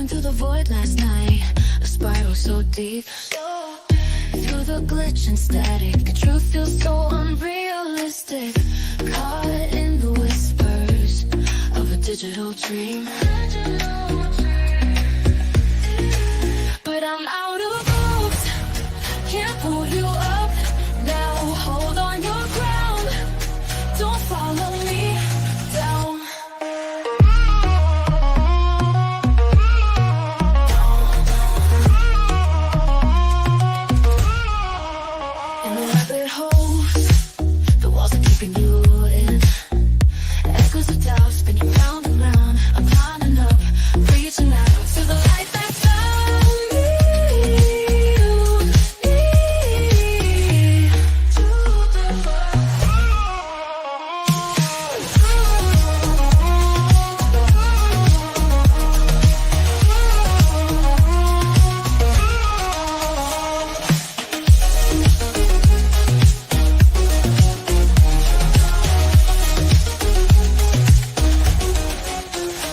into the void last night, a spiral so deep. Through the glitch and static, the truth feels so unrealistic. Caught in the whispers of a digital dream. But I'm out of hopes, can't pull you up now. Hold on your ground, don't follow me down. In the rabbit holes, the walls are keeping you in. Echoes of doubt spinning round and round. I'm climbing up, reaching out to the light that found me.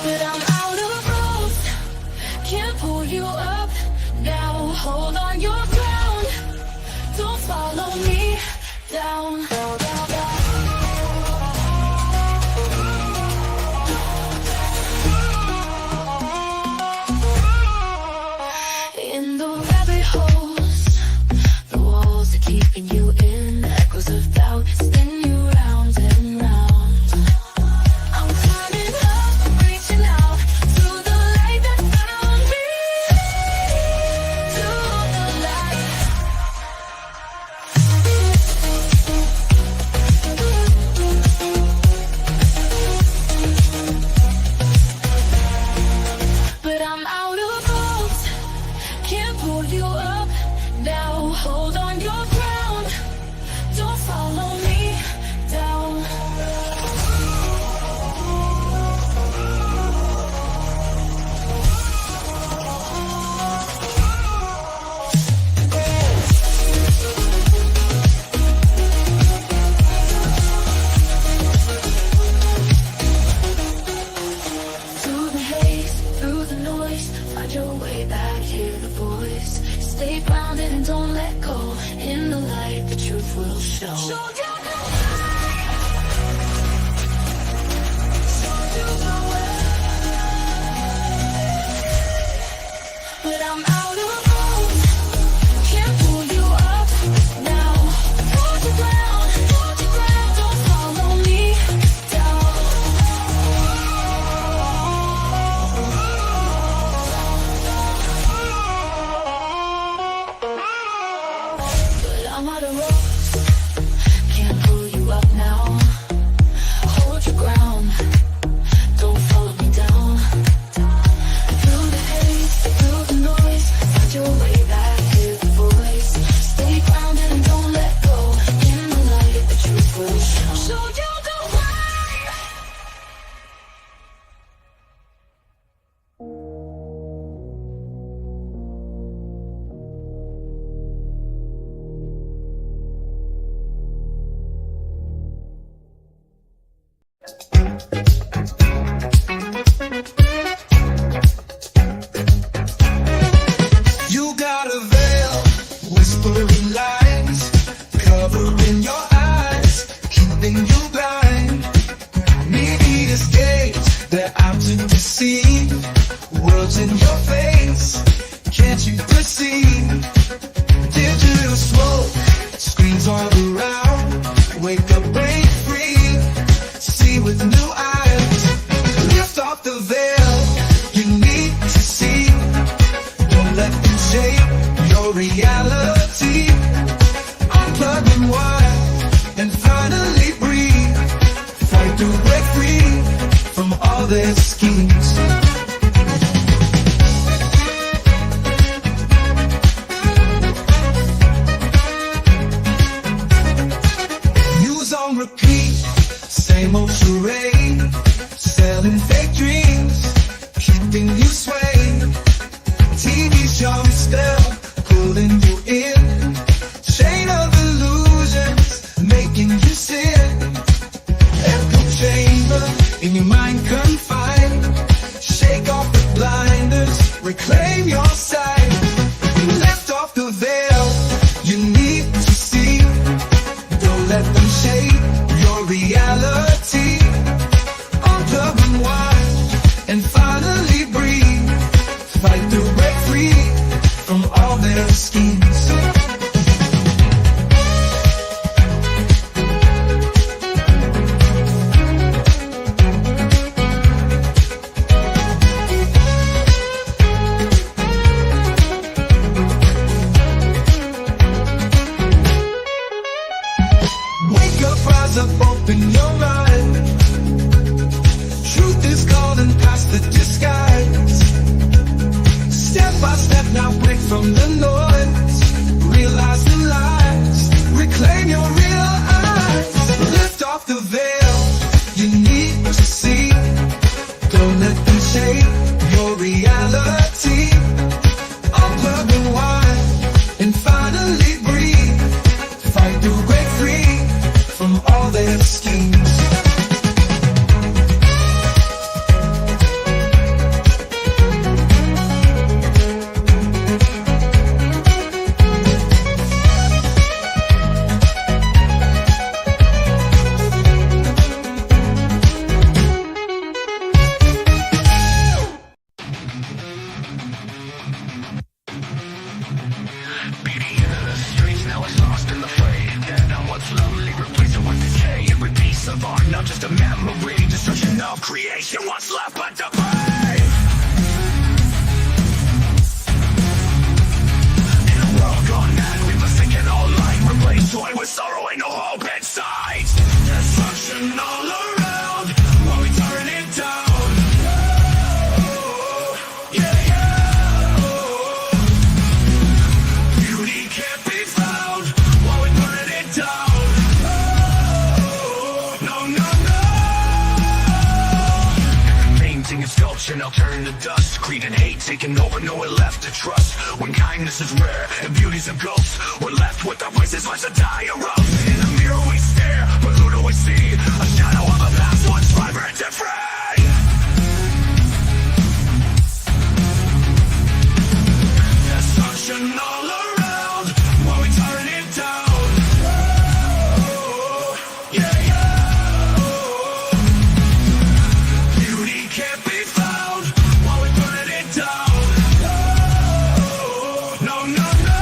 But I'm out of ropes, can't pull you up now. Hold on your ground, don't follow me down. In the rabbit holes, the walls are keeping you in. Echoes of doubt spin you round and round. I'm climbing up, reaching out to the light that found me. To the light. But I'm out of hopes, can't pull you up now. Hold on your ground, don't follow me down. Through the haze, through the noise, find your way back, hear the voice. Stay grounded and don't let go. In the light, the truth will show. Show you the way. Show you the way. But I'm out of hope, can't pull you up now. Hold your ground, don't follow me down. But I'm out of ropes, can't pull you up now. Hold your ground, don't follow me down. Through the haze, through the noise, find your way back, hear the voice. Stay grounded and don't let go. In the light, the truth will show. Show you the way. You got a veil, whispering lies, covering your eyes, keeping you blind. Media escapes, they're out to deceive. Words in your face, can't you perceive? Digital smoke, screens all around. Wake up, break free, see with new eyes. Lift off the veil, you need to see. Don't let them shape your reality. Unplug and wild and finally breathe. Fight to break free from all their schemes. News on repeat, same old charade. Selling fake dreams, keeping you swayed. TV shows still pulling you in. Chain of illusions, making you sin. Echo chamber, in your mind confined. Shake off the blinders, from the noise, realize the lies, reclaim your real eyes. Lift off the veil you need to see. Don't let them shape your reality. Unplug the wine and finally breathe. Fight to break free from all their schemes. Not just a memory, destruction of creation. What's left but debris? In a world gone mad, we forsaken all light, replace joy with sorrow and no hope inside. Destruction all around, while we turn it down. Oh, yeah, yeah. Oh. Beauty can't be found, while we burn it down. And sculpture now turn to dust. Greed and hate taking over, no one left to trust. When kindness is rare and beauty's a ghost, we're left with our voices left to die or roast. In the mirror we stare, but who do we see? A shadow of a past once vibrant and free. Destruction all around, while we turn it down. Oh, yeah, yeah. Oh. Beauty can't be found while we burn it down. Oh, no, no, no.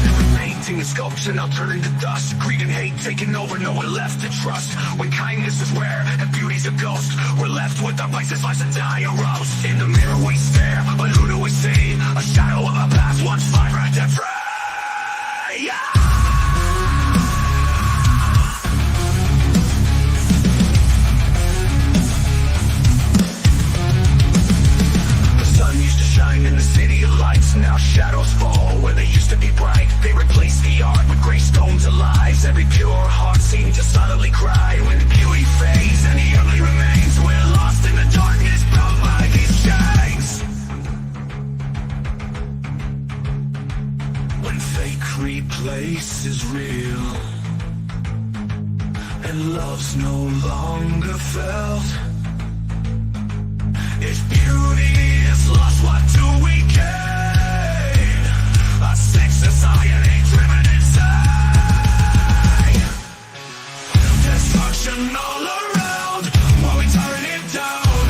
Every painting and sculpture now turning to dust. Greed and hate taking over, no one left to trust. When kindness is rare and beauty's a ghost, we're left with our vices, lives and die a roast. In the mirror we stare, but who do we see? A shadow of a past once vibrant and free. Yeah. In the city of lights, now shadows fall where they used to be bright. They replace the art with gray stones of lies. Every pure heart seemed to silently cry. When beauty fades and the ugly remains, we're lost in the darkness bound by these chains. When fake replaces real and love's no longer felt, if beauty is lost, what do we gain? A sick society driven insane. Destruction all around, while we turn it down.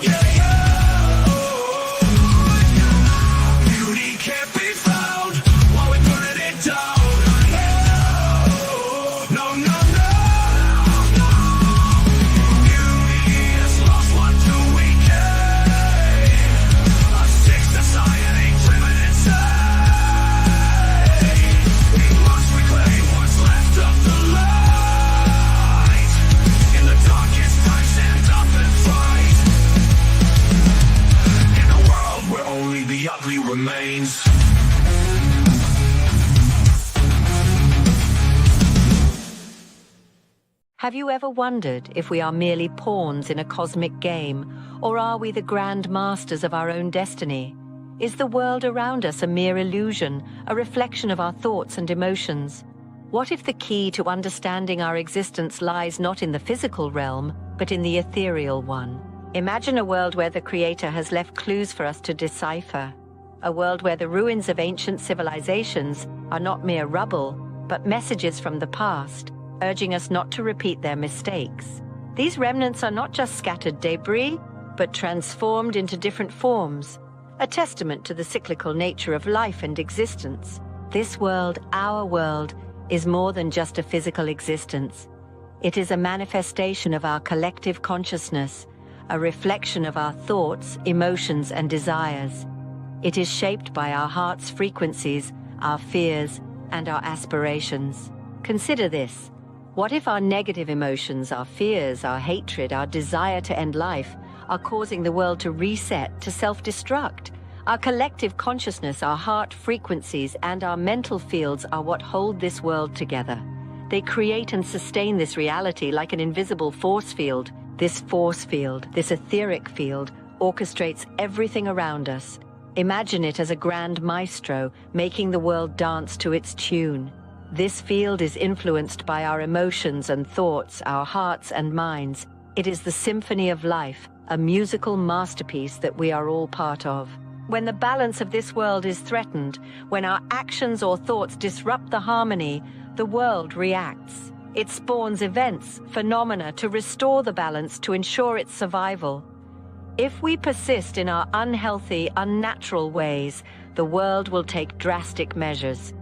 Yeah, yeah. Beauty can't be found, while we burn it down. No, no, no. Remains. Have you ever wondered if we are merely pawns in a cosmic game, or are we the grand masters of our own destiny? Is the world around us a mere illusion, a reflection of our thoughts and emotions? What if the key to understanding our existence lies not in the physical realm, but in the ethereal one? Imagine a world where the Creator has left clues for us to decipher. A world where the ruins of ancient civilizations are not mere rubble, but messages from the past, urging us not to repeat their mistakes. These remnants are not just scattered debris, but transformed into different forms, a testament to the cyclical nature of life and existence. This world, our world, is more than just a physical existence. It is a manifestation of our collective consciousness, a reflection of our thoughts, emotions, and desires. It is shaped by our heart's frequencies, our fears, and our aspirations. Consider this. What if our negative emotions, our fears, our hatred, our desire to end life, are causing the world to reset, to self-destruct. Our collective consciousness, our heart frequencies, and our mental fields are what hold this world together. They create and sustain this reality like an invisible force field. This force field, this etheric field, orchestrates everything around us. Imagine it as a grand maestro, making the world dance to its tune. This field is influenced by our emotions and thoughts, our hearts and minds. It is the symphony of life, a musical masterpiece that we are all part of. When the balance of this world is threatened, when our actions or thoughts disrupt the harmony, the world reacts. It spawns events, phenomena to restore the balance, to ensure its survival. If we persist in our unhealthy, unnatural ways, the world will take drastic measures.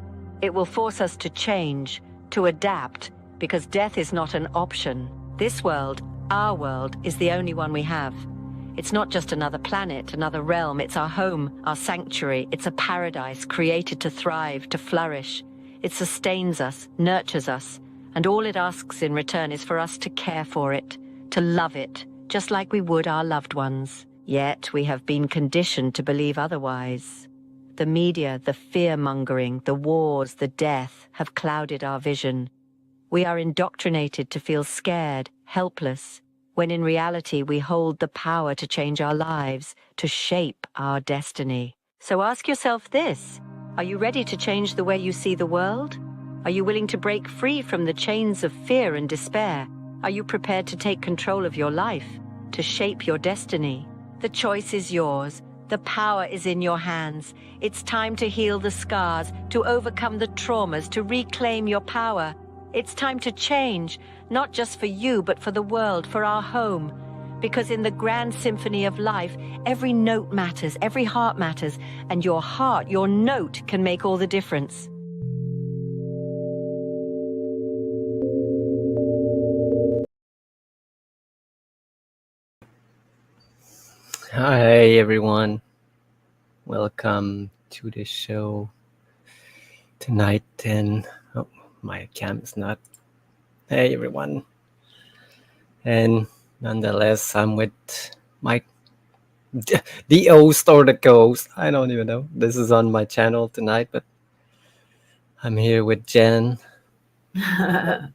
It will force us to change, to adapt, because death is not an option. This world, our world, is the only one we have. It's not just another planet, another realm. It's our home, our sanctuary. It's a paradise created to thrive, to flourish. It sustains us, nurtures us, and all it asks in return is for us to care for it, to love it, just like we would our loved ones. Yet we have been conditioned to believe otherwise. The media, the fear-mongering, the wars, the death have clouded our vision. We are indoctrinated to feel scared, helpless, when in reality we hold the power to change our lives, to shape our destiny. So ask yourself this: are you ready to change the way you see the world? Are you willing to break free from the chains of fear and despair? Are you prepared to take control of your life, to shape your destiny? The choice is yours. The power is in your hands. It's time to heal the scars, to overcome the traumas, to reclaim your power. It's time to change, not just for you, but for the world, for our home. Because in the grand symphony of life, every note matters, every heart matters, and your heart, your note, can make all the difference. Hi everyone, welcome to the show tonight. And my cam is not. Hey everyone, and nonetheless I'm with my the host or the co-host, I don't even know. This is on my channel tonight, but I'm here with Jen. Hold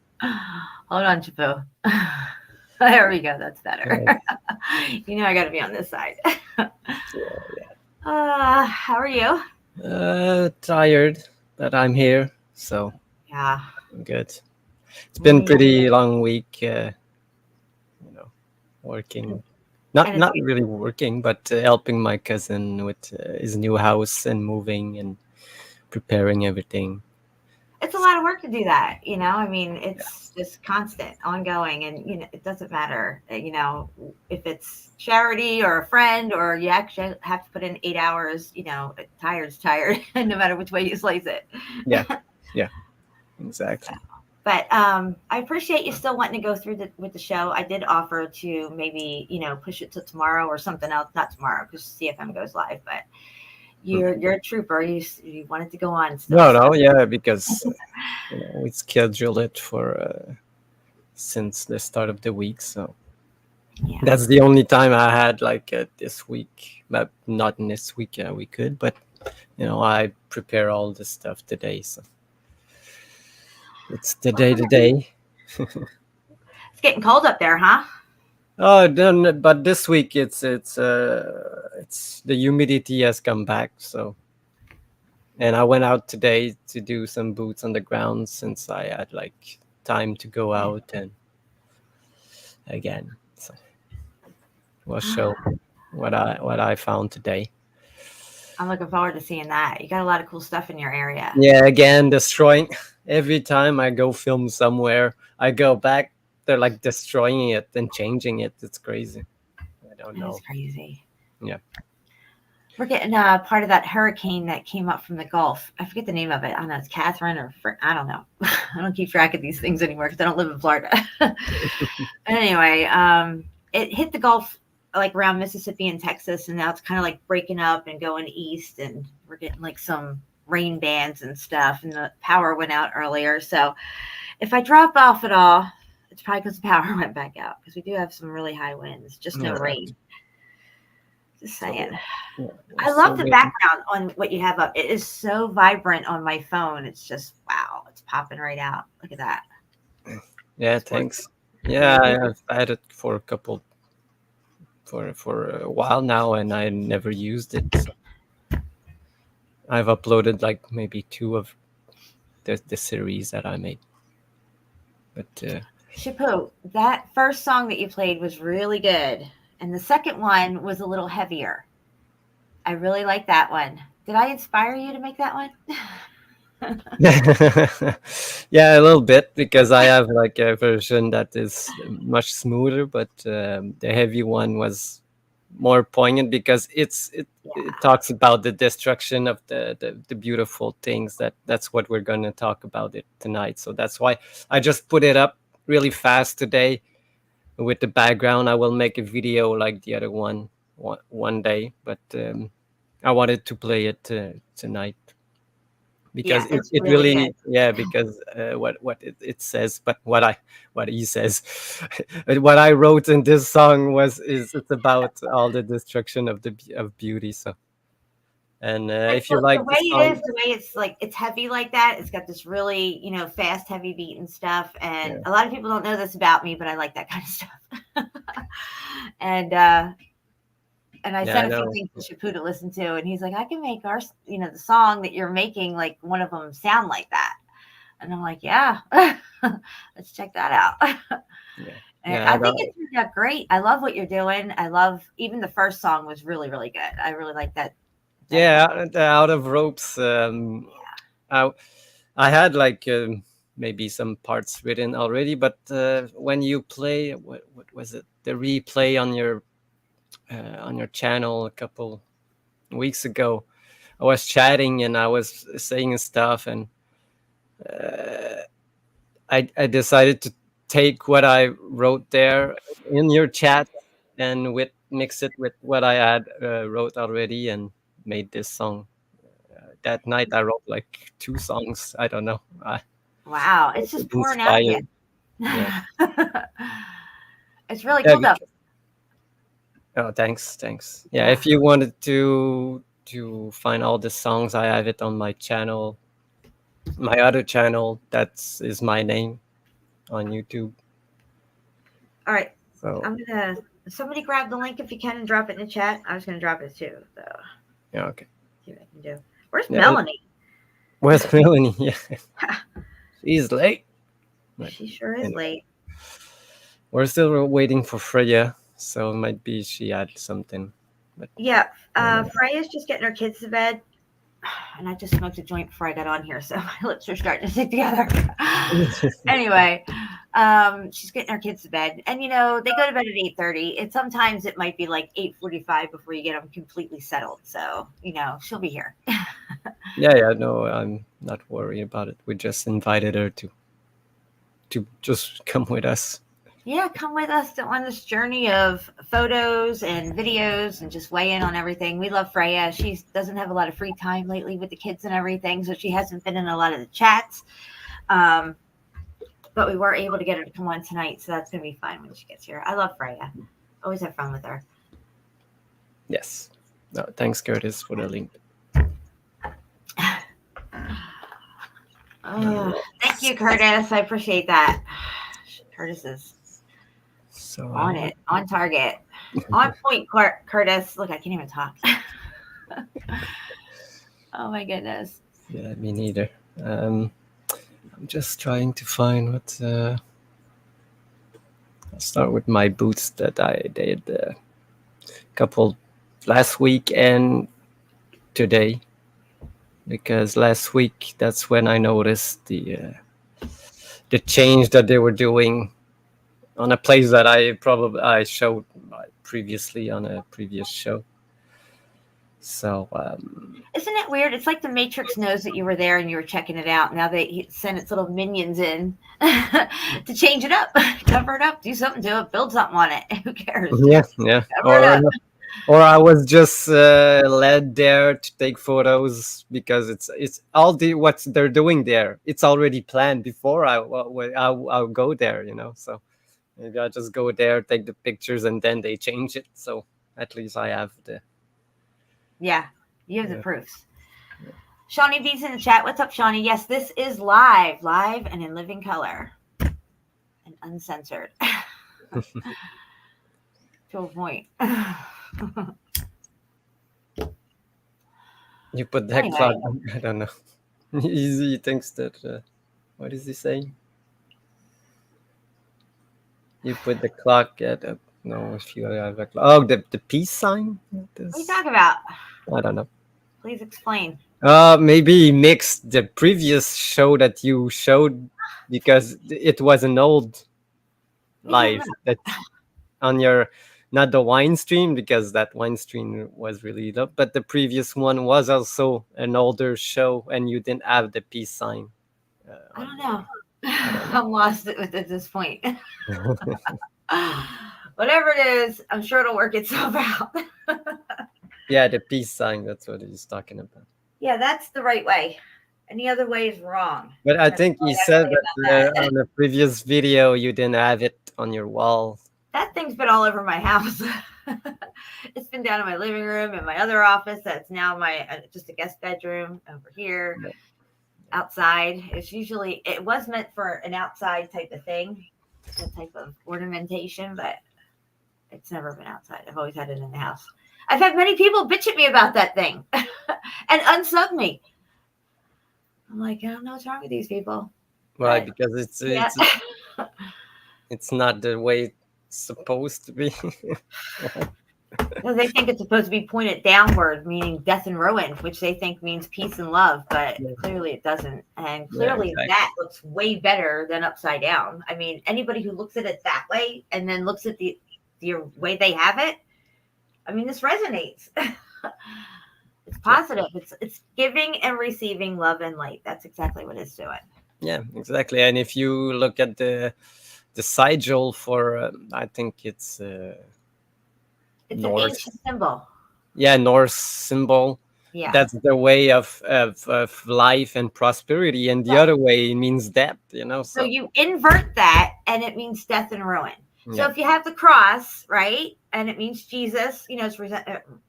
on, Chapu. There we go. That's better. You know I got to be on this side. How are you? Tired, but I'm here, so Yeah, I'm good. It's been pretty long week, working. Not really working, but helping my cousin with his new house and moving and preparing everything. it's a lot of work to do that. I mean, it's just constant, ongoing, and it doesn't matter. If it's charity or a friend, or you actually have to put in 8 hours. Tired's tired, no matter which way you slice it. Yeah, exactly. But I appreciate you still wanting to go through with the show. I did offer to maybe, push it to tomorrow or something else. Not tomorrow, because CFM goes live. But you're a trooper. You wanted to go on still. No, yeah, because we scheduled it for since the start of the week. So that's the only time I had this week. But not in this week. Yeah, we could, but I prepare all this stuff today. So. It's the day. It's getting cold up there, huh? Oh, then, but this week it's the humidity has come back. So, and I went out today to do some boots on the ground since I had time to go out and again. So, we'll show what I found today. I'm looking forward to seeing that. You got a lot of cool stuff in your area. Yeah, again, destroying. Every time I go film somewhere, I go back, they're destroying it and changing it. It's crazy. I don't know. It's crazy. Yeah. We're getting part of that hurricane that came up from the Gulf. I forget the name of it. I don't know. It's Catherine or I don't know. I don't keep track of these things anymore because I don't live in Florida. Anyway, it hit the Gulf around Mississippi and Texas, and now it's kind of breaking up and going east, and we're getting some rain bands and stuff, and the power went out earlier. So if I drop off at all, it's probably because the power went back out, because we do have some really high winds, just no rain. Just saying. Yeah, I love the background on what you have up. It is so vibrant on my phone. It's just wow. It's popping right out. Look at that. Yeah, thanks. Yeah, I've had it for a couple for a while now, and I never used it. So I've uploaded like maybe 2 of the series that I made. But Chapeau, that first song that you played was really good, and the second one was a little heavier. I really like that one. Did I inspire you to make that one? yeah, a little bit, because I have like a version that is much smoother, but the heavy one was more poignant because it talks about the destruction of the beautiful things. That's what we're going to talk about it tonight. So that's why I just put it up really fast today with the background. I will make a video like the other one day, but I wanted to play it tonight because Yeah, it's it really really good. because what it says, but what he says what I wrote in this song it's about all the destruction of of beauty. So, and Like, if you the like way the it song, is, the way it's like it's heavy like that. It's got this really, fast, heavy beat and stuff. And yeah, a lot of people don't know this about me, but I like that kind of stuff. and I yeah, I sent a few know. things to Shapu to listen to, and he's like, I can make the song that you're making, like one of them sound like that. And I'm like, yeah, let's check that out. Yeah, And yeah, I I think know. it turned out great. I love what you're doing. I love even the first song was really, really good. I really like that. Yeah, the Out of Ropes. I I had like maybe some parts written already, but when you play, what was it? The replay on your channel a couple weeks ago, I was chatting and I was saying stuff, and I decided to take what I wrote there in your chat and mix it with what I had wrote already and made this song. That night I wrote like 2 songs. I don't know. I Wow, it's was just pouring out of you. inspired. Yeah. It's really Yeah. cool though. Oh, thanks. Yeah, Yeah. if you wanted to find all the songs, I have it on my channel. My other channel, that's is my name on YouTube. All right. So I'm gonna somebody grab the link if you can and drop it in the chat. I was gonna drop it too. So yeah, okay. see what I can do. Where's Yeah, Melanie? where's Melanie? Yeah, she's late. But She sure is anyway, late. we're still waiting for Freya, so it might be she had something. But Yeah. anyway. Freya's just getting her kids to bed. And I just smoked a joint before I got on here, so my lips are starting to stick together. Anyway, she's getting her kids to bed, and they go to bed at 8:30. And sometimes it might be like 8:45 before you get them completely settled. So she'll be here. yeah, no, I'm not worried about it. We just invited her to just come with us. Yeah, come with us on this journey of photos and videos and just weigh in on everything. We love Freya. She doesn't have a lot of free time lately with the kids and everything, so she hasn't been in a lot of the chats. But we were able to get her to come on tonight, so that's going to be fun when she gets here. I love Freya. Always have fun with her. Yes. No, thanks, Curtis, for the link. Thank you, Curtis. I appreciate that. Curtis is So on it, on target, on point, Curtis. Look, I can't even talk. Oh my goodness. yeah, me neither. I'm just trying to find what. I'll start with my boots that I did a couple last week and today, because last week that's when I noticed the change that they were doing on a place that I showed previously on a previous show. So Isn't it weird? It's like the Matrix knows that you were there and you were checking it out. Now they send its little minions in to change it up, cover it up, do something to it, build something on it. Who cares? yeah, Cover it up. or I was just led there to take photos because it's all what they're doing there. It's already planned before I'll go there, So maybe I'll just go there, take the pictures, and then they change it. So at least I have the. Yeah, you have the Yeah. proofs. Shawnee B's in the chat. What's up, Shawnee? Yes, this is live and in living color and uncensored to a point. You put that Anyway. clock. I don't know. He thinks that. What is he saying? You put the clock at. No, if you have a clock. Oh, the peace sign. What are you talking about? I don't know. Please explain. Maybe he mixed the previous show that you showed because it was an old live that on your, not the wine stream, because that wine stream was really low, but the previous one was also an older show and you didn't have the peace sign. I don't know. I'm lost at this point. Whatever it is, I'm sure it'll work itself out. Yeah, the peace sign, that's what he's talking about. Yeah, that's the right way. Any other way is wrong. But I think he said that on the previous video you didn't have it on your wall. That thing's been all over my house. It's been down in my living room and my other office. That's now my just a guest bedroom over here. Yeah. Outside. It was meant for an outside type of thing, a type of ornamentation, but it's never been outside. I've always had it in the house. I've had many people bitch at me about that thing and unsub me. I'm like, I don't know what's wrong with these people. Why? But, Because yeah. it's not the way it's supposed to be. Well, they think it's supposed to be pointed downward, meaning death and ruin, which they think means peace and love, but clearly it doesn't. And clearly exactly. that looks way better than upside down. I mean, anybody who looks at it that way and then looks at the way they have it, I mean, this resonates. It's positive. It's giving and receiving love and light. That's exactly what it's doing. Yeah, exactly. And if you look at the sigil for, I think it's Norse. An ancient symbol. Yeah, Norse symbol. Yeah. That's the way of life and prosperity, and the other way means death. So you invert that, and it means death and ruin. Yeah. So if you have the cross, right, and it means Jesus, it's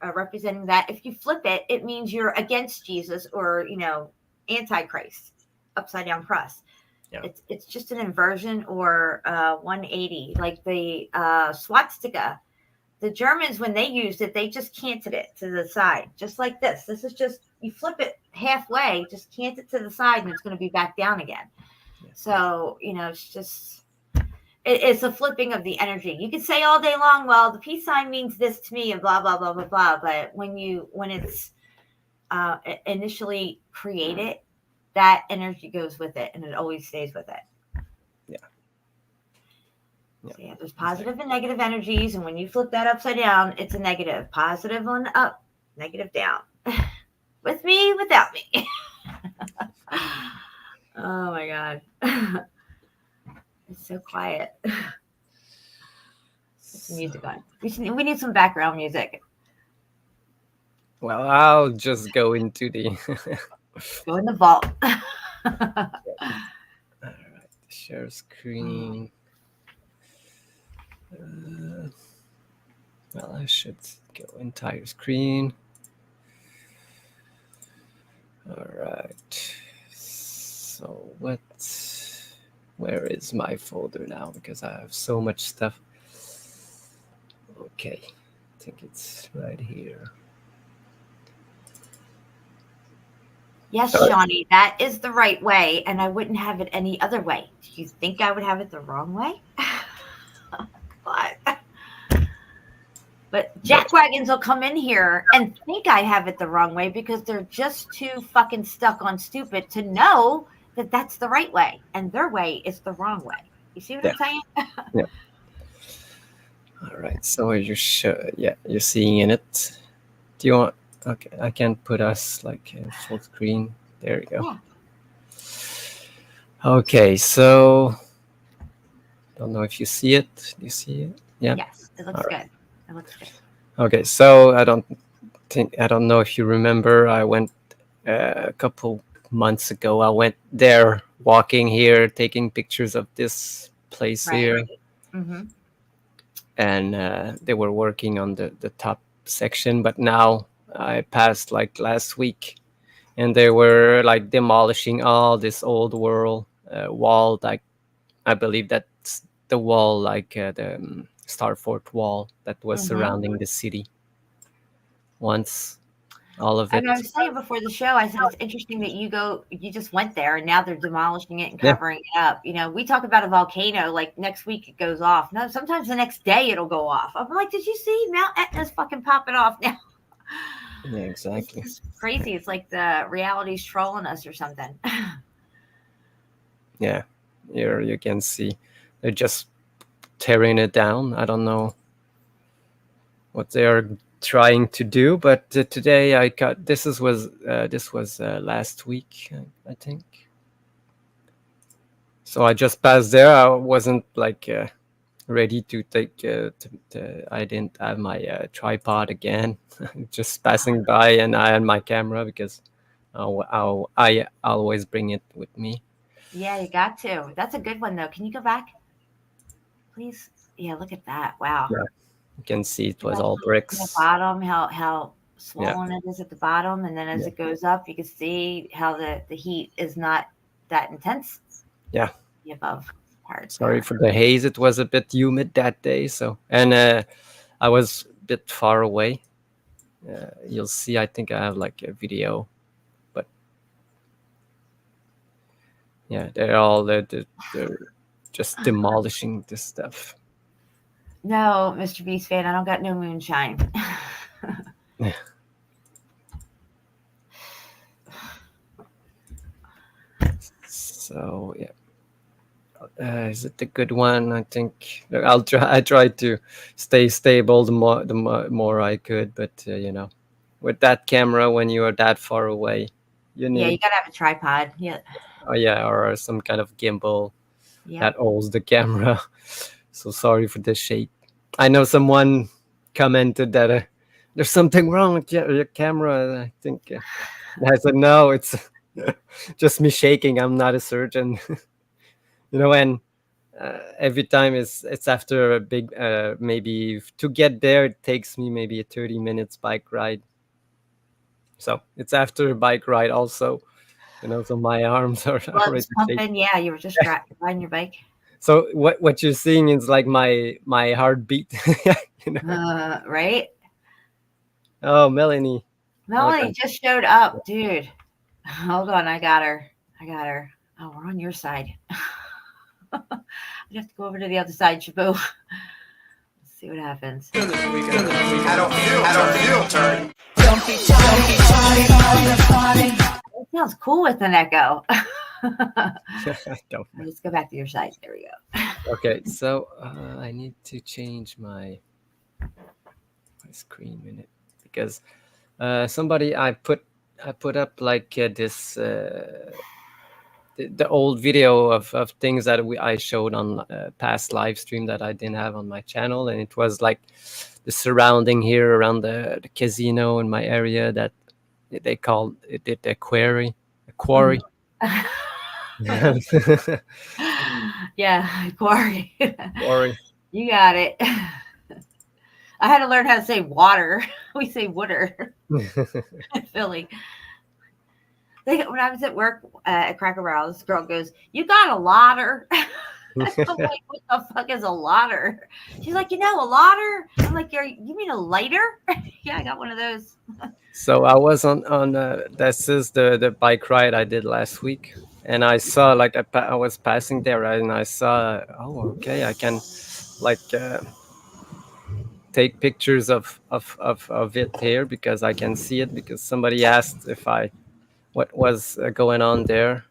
representing that. If you flip it, it means you're against Jesus or, Antichrist, upside down cross. Yeah. It's just an inversion or 180, like the swastika. The Germans, when they used it, they just canted it to the side, just like this. This is just, you flip it halfway, just cant it to the side, and it's going to be back down again. Yeah. So, it's just... It's a flipping of the energy. You could say all day long, well, the peace sign means this to me and blah, blah, blah, blah, blah. But when it's initially created, that energy goes with it and it always stays with it. Yeah. So yeah, there's positive and negative energies. And when you flip that upside down, it's a negative. Positive on up, negative down. With me, without me. Oh my God. It's so quiet. Music on. We need some background music. Well, I'll just go into the Go in the vault. All right, share screen. Well, I should go entire screen. All right. So where is my folder now? Because I have so much stuff. Okay, I think it's right here. Yes, Shawnee, that is the right way, and I wouldn't have it any other way. Do you think I would have it the wrong way? What? But jackwagons will come in here and think I have it the wrong way because they're just too fucking stuck on stupid to know that that's the right way, and their way is the wrong way. You see what I'm saying? Yeah. All right. So you're seeing in it. Do you want? Okay, I can put us like in full screen. There we go. Yeah. Okay, so don't know if you see it. Do you see it? Yeah. Yes, it looks good. It looks good. Okay, so I don't know if you remember. I went a couple months ago. I went there, walking here, taking pictures of this place here. Mm-hmm. and they were working on the top section. But now I passed like last week, and they were like demolishing all this old world wall. Like I believe that's the wall, like the Starfort wall that was surrounding the city. Once all of it, And I was saying before the show, I said it's interesting that you just went there, and now they're demolishing it and Yeah. covering it up. You know, we talk about a volcano, like next week it goes off. No, sometimes the next day it'll go off. I'm like, did you see Mount Etna's fucking popping off now? yeah, It's exactly. just crazy. It's like the reality's trolling us or something. Yeah, here you can see they're just tearing it down. I don't know what they are trying to do, but today I got this was last week, I think. So I just passed there. I wasn't like ready to take. I didn't have my tripod again. Just passing by, and I had my camera because I always bring it with me. Yeah, you got to. That's a good one though. Can you go back, please? Yeah, look at that. Wow. Yeah. You can see it was Yeah, all the bricks. bottom, how swollen it is at the bottom, and then as it goes up, you can see how the heat is not that intense. Yeah. The above part. Sorry for the haze. It was a bit humid that day, so and I was a bit far away. You'll see. I think I have like a video, but yeah, they're just demolishing this stuff. No, Mr. Beast fan, I don't got no moonshine. So yeah. Is it a good one? I think I'll try. I tried to stay stable the more I could, but you know, with that camera, when you are that far away, you need Yeah, you gotta have a tripod. Yeah. or some kind of gimbal Yeah. that holds the camera. So sorry for the shape. I know someone commented that there's something wrong with your camera. I think I said no, it's just me shaking. I'm not a surgeon. You know, and every time it's after a big maybe to get there it takes me maybe a 30 minutes bike ride, so it's after a bike ride also, you know, so my arms are Blood's already shaking. pumping. Yeah, you were just riding your bike. So what you're seeing is like my heartbeat. You know? Right? Oh, Melanie Melanie just showed up, dude. Hold on, I got her. Oh, we're on your side. I have to go over to the other side, Shabu. Let's see what happens. I don't feel turn. It sounds cool with an echo. I don't know. Let's go back to your side. There we go. Okay, so I need to change my screen minute because somebody I put up like this the old video of things that I showed on past live stream that I didn't have on my channel, and it was like the surrounding here around the casino in my area that they called it a quarry. Yeah, quarry. Quarry. You got it. I had to learn how to say water. We say wooder in Philly. When I was at work at Cracker Barrel, this girl goes, "You got a lotter?" I'm like, "What the fuck is a lotter?" She's like, "You know, a lotter." I'm like, "You mean a lighter?" Yeah, I got one of those. So I was on this is the bike ride I did last week, and I saw like I was passing there, right, and I saw okay, I can like take pictures of it here because I can see it because somebody asked if what was going on there,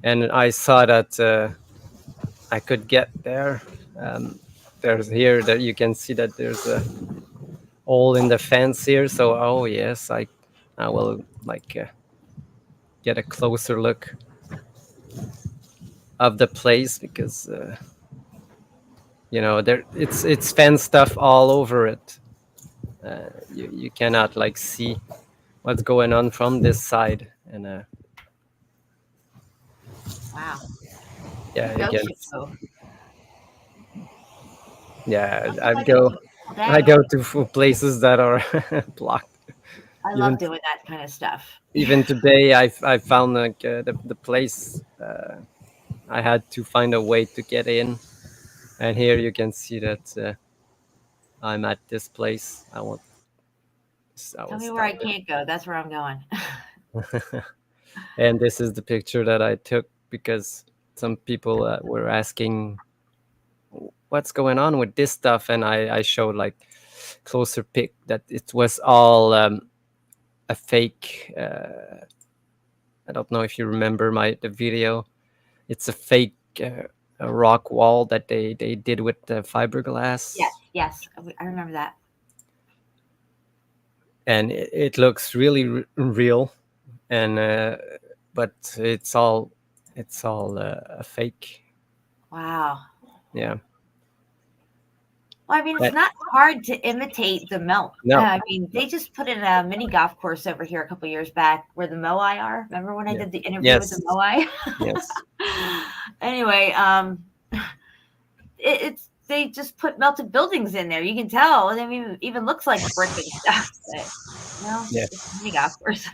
and I saw that I could get there. There's here that you can see that there's a hole in the fence here, so yes, I will like get a closer look of the place because you know, there it's fence stuff all over it. You cannot like see what's going on from this side, and Wow. yeah, again, Yeah, Sounds I like a go beautiful I day. go to places that are blocked. I love Even doing that kind of stuff. even today, I found like the place. I had to find a way to get in, and here you can see that I'm at this place. I Tell will me where I stop can't go. That's where I'm going. it. And this is the picture that I took because some people were asking what's going on with this stuff, and I showed like closer pic that it was all a fake. I don't know if you remember the video. It's a fake a rock wall that they did with the Yes, fiberglass, yes, I remember that. and it looks really real, and but it's all a fake. Wow. Yeah. Well, I mean, it's Uh, not hard to imitate the melt. no. I mean, they just put in a mini golf course over here a couple years back where the Moai are. Remember when I Yeah. did the interview with the Yes. Moai? Yes. Anyway, it's they just put melted buildings in there. You can tell. I mean, it even looks like brick and stuff. But no, Yeah. it's a mini golf course.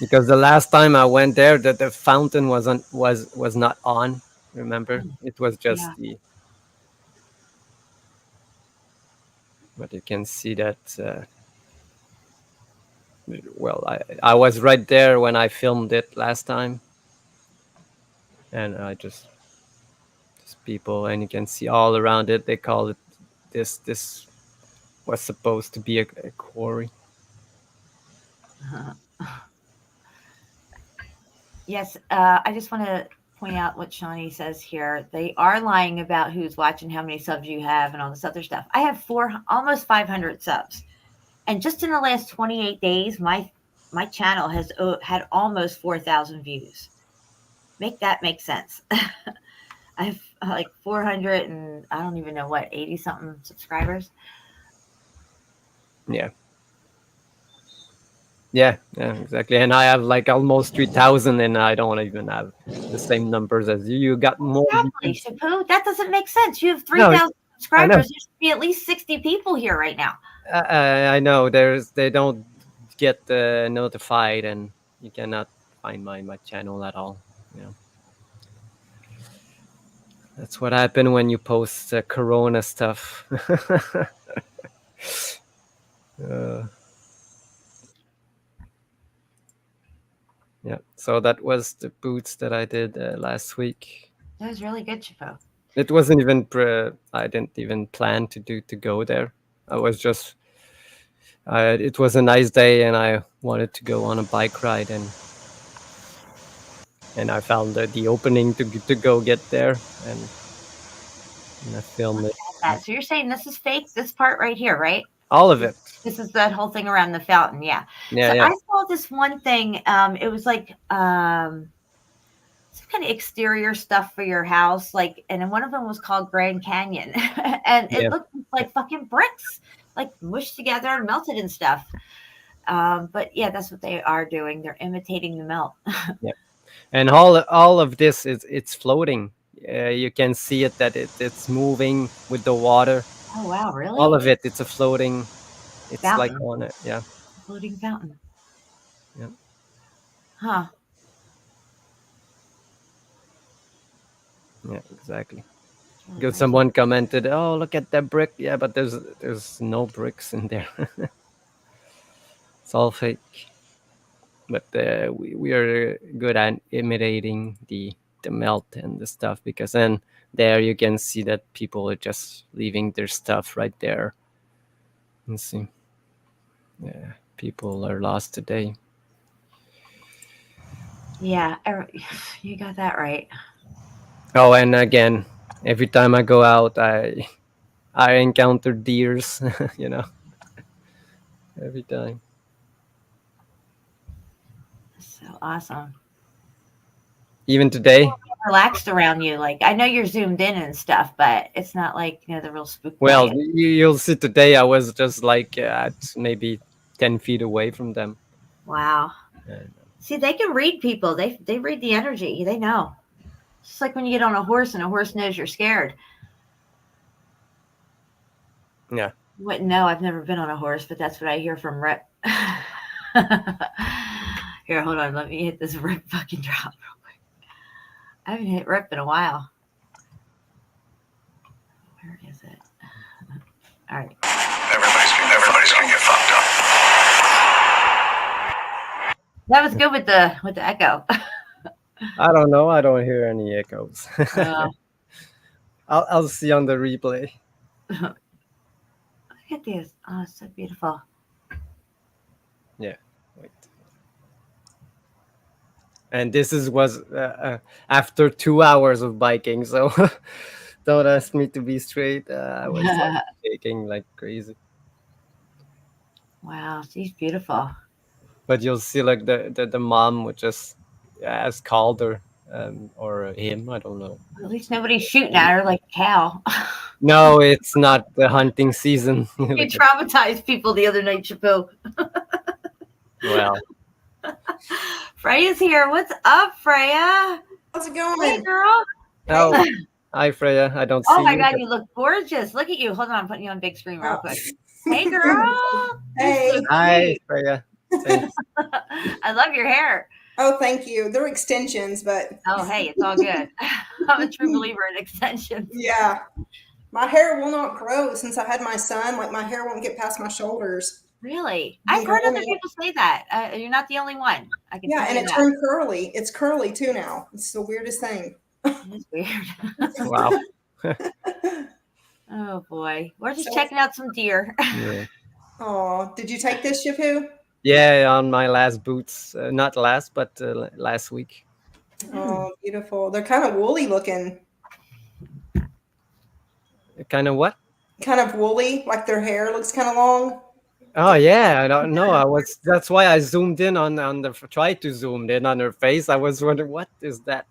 Because the last time I went there, the fountain was not on. Remember, it was just Yeah. the. But you can see that. Well, I was right there when I filmed it last time, and I just people, and you can see all around it. They call it this was supposed to be a quarry. Yes, I just want to point out what Shawnee says here. They are lying about who's watching, how many subs you have, and all this other stuff. I have almost 500 subs, and just in the last 28 days, my channel has had almost 4,000 views. Make that make sense. I have like 400 and I don't even know what 80 something subscribers. Yeah. Yeah, exactly. And I have like almost 3,000, and I don't even have the same numbers as you. You got more Exactly, views. Shapu. That doesn't make sense. You have No, 3,000 I know. subscribers. There should be at least 60 people here right now. I know. They don't get notified, and you cannot find my channel at all. You know, that's what happened when you post Corona stuff. uh, yeah. So that was the boots that I did last week. That was really good, Shapu. It wasn't even. I didn't even plan to go there. I was just. It was a nice day, and I wanted to go on a bike ride, and I found the opening to go get there, and I filmed it. So you're saying this is fake, this part right here, right? All of it. This is that whole thing around the fountain, yeah. Yeah, So yeah. I saw this one thing. It was like some kind of exterior stuff for your house, like, and then one of them was called Grand Canyon, and Yeah. it looked like fucking bricks, like mushed together and melted and stuff. But yeah, that's what they are doing. They're imitating the melt. Yeah. And all of this it's floating. You can see it that it's moving with the water. Oh wow, really? All of it, it's a floating. It's like Fountain, on it. Yeah. floating fountain. Yeah. Huh. Yeah. Exactly. Really Because crazy. someone commented, "Oh, look at that brick." Yeah, but there's no bricks in there. It's all fake. But we are good at imitating the melt and the stuff, because then there you can see that people are just leaving their stuff right there. Let's see. Yeah, people are lost today. Yeah, you got that right. Oh, and again, every time I go out, I encounter deers. You know, every time. So awesome. Even today. Relaxed around you. Like I know you're zoomed in and stuff, but it's not like the real spook. Well, quiet. you'll see today. I was just like at maybe 10 feet away from them. Wow. And, See, they can read people. They read the energy. They know. It's just like when you get on a horse and a horse knows you're scared. Yeah. Wouldn't know. I've never been on a horse, but that's what I hear from Rip. Here, hold on. Let me hit this Rip fucking drop real quick. I haven't hit Rip in a while. Where is it? All right. Everybody's gonna get fucked up. That was good with the echo. I don't know. I don't hear any echoes. Uh, I'll see on the replay. Look at these. Oh, it's so beautiful. Yeah. Wait. And this was after 2 hours of biking, so don't ask me to be straight. I was like, shaking like crazy. Wow, she's beautiful. But you'll see, like the mom would just has called her or him. I don't know. At least nobody's shooting at her like a cow. No, it's not the hunting season. You traumatized people the other night, Chappelle. Well, Freya's here. What's up, Freya? How's it going? Hey, girl. oh, hi Freya. I don't see Oh my you. God, but- you look gorgeous. Look at you. Hold on, I'm putting you on big screen real quick. Hey, girl. Hey. Hi Freya. Thanks. I love your hair. Oh, thank you. They're extensions, but Oh, hey, it's all good. I'm a true believer in extensions. yeah, my hair will not grow since I had my son. Like my hair won't get past my shoulders. Really? I've heard other people say that. You're not the only one. I can Yeah, tell and you it that. turned curly. It's curly too now. It's the weirdest thing. It's weird. Wow. Oh boy, we're just So- checking out some deer. Yeah. Oh, did you take this, Shifu? Yeah, on my last boots. Not last, but last week. Oh, beautiful. They're kind of woolly looking. Kind of what? Kind of woolly, like their hair looks kind of long. Oh yeah, I don't know. That's why I zoomed in on the tried to zoom in on her face. I was wondering what is that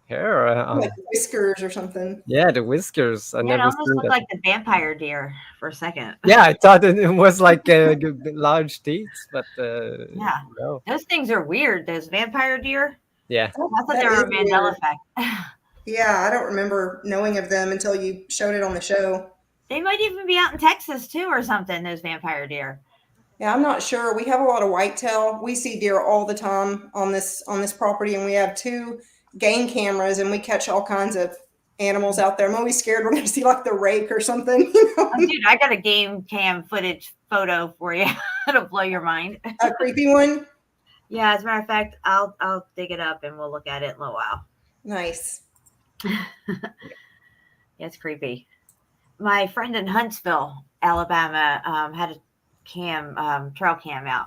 hair? Like whiskers or something. Yeah, the whiskers. I Yeah, it never almost seen looked that. like the vampire deer for a second. Yeah, I thought it was like large teeth, but Yeah. no. Those things are weird. Those vampire deer. Yeah, I thought That they were a is Mandela weird. effect. Yeah, I don't remember knowing of them until you showed it on the show. They might even be out in Texas too, or something. Those vampire deer. Yeah, I'm not sure. We have a lot of whitetail. We see deer all the time on this property, and we have 2 game cameras, and we catch all kinds of animals out there. I'm always scared we're going to see like the rake or something. You know? Oh, dude, I got a game cam footage photo for you. It'll blow your mind. A creepy one. Yeah, as a matter of fact, I'll dig it up and we'll look at it in a little while. Nice. Yeah, it's creepy. My friend in Huntsville, Alabama, had a trail cam out,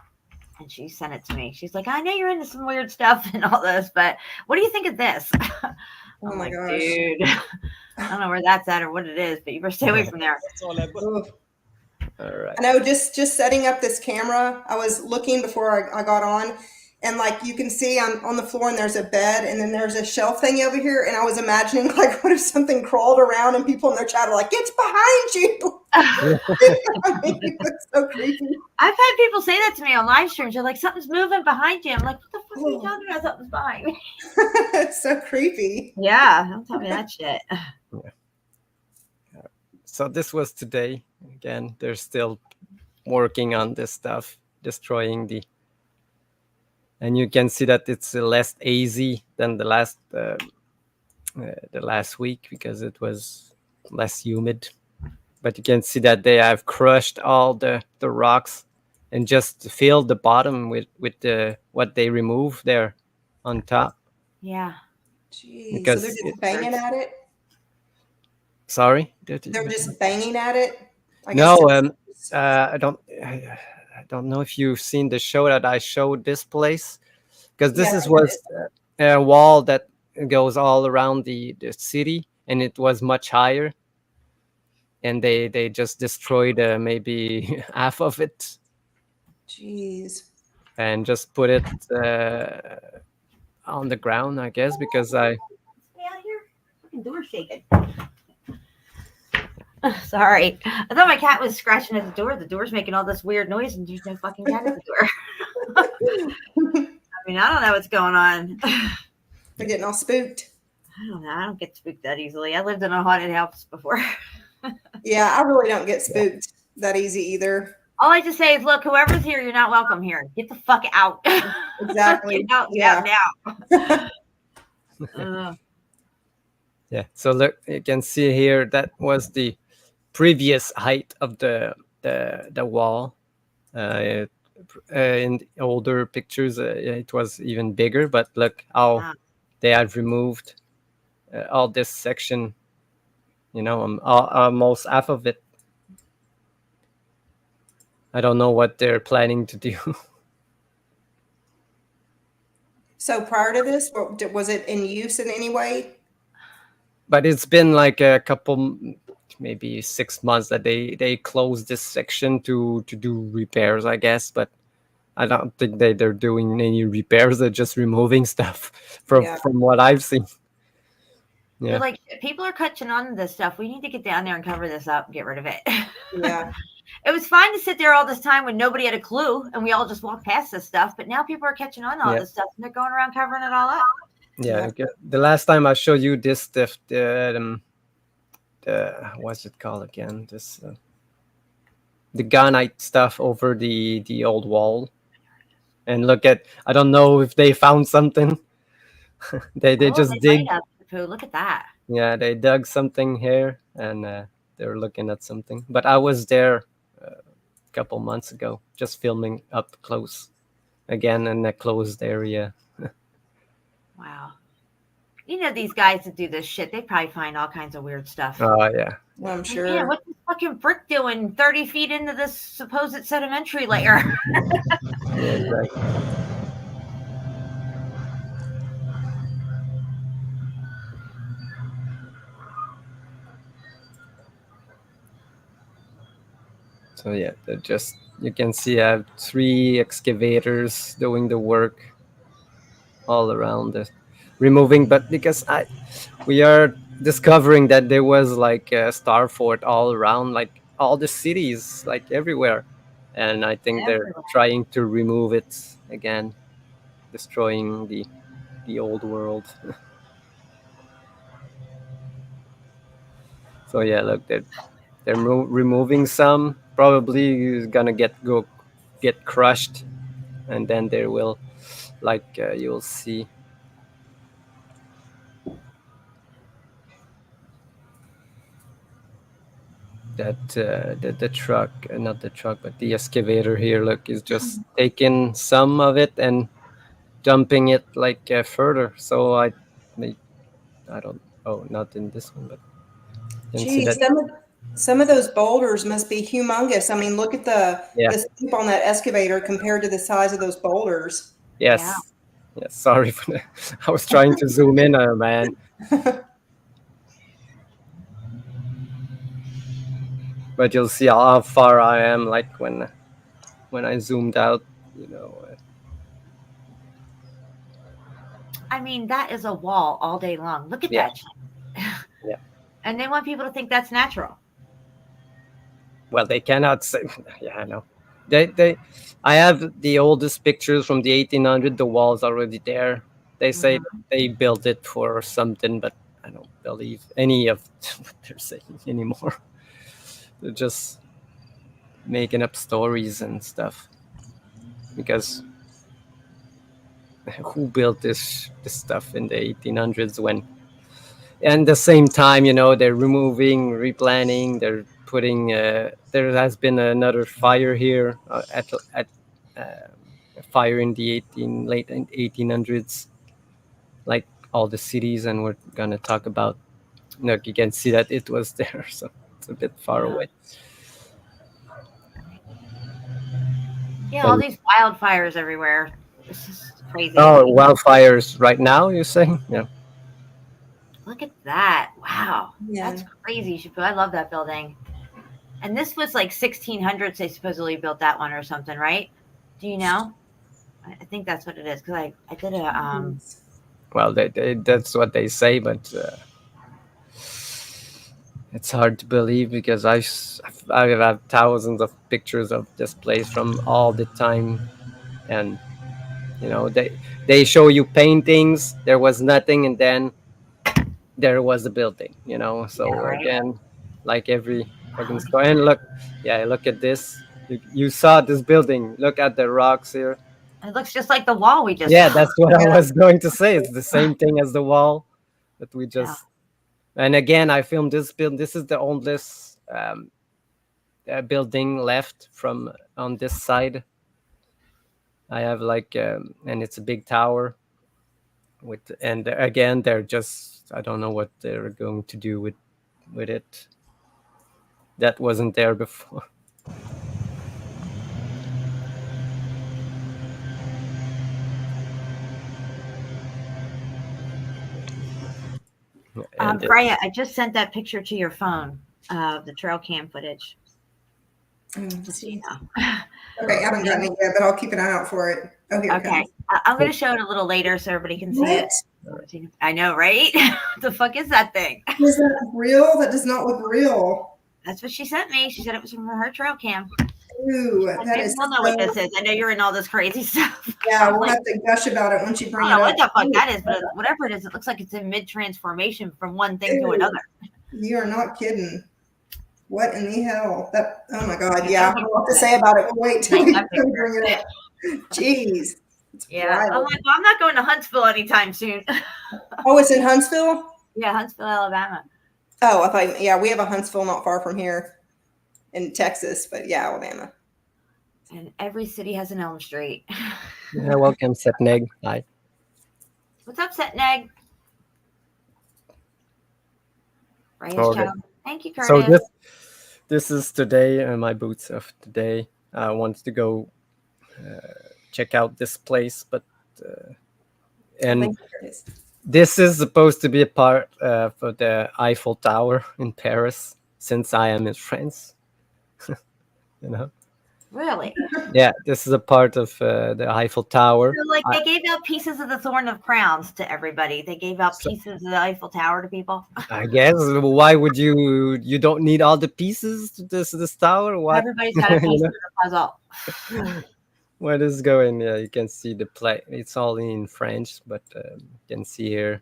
and she sent it to me. She's like, "I know you're into some weird stuff and all this, but what do you think of this?" Oh I'm my like, gosh. dude, I don't know where that's at or what it is, but you better stay away from there. Ugh. all right. I know, just setting up this camera, I was looking before I got on, and like you can see I'm on the floor and there's a bed and then there's a shelf thing over here, and I was imagining like what if something crawled around and people in their chat are like, it's behind you. I mean, it's so creepy. I've had people say that to me on live streams. They're like, something's moving behind you. I'm like, what the fuck are you talking about? Something's behind me. It's so creepy. Yeah, don't tell me that shit. So this was today. Again, they're still working on this stuff, destroying the. And you can see that it's less easy than the last week because it was less humid. But you can see that they have crushed all the rocks and just filled the bottom with the what they remove there on top. Yeah. Jeez. Because so they're just it- banging at it. Sorry. They're just banging at it. I guess No, it's- I don't know if you've seen the show that I showed this place, because this Yeah, was a wall that goes all around the city, and it was much higher, and they just destroyed maybe half of it Jeez. and just put it on the ground, I guess, because Stay out here. Fucking door shaking. Sorry. I thought my cat was scratching at the door. The door's making all this weird noise and there's no fucking cat at the door. I mean, I don't know what's going on. They're getting all spooked. I don't know. I don't get spooked that easily. I lived in a haunted house before. Yeah, I really don't get spooked that easy either. All I just say is, look, whoever's here, you're not welcome here. Get the fuck out. Exactly. Get out Yeah. now. Ugh. Yeah. So look, you can see here that was the previous height of the wall. It, in older pictures, it was even bigger. But look how Wow. they had removed all this section. You know, almost half of it. I don't know what they're planning to do. So prior to this, was it in use in any way? But it's been like a couple, maybe 6 months that they closed this section to do repairs, I guess. But I don't think they're doing any repairs. They're just removing stuff from Yeah. what I've seen. They're Yeah. like, people are catching on to this stuff. We need to get down there and cover this up and get rid of it. Yeah. It was fine to sit there all this time when nobody had a clue and we all just walked past this stuff. But now people are catching on to all Yeah. this stuff and they're going around covering it all up. Yeah. Okay. The last time I showed you this stuff, what's it called again? This the gunite stuff over the old wall. And look at, I don't know if they found something. they just they dig. might have, Pooh. Look at that. Yeah, they dug something here, and they're looking at something. But I was there a couple months ago, just filming up close, again in a closed area. Wow. You know, these guys that do this shit, they probably find all kinds of weird stuff. Oh yeah, Well, I'm Like, sure. yeah, what's this fucking brick doing 30 feet into this supposed sedimentary layer? yeah, exactly. So yeah, they're just, you can see I have 3 excavators doing the work all around it, removing. But because we are discovering that there was like a star fort all around, like all the cities, like everywhere, and I think they're Everywhere. trying to remove it again, destroying the old world. So yeah, look, they're removing some. Probably is gonna get crushed, and then there will, like you'll see. That the truck, not the truck, but the excavator here, look, is just taking some of it and dumping it like further. So I don't. Oh, not in this one, but you can see Geez, that. some of those boulders must be humongous. I mean, look at Yeah. the scoop on that excavator compared to the size of those boulders. Yes. Yeah. Yes. Sorry for that. I was trying to zoom in, man. But you'll see how far I am, like when I zoomed out. You know. I mean, that is a wall all day long. Look at Yeah. that shit. Yeah. And they want people to think that's natural. Well, they cannot say. Yeah, I know. I have the oldest pictures from the 1800. The wall's already there. They say they built it for something, but I don't believe any of what they're saying anymore. They're just making up stories and stuff. Because who built this stuff in the 1800s when? And the same time, you know, they're removing, replanning, they're putting. There has been another fire here at a fire in the late 1800s, like all the cities, and we're gonna talk about. Look, you can see that it was there, so it's a bit far away. Yeah, all these wildfires everywhere. This is crazy. Oh, wildfires right now, you're saying? Yeah. Look at that. Wow. Yeah. That's crazy, Shapu. I love that building. And this was like 1600s. They supposedly built that one or something, right? Do you know? I think that's what it is. Because I did a... Well, that's what they say, but it's hard to believe because I have thousands of pictures of this place from all the time, and you know they show you paintings. There was nothing, and then there was a building. You know, so Yeah, right. again, like every Dragon's Go. And look, yeah, look at this. You saw this building. Look at the rocks here. It looks just like the wall we just Yeah, saw. that's what I Yeah. was going to say. It's the same thing as the wall that we Yeah. just. And again, I filmed this build. This is the oldest building left from on this side. I have like, and it's a big tower. And again, they're just, I don't know what they're going to do with it. That wasn't there before. And Freya, I just sent that picture to your phone of the trail cam footage. Just so you know. Okay, I haven't gotten it yet, but I'll keep an eye out for it. Oh, here it Okay. comes. I'm going to show it a little later so everybody can see What? it. I know, right? What the fuck is that thing? Is that real? That does not look real. That's what she sent me. She said it was from her trail cam. Ooh, that Maybe is. we'll know what this is. I know you're in all this crazy stuff. Yeah, I'm we'll like, have to gush about it once you I bring don't it know up. what the fuck that is, but whatever it is, it looks like it's in mid transformation from one thing to Ew. another. You are not kidding. What in the hell? That. Oh my God. Yeah, I don't know what to say about it. We'll wait till we bring it up. Jeez. It's Yeah. I'm wild. like, well, I'm not going to Huntsville anytime soon. Oh, it's in Huntsville? Yeah, Huntsville, Alabama. Oh, I thought, yeah, we have a Huntsville not far from here in Texas, but yeah, Alabama. And every city has an Elm Street. yeah, welcome, Setneg. Hi. What's up, Setneg? Reyes Okay. Channel. Thank you, Curtis. So this is today, my boots of today. I wanted to go check out this place, but and Thank you, Curtis. this is supposed to be a part for the Eiffel Tower in Paris, since I am in France. You know, Really? yeah, this is a part of the Eiffel Tower. So, like, they gave out pieces of the Thorn of Crowns to everybody. They gave out pieces of the Eiffel Tower to people. I guess. Why would you don't need all the pieces to this tower? What? Everybody's got a You piece know? of the puzzle. Where this is going? Yeah, you can see the play. It's all in French, but you can see here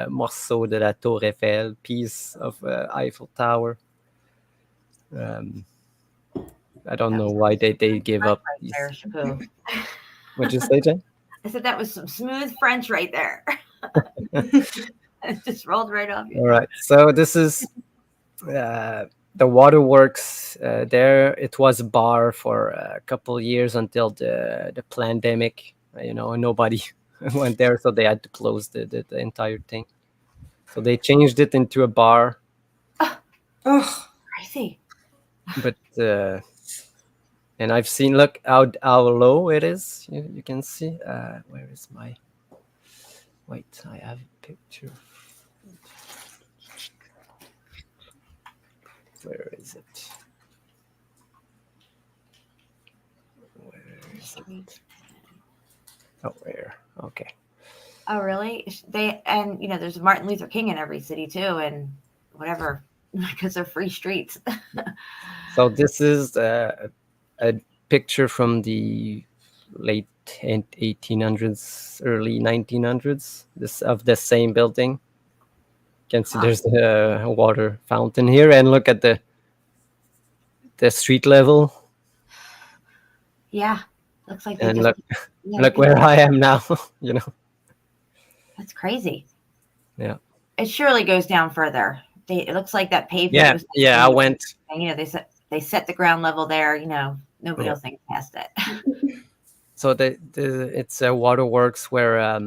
morceau de la Tour Eiffel, piece of Eiffel Tower. I don't know why they gave up. Right there, Shapu. What'd you say, Jen? I said that was some smooth French right there. It just rolled right off your All right. So this is the waterworks. There, it was a bar for a couple of years until the pandemic. You know, nobody went there, so they had to close the entire thing. So they changed it into a bar. Oh, I see. But and I've seen, look how low it is. You can see. Where is my? Wait, I have a picture. Where is it? Where is it? Oh, where? Okay. Oh, really? And there's Martin Luther King in every city too, and whatever, because they're free streets. So this is a picture from the late 1800s, early 1900s. This of the same building. You can see there's a water fountain here, and look at the street level. Yeah, looks like. And look where I am now. You know. That's crazy. Yeah. It surely goes down further. It looks like that pavement. Yeah, was yeah. I went. And, they set the ground level there. Nobody else thinks past it. So it's a waterworks where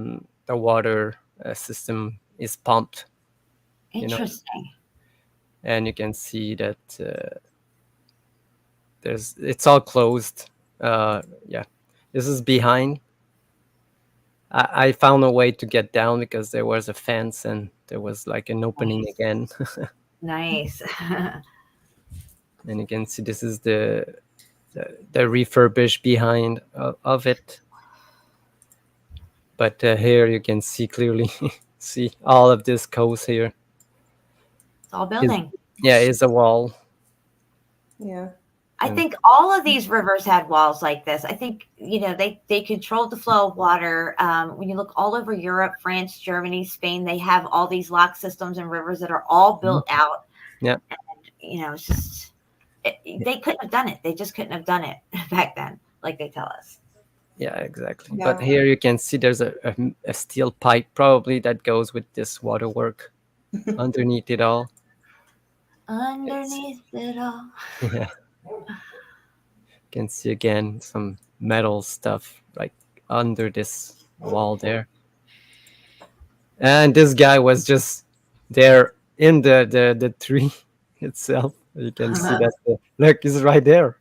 the water system is pumped. Interesting. And you can see that it's all closed. Yeah, this is behind. I found a way to get down because there was a fence and there was like an opening again. Nice. And you can see this is the refurbished behind of it. But here you can see clearly, see all of this coast here. It's all building. Is a wall. yeah. I think all of these rivers had walls like this. I think, they controlled the flow of water. When you look all over Europe, France, Germany, Spain, they have all these lock systems and rivers that are all built out. Yeah. And, it's just they couldn't have done it. They just couldn't have done it back then, like they tell us. Yeah, exactly. Yeah. But here you can see there's a steel pipe probably that goes with this waterwork underneath it all. Underneath it all. Yeah. You can see again some metal stuff like under this wall there. And this guy was just there in the tree itself. You can see that. Look, he's right there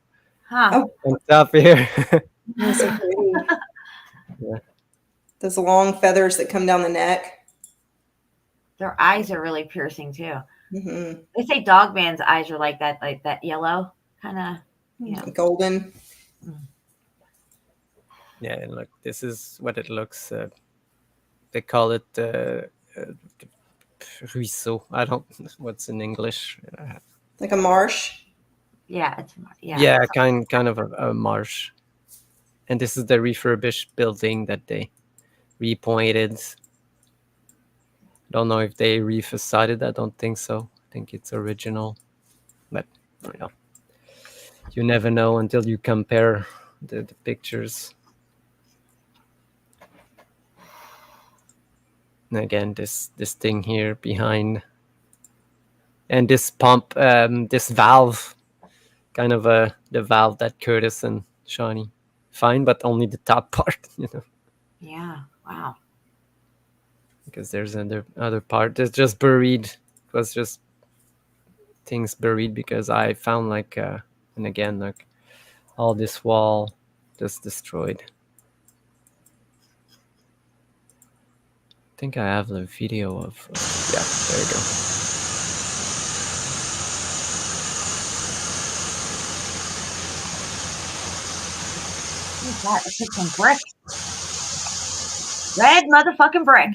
Huh. on top here. That's so pretty. Yeah. Those long feathers that come down the neck. Their eyes are really piercing too. Hmm. They say Dogman's eyes are like that yellow kind of, Golden. Yeah, and look, this is what it looks. They call it ruisseau. I don't. What's in English? Like a marsh. Yeah, Yeah, kind of a marsh. And this is the refurbished building that they repointed. Don't know if they refacaded. I don't think so. I think it's original, but you never know until you compare the pictures. And again, this thing here behind, and this pump, this valve, kind of the valve that Curtis and Shawnee find, but only the top part, Yeah. Wow. Because there's other part that's just buried. It was just things buried because I found and again, like all this wall just destroyed. I think I have the video of yeah, there you go. What's that? It's like some brick. Red motherfucking brick.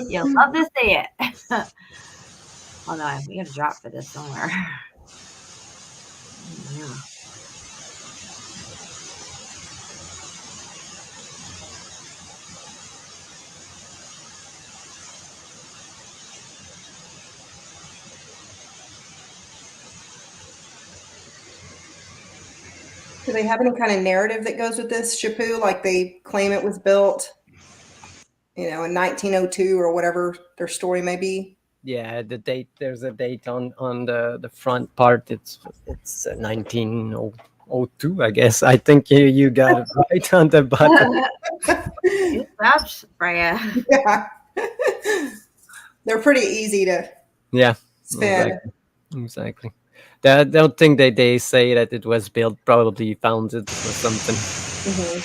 You'll love to see it. Oh no, we got a drop for this somewhere. Yeah. Do they have any kind of narrative that goes with this Shapu? Like they claim it was built, in 1902 or whatever their story may be. Yeah, the date. There's a date on the front part. It's 1902, I guess. I think you got it right on the bottom. Good job, Freya. Yeah. They're pretty easy to spin. Exactly. I don't think they say that it was built, probably founded or something. Mm-hmm.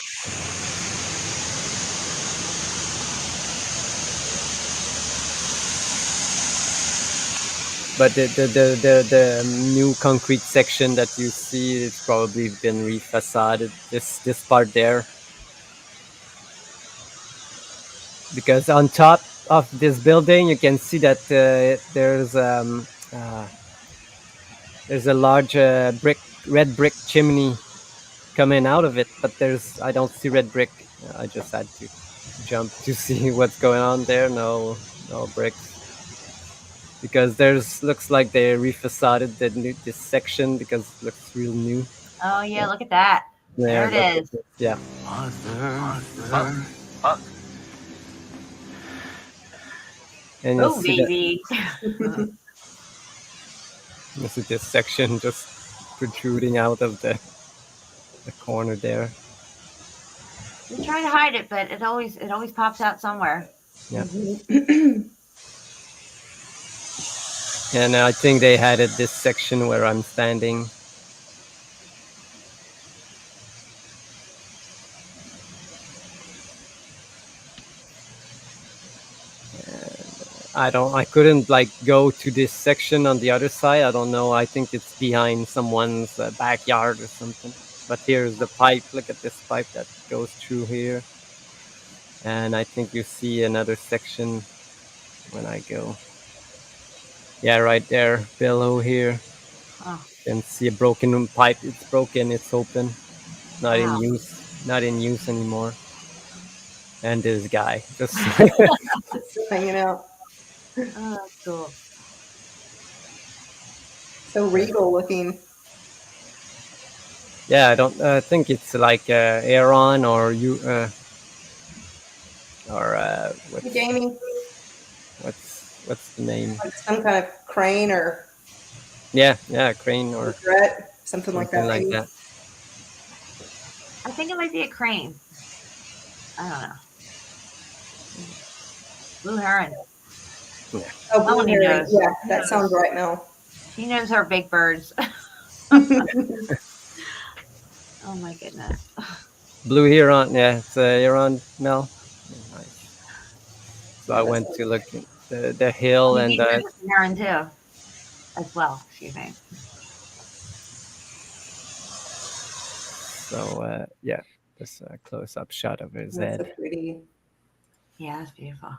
But the new concrete section that you see, it's probably been refacaded. This part there, because on top of this building, you can see that there's a large red brick chimney coming out of it, but I don't see red brick. I just had to jump to see what's going on there. No bricks, because looks like they refacaded this section because it looks real new. Oh yeah, look at that. Yeah, There it is. Yeah. And you'll Oh see baby. you see this section just protruding out of the corner there. We try to hide it, but it always pops out somewhere. Yeah. And I think they had it this section where I'm standing. I couldn't go to this section on the other side. I don't know. I think it's behind someone's backyard or something. But here's the pipe. Look at this pipe that goes through here. And I think you see another section when I go. Yeah, right there, below here. Oh. You can see a broken pipe. It's broken. It's open. Not Wow. in use. Not in use anymore. And this guy just Hanging out. Oh, that's cool. So regal looking. Yeah, I don't think it's like Aaron or you or Hey, Jamie, what's the name? like some kind of crane or Yeah, crane or regret, something like something that, like maybe. that. I think it might be a crane. I don't know. Blue heron. Oh, blue Melanie heron. knows. Yeah, She that knows. sounds right, Mel. She knows her big birds. Oh my goodness. Blue Heron, yeah, it's Heron Mel. Nice. So Yeah, I that went sounds to look at the hill and Maybe there's a heron too, as well. Excuse me. so yeah, this close-up shot of his that's so head. pretty. Yeah, that's beautiful.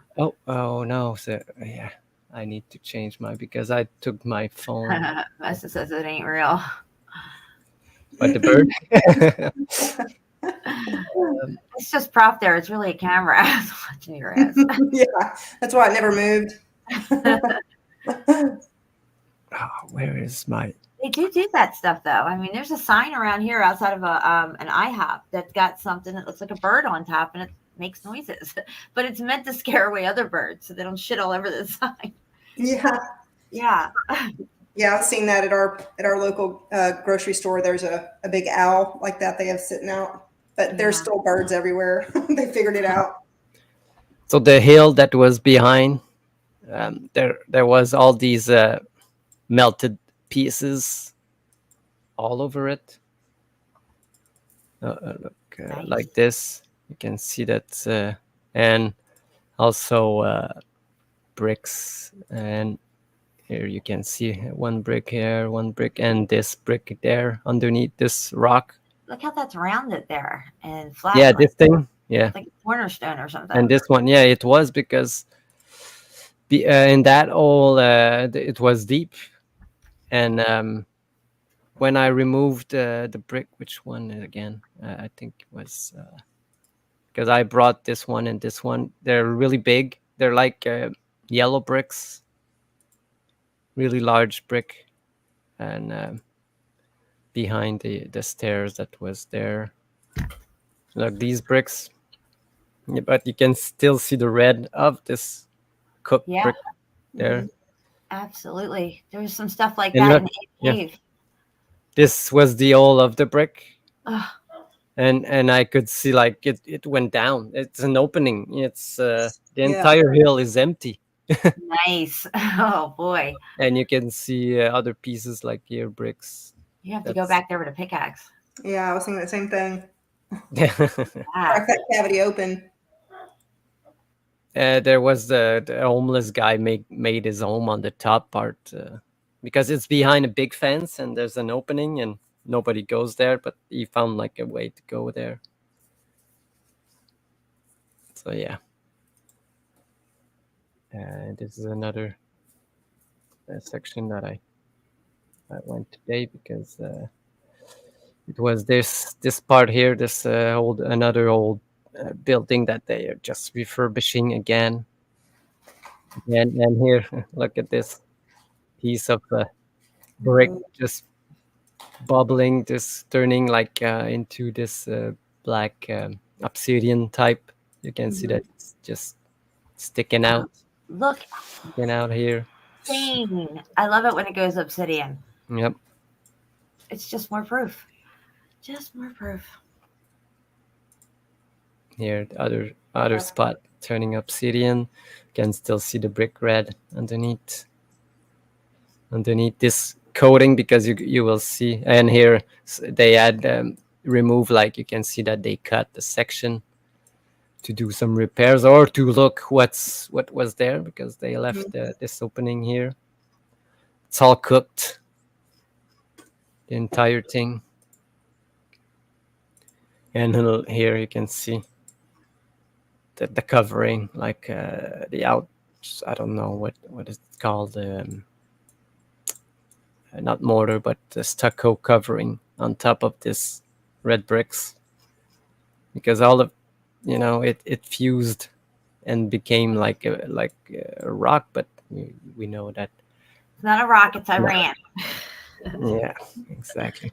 Oh no, so yeah, I need to change my because I took my phone. Messa says it ain't real. But the bird. It's just prop there. It's really a camera. I was watching your ass. Yeah, that's why it never moved. Oh, where is my? They do that stuff though. I mean, there's a sign around here outside of an IHOP that's got something that looks like a bird on top, and it makes noises. But it's meant to scare away other birds so they don't shit all over the sign. Yeah, Yeah. yeah, I've seen that at our local grocery store. There's a big owl like that they have sitting out, but there's Yeah. still birds everywhere. They figured it out. So the hill that was behind, there was all these melted pieces all over it. Look, Nice. like this. You can see that, and also bricks. And here you can see one brick here, one brick, and this brick there underneath this rock. Look how that's rounded there and flat. Yeah, like, this thing. Yeah, like a cornerstone or something. and this one. Yeah, it was because in that hole it was deep, and when I removed the brick, which one again? I think it was because I brought this one and this one. They're really big. They're like yellow bricks, really large brick, and behind the stairs that was there. Look, these bricks, yeah, but you can still see the red of this cooked Yeah. brick there. Absolutely. There was some stuff like And that look, in the yeah. cave. This was the hole of the brick. Ugh. And I could see like it went down. It's an opening. It's the Yeah. entire hill is empty, Nice. Oh boy. and you can see other pieces like here bricks. You have to go That's- back there with a pickaxe. Yeah, I was thinking the same thing. Ah, Crack that cavity open. There was the homeless guy made his home on the top part because it's behind a big fence and there's an opening and nobody goes there, but he found like a way to go there. So yeah, this is another section that I went today because it was this part here, this another old building that they are just refurbishing again. And here, look at this piece of brick just bubbling, just turning like into this black obsidian type. You can see that it's just sticking out look, here. insane. I love it when it goes obsidian. Yep. It's just more proof. Just more proof. Here, the other spot turning obsidian. You can still see the brick red underneath this coating because you will see. And here they had remove, like you can see that they cut the section to do some repairs or to look what was there because they left this opening here. It's all cooked, the entire thing. And here you can see the covering, like the out. I don't know what is it called. Not mortar, but the stucco covering on top of this red bricks, because all of it fused and became like a rock. But we know that It's not a rock, it's Iran. Yeah, exactly.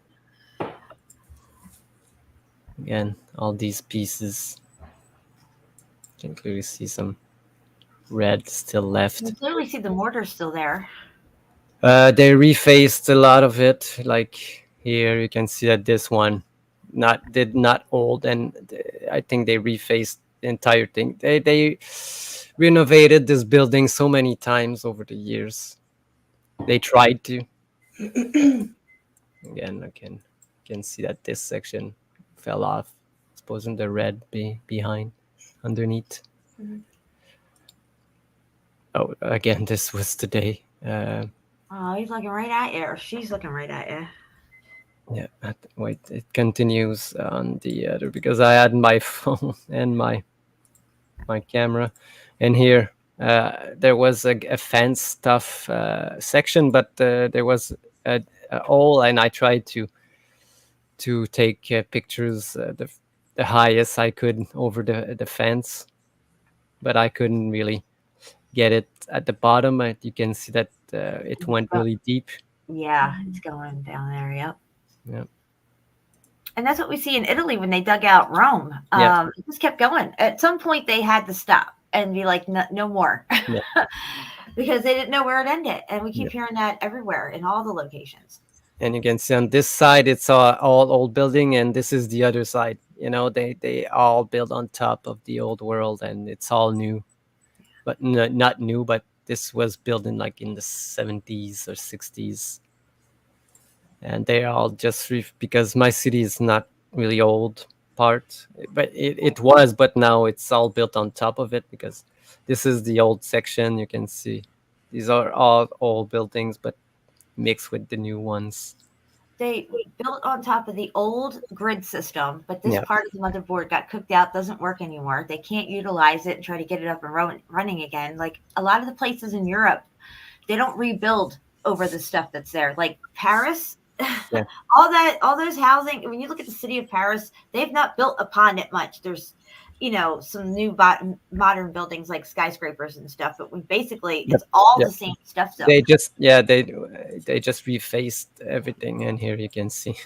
Again, all these pieces. You can clearly see some red still You left. can clearly see the mortar still there. They refaced a lot of it. Like here, you can see that this one not old, and I think they refaced the entire thing. They renovated this building so many times over the years. They tried to. Again, I can see that this section fell off. Supposing the red behind underneath. Oh, again, this was today. Oh, he's looking right at you, or she's looking right at you. Yeah, wait, it continues on the other because I had my phone and my camera, and here there was a fence stuff section, but there was a hole, and I tried to take pictures the highest I could over the fence, but I couldn't really get it at the bottom. You can see that it went really deep. Yeah, it's going down there. Yep. Yeah. And that's what we see in Italy when they dug out Rome. Yeah. It just kept going. At some point, they had to stop and be like, no more. Yeah. Because they didn't know where it ended. And we keep Yeah. hearing that everywhere in all the locations. And you can see on this side it's all old building, and this is the other side. You know, they all built on top of the old world, and it's all new, but not new. But this was built in like in the 70s or 60s, and they are all just because my city is not really old part, but it was, but now it's all built on top of it because this is the old section. You can see these are all old buildings, but mixed with the new ones. They built on top of the old grid system, but this Yeah. part of the motherboard got cooked out, doesn't work anymore. They can't utilize it and try to get it up and running again. Like a lot of the places in Europe, they don't rebuild over the stuff that's there. Like Paris, Yeah. all those housing. When you look at the city of Paris, they've not built upon it much. There's, some new modern buildings like skyscrapers and stuff, but basically it's all the same stuff. So They just refaced everything, and here you can see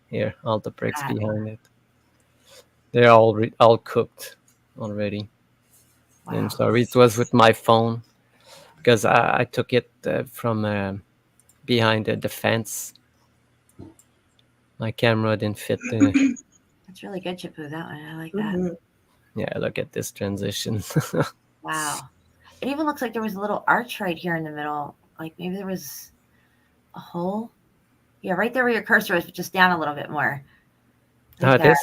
here all the bricks behind it. They're all cooked already. wow. And sorry, it was with my phone because I took it from behind the fence. My camera didn't fit. That's really good, Chipu. That one, I like that. Yeah, look at this transition. Wow. It even looks like there was a little arch right here in the middle. Like maybe there was a hole. Yeah, right there where your cursor is, but just down a little bit more. Like This?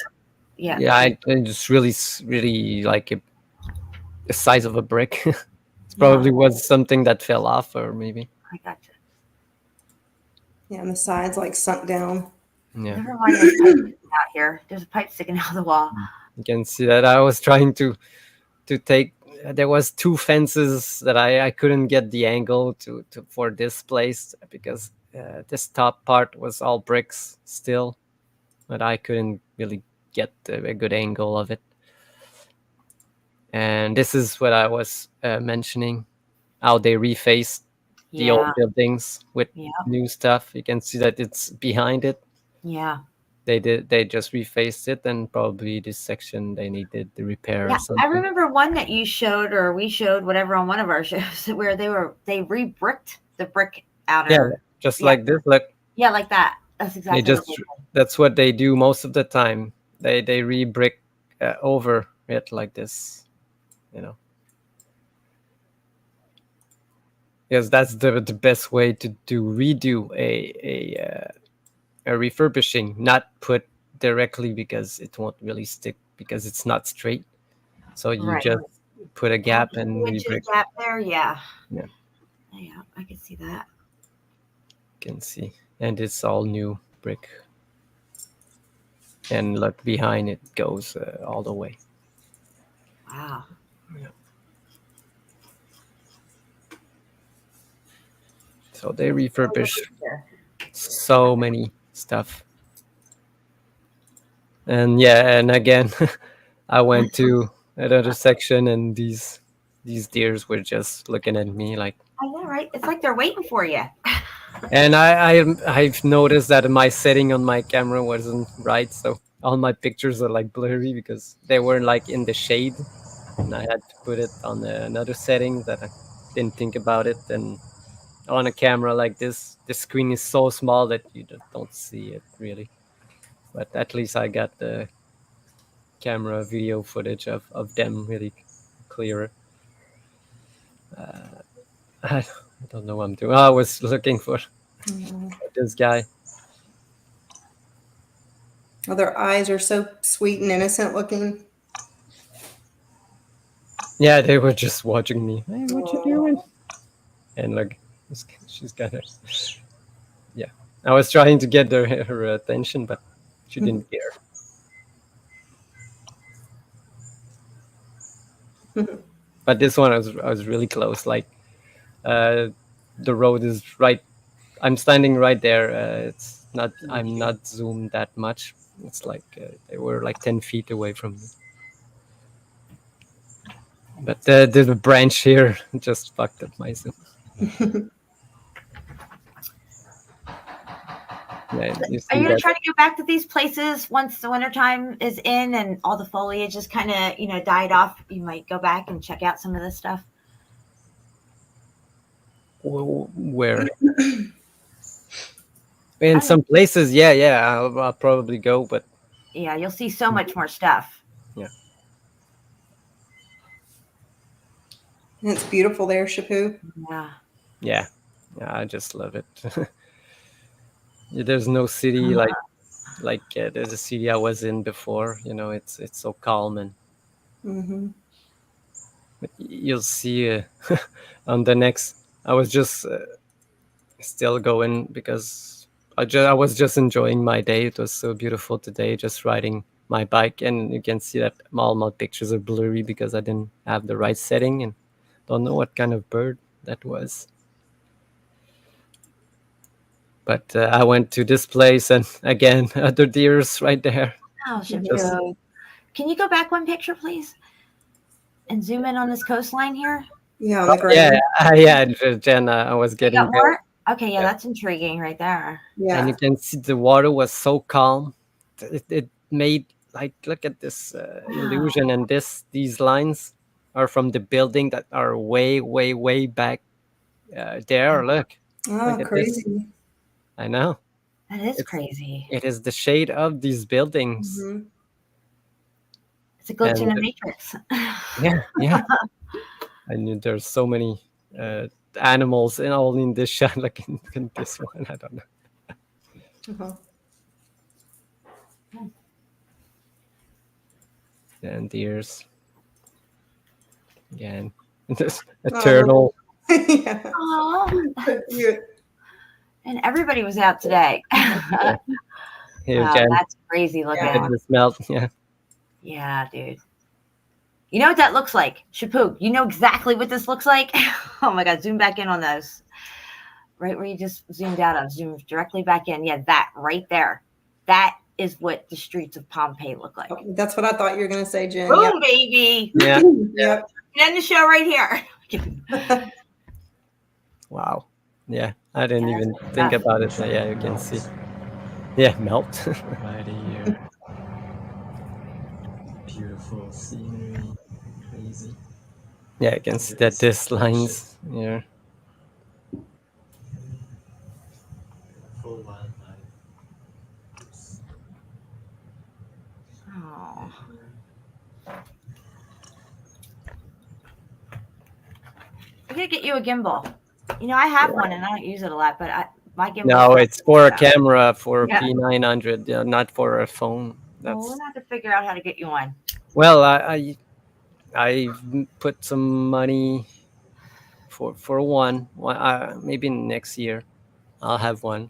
Yeah. Yeah, I just really like the size of a brick. It probably was something that fell off, or maybe. I gotcha. Yeah, and the sides like sunk down. Yeah. Never mind this pipe sticking out here. There's a pipe sticking out of the wall. You can see that I was trying to take. There was two fences that I couldn't get the angle to for this place because this top part was all bricks still, but I couldn't really get a good angle of it. And this is what I was mentioning, how they refaced the old buildings with new stuff. You can see that it's behind it. Yeah. They just refaced it, and probably this section they needed the repair or something. I remember one that you showed, or we showed, whatever, on one of our shows, where they re-bricked the brick outer. Just like this. Look. Yeah, like that. That's exactly. That's what they do most of the time. They re-brick over it like this, Because that's the best way to redo a refurbishing, not put directly because it won't really stick because it's not straight. So you just put a gap and re-brick. Gap there, yeah. Yeah, I can see that. You can see, and it's all new brick. And look, behind it goes all the way. Wow. Yeah. So they refurbish so many stuff. And and again, I went to another section, and these deers were just looking at me like. I know, right? It's like they're waiting for you. And I've noticed that my setting on my camera wasn't right, so all my pictures are like blurry because they were like in the shade, and I had to put it on another setting that I didn't think about it. And on a camera like this, the screen is so small that you don't see it really. But at least I got the camera video footage of them really clear. I don't know what I'm doing. Oh, I was looking for this guy. Oh, their eyes are so sweet and innocent looking. Yeah, they were just watching me. Hey, what you Aw. doing? And like, she's got her. Yeah, I was trying to get her attention, but she didn't care. But this one, I was really close. Like, the road is right. I'm standing right there. It's not. I'm not zoomed that much. It's like they were like 10 feet away from me. But the branch here just fucked up my zoom. Yeah, you Are see you gonna that? try to go back to these places once the wintertime is in and all the foliage is kind of, died off? You might go back and check out some of this stuff. Where? In some places, yeah, I'll probably go, but Yeah, you'll see so much more stuff. yeah. And it's beautiful there, Shapu. Yeah. Yeah, I just love it. There's no city like there's a city I was in before. It's so calm, and Mm-hmm. but you'll see on the next. I was just still going because I was just enjoying my day. It was so beautiful today, just riding my bike, and you can see that all my pictures are blurry because I didn't have the right setting and don't know what kind of bird that was. But I went to this place, and again, other deers right there. Oh, Just- Shapu. Can you go back one picture, please? And zoom in on this coastline here? Yeah, on the ground. Yeah, Jen, I was You getting got there. more? Okay, yeah, Yeah. that's intriguing right there. Yeah. And you can see the water was so calm. It made like, look at this illusion, and these lines are from the building that are way back there. Look Oh, at crazy. this. I know. That is It's- crazy. It is the shade of these buildings. Mm-hmm. It's a glitch in And- the matrix. Yeah. I knew there's so many animals and all in this shot, like in this one. I don't know. Uh-huh. And deers. Again. There's a Oh. turtle. Yeah. Oh, You- and everybody was out today. Here Wow, again. that's crazy Look looking. at the smell. Yeah. Yeah, dude. You know what that looks like? Shapu, you know exactly what this looks like? Oh my God, zoom back in on those. Right where you just zoomed out of, zoom directly back in. Yeah, that right there. That is what the streets of Pompeii look like. That's what I thought you were going to say, Jen. Boom, Yep. baby. Yeah. Yep. End the show right here. Wow. Yeah. I didn't Yeah, even that's think tough. about it. So yeah, you can see. Yeah, melt. Right here. Beautiful scenery, crazy. Yeah, you can see that this lines here. Full wildlife. Oh. I gotta get you a gimbal. I have one and I don't use it a lot, but my gimbal. No, it's for a camera for Yeah. P900, not for a phone. Well, That's we'll have to figure out how to get you one. well, I put some money for one. Maybe next year I'll have one.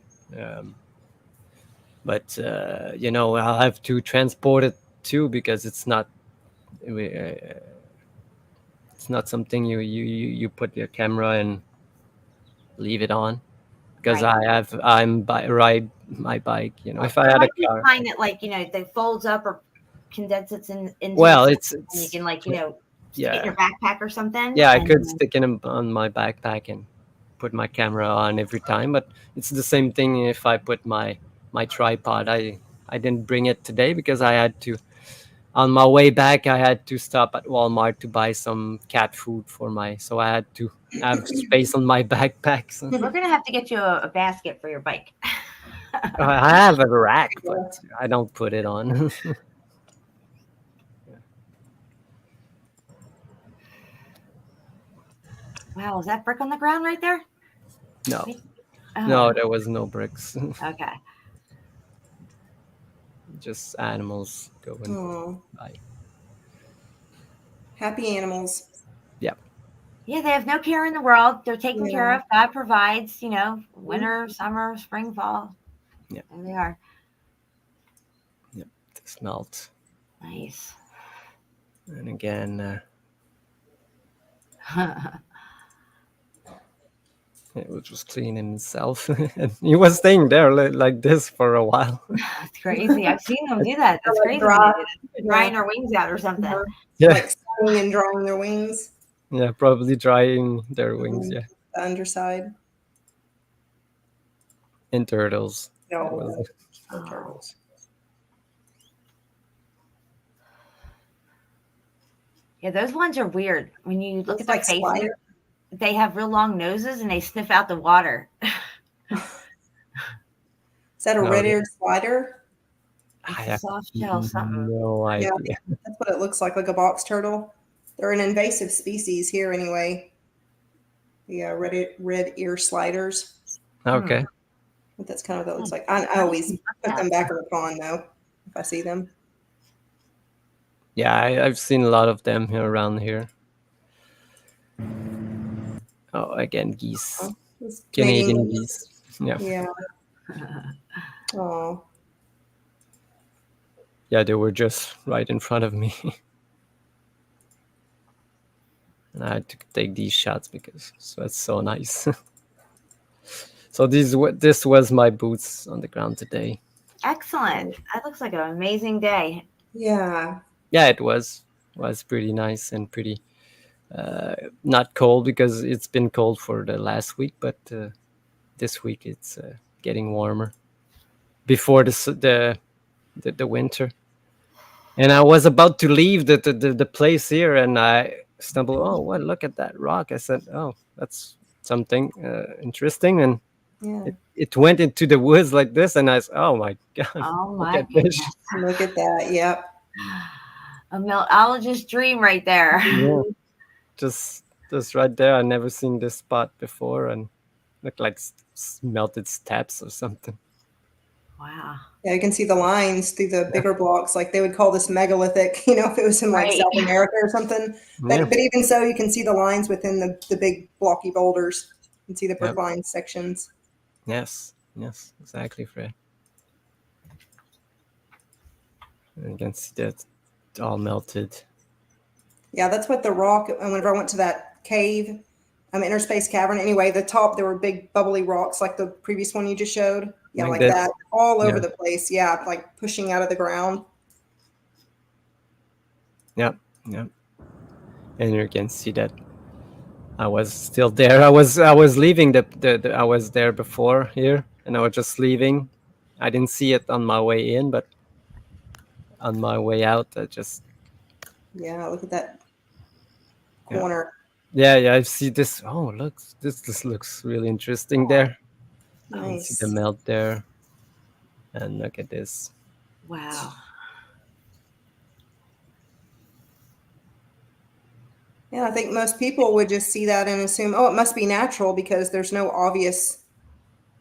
But I'll have to transport it too because it's not something you put your camera and leave it on. Because Right. ride my bike. If I had Might a be car. kind that that folds up or condenses into. Well, itself, it's and you can stick it in yeah. your backpack or something. Yeah, I and could then- stick it on my backpack and put my camera on every time, but it's the same thing if I put my tripod. I didn't bring it today because I had to. On my way back, I had to stop at Walmart to buy some cat food so I had to have space on my backpack. So. We're gonna have to get you a basket for your bike. I have a rack, but I don't put it on. Wow, is that brick on the ground right there? No, Oh, no, there was no bricks. okay. Just animals going Oh, by. happy animals. Yeah. Yeah, they have no care in the world. They're taken care Yeah. of. God provides, winter, summer, spring, fall. Yeah. There they are. Yep. The smelt. Nice. And again, it was just cleaning himself. And he was staying there like this for a while. That's crazy. I've seen them do that. That's Like crazy. dry- They're drying their wings out or something. Yeah. Like sunning and drying their wings. Yeah, probably drying their wings. Mhm. Yeah. The underside. And turtles. No, That was- no turtles. Yeah, those ones are weird. When you look Looks at their like faces, spider. they have real long noses and they sniff out the water. Is that a Oh, red-eared spider? I It's a have soft shell something. no idea. That's what it looks like a box turtle. They're an invasive species here anyway. The red ear sliders. Okay. But that's kind of what it looks like. I always put them back in the pond though, if I see them. Yeah, I've seen a lot of them here around here. Oh, again, geese. Those Canadian geese. Yeah. Yeah. Oh, Yeah, they were just right in front of me. And I had to take these shots because that's so nice. So this was my boots on the ground today. Excellent. That looks like an amazing day. yeah. Yeah, it was pretty nice and pretty not cold because it's been cold for the last week, but this week it's getting warmer before the winter. And I was about to leave the place here, and I stumbled. Oh, well, look at that rock! I said, "Oh, that's something interesting." And Yeah. it went into the woods like this, and I said, "Oh my god! Oh look my at this!" goodness. Look at that. Yep. A meltologist dream right there. Yeah. Just right there. I never seen this spot before, and looked like melted steps or something. Wow. Yeah, you can see the lines through the bigger blocks. Like they would call this megalithic, if it was in like Right. South America or something. Yeah. But even so, you can see the lines within the big blocky boulders. You can see the Yep. brookline sections. Yes, exactly, Fred. And you can see that it's all melted. Yeah, that's what the rock. And whenever I went to that cave, inner space cavern. Anyway, the top there were big bubbly rocks like the previous one you just showed. Yeah, Like like this? that, all over Yeah. the place. Yeah, like pushing out of the ground. Yep. And you can see that I was still there. I was leaving I was there before here, and I was just leaving. I didn't see it on my way in, but on my way out, I just Yeah, look at that Yeah. corner. yeah. I see this. Oh, look, this looks really interesting there. You can see Nice. the melt there, and look at this. Wow. Yeah, I think most people would just see that and assume, oh, it must be natural because there's no obvious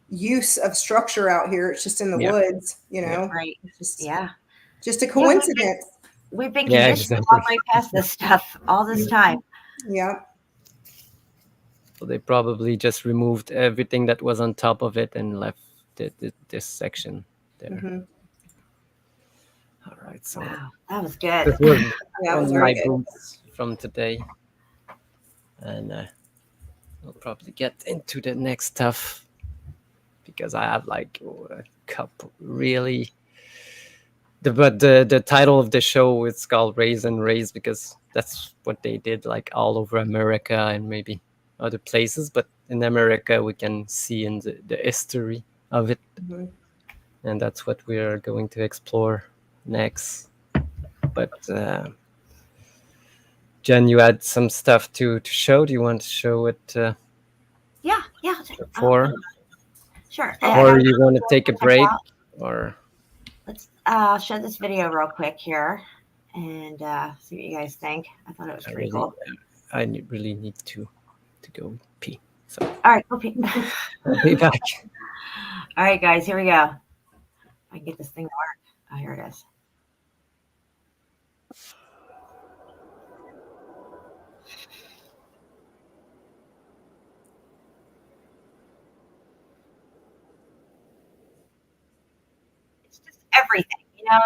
use of structure out here. It's just in the Yeah. woods, Right. It's just, Yeah. just a coincidence. We've been Yeah, conditioned to exactly. walk right past this stuff all this time. Yeah. So they probably just removed everything that was on top of it and left this section there. Mhm. All right, so Wow. That was good. this was Yeah, it was my very good. boots from today, and we'll probably get into the next stuff because I have like a couple really. But the title of the show is called "RAZED and RAISED" because that's what they did like all over America and maybe other places, but in America we can see in the history of it, and that's what we are going to explore next. But Jen, you had some stuff to show. Do you want to show it Yeah. before, Sure. or you want to take a break, or? Let's show this video real quick here and see what you guys think. I thought it was pretty cool. I really need to go pee. So All right, go pee. I'll be back. All right, guys, here we go. I can get this thing to work. Oh, here it is. It's just everything, you know.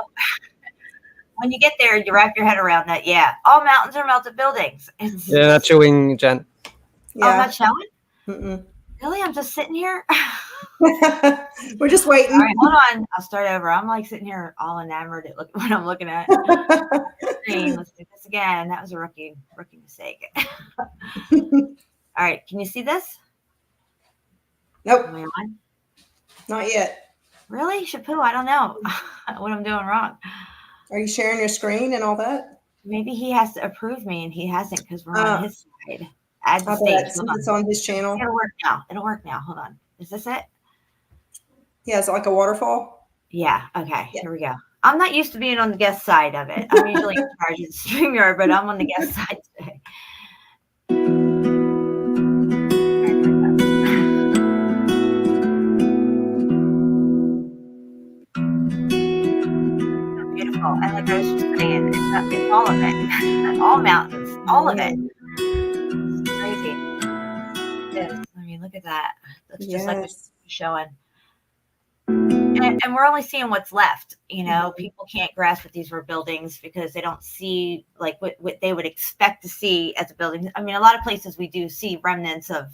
When you get there, you wrap your head around that. Yeah, all mountains are melted buildings. It's Yeah, not showing, Jen. Oh, not showing? Mm-mm. Really? I'm just sitting here? We're just waiting. All right, hold on. I'll start over. I'm like sitting here all enamored at what I'm looking at. Let's do this again. That was a rookie mistake. All right, can you see this? Nope. Am I on? Not yet. Really? Shampoo? I don't know what I'm doing wrong. Are you sharing your screen and all that? Maybe he has to approve me and he hasn't because we're on his side. Add the I stage. bet, since it's on his channel. It'll work now. It'll work now. Hold on. Is this it? Yeah, is it like a waterfall? Yeah. Okay. Yeah. Here we go. I'm not used to being on the guest side of it. I'm usually in charge of the StreamYard, but I'm on the guest side today. Beautiful. And like I was just saying, it's all of it. All mountains. All of it. It's crazy. Yes. I mean, look at that. That's just like it's showing. And we're only seeing what's left. You know, people can't grasp what these were buildings because they don't see like what they would expect to see as a building. I mean, a lot of places we do see remnants of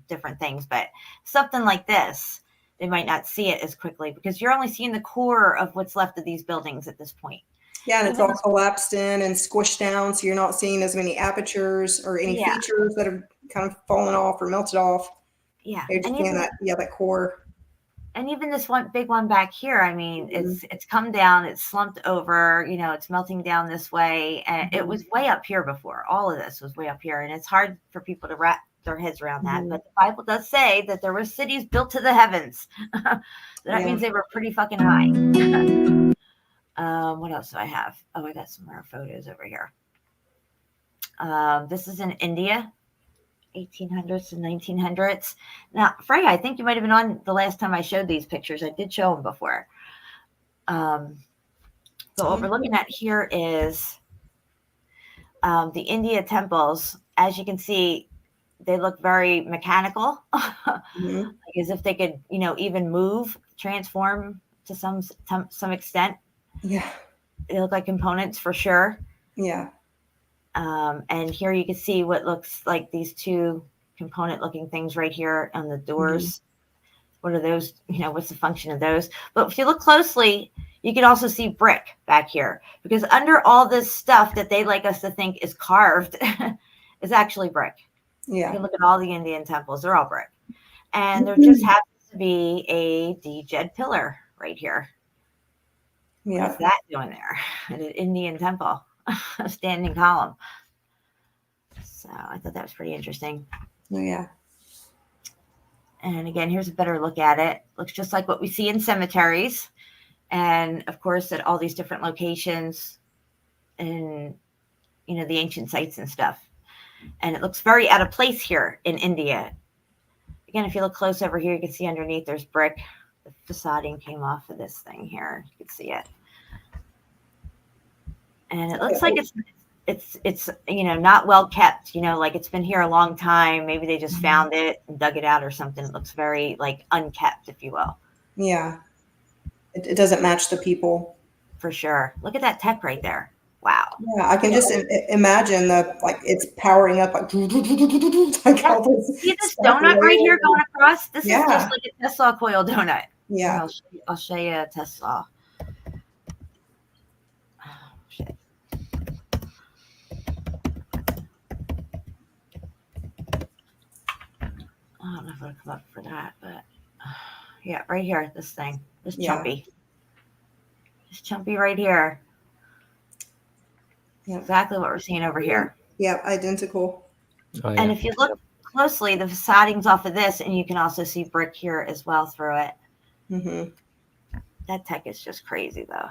different things, but something like this, they might not see it as quickly because you're only seeing the core of what's left of these buildings at this point. Yeah, and it's all collapsed in and squished down, so you're not seeing as many apertures or any features that have kind of fallen off or melted off. Yeah, you're just seeing that core. And even this one big one back here, I mean, it's come down, it's slumped over, you know, it's melting down this way. And it was way up here before. All of this was way up here. And it's hard for people to wrap their heads around that. But the Bible does say that there were cities built to the heavens. That means they were pretty fucking high. What else do I have? Oh, I got some more photos over here. This is in India. 1800s and 1900s. Now, Freya, I think you might have been on the last time I showed these pictures. I did show them before. So what we're looking at here is the India temples. As you can see, they look very mechanical, like as if they could, you know, even move, transform to some extent. Yeah, they look like components for sure. Yeah. And here you can see what looks like these two component looking things right here on the doors. What are those? You know, what's the function of those? But if you look closely, you can also see brick back here because under all this stuff that they like us to think is carved is actually brick. Yeah. You can look at all the Indian temples. They're all brick. And there just happens to be a DJed pillar right here. Yeah. What's that doing there? An Indian temple, a standing column. So I thought that was pretty interesting. Oh, yeah. And again, here's a better look at it. Looks just like what we see in cemeteries. And of course, at all these different locations in, you know, the ancient sites and stuff. And it looks very out of place here in India. Again, if you look close over here, you can see underneath there's brick. The facading came off of this thing here. You can see it. And it looks like it's you know, not well kept, you know, like it's been here a long time. Maybe they just found it and dug it out or something. It looks very like unkept, if you will. Yeah. It doesn't match the people. For sure. Look at that tech right there. Wow. Yeah, I can just imagine like it's powering up like, like all this. See this donut right here going across? This is just like a Tesla coil donut. Yeah. I'll show you a Tesla. Oh, shit. don't know if it'll come up for that, but yeah, right here, this thing, this Yeah. chumpy. This chumpy right here. Yeah. Exactly what we're seeing over here. Yeah, identical. Oh, And yeah. if you look closely, the facading's off of this, and you can also see brick here as well through it. Mm-hmm. That tech is just crazy, though.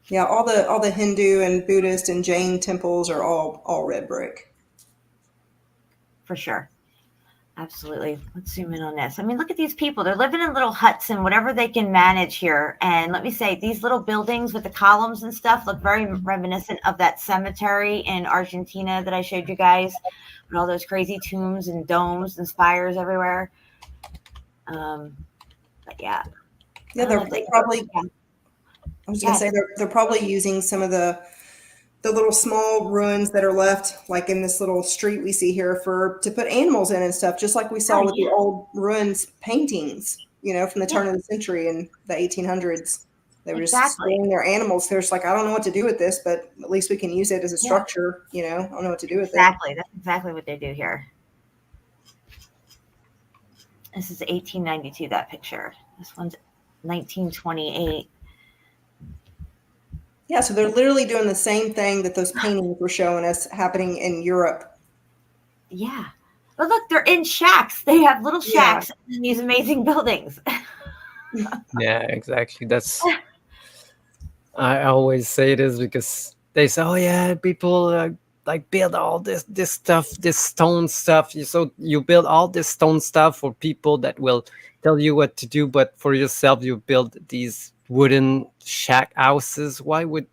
Yeah, all the Hindu and Buddhist and Jain temples are all red brick. For sure. Absolutely. Let's zoom in on this. I mean, look at these people. They're living in little huts and whatever they can manage here. And let me say, these little buildings with the columns and stuff look very reminiscent of that cemetery in Argentina that I showed you guys, with all those crazy tombs and domes and spires everywhere. But yeah. Yeah, they're probably. Yeah. I was gonna say they're probably using some of the little small ruins that are left, like in this little street we see here, to put animals in and stuff, just like we saw with the old ruins paintings, from the turn of the century in the 1800s. They were just storing their animals. They're just like, I don't know what to do with this, but at least we can use it as a structure. I don't know what to do with it. Exactly. That's exactly what they do here. This is 1892, that picture. This one's 1928. Yeah, so they're literally doing the same thing that those paintings were showing us happening in Europe. Yeah. But look, they're in shacks. They have little shacks in these amazing buildings. Yeah, exactly. That's I always say this because they say, "Oh yeah, people like build all this stuff, this stone stuff. So you build all this stone stuff for people that will tell you what to do, but for yourself, you build these wooden shack houses. Why would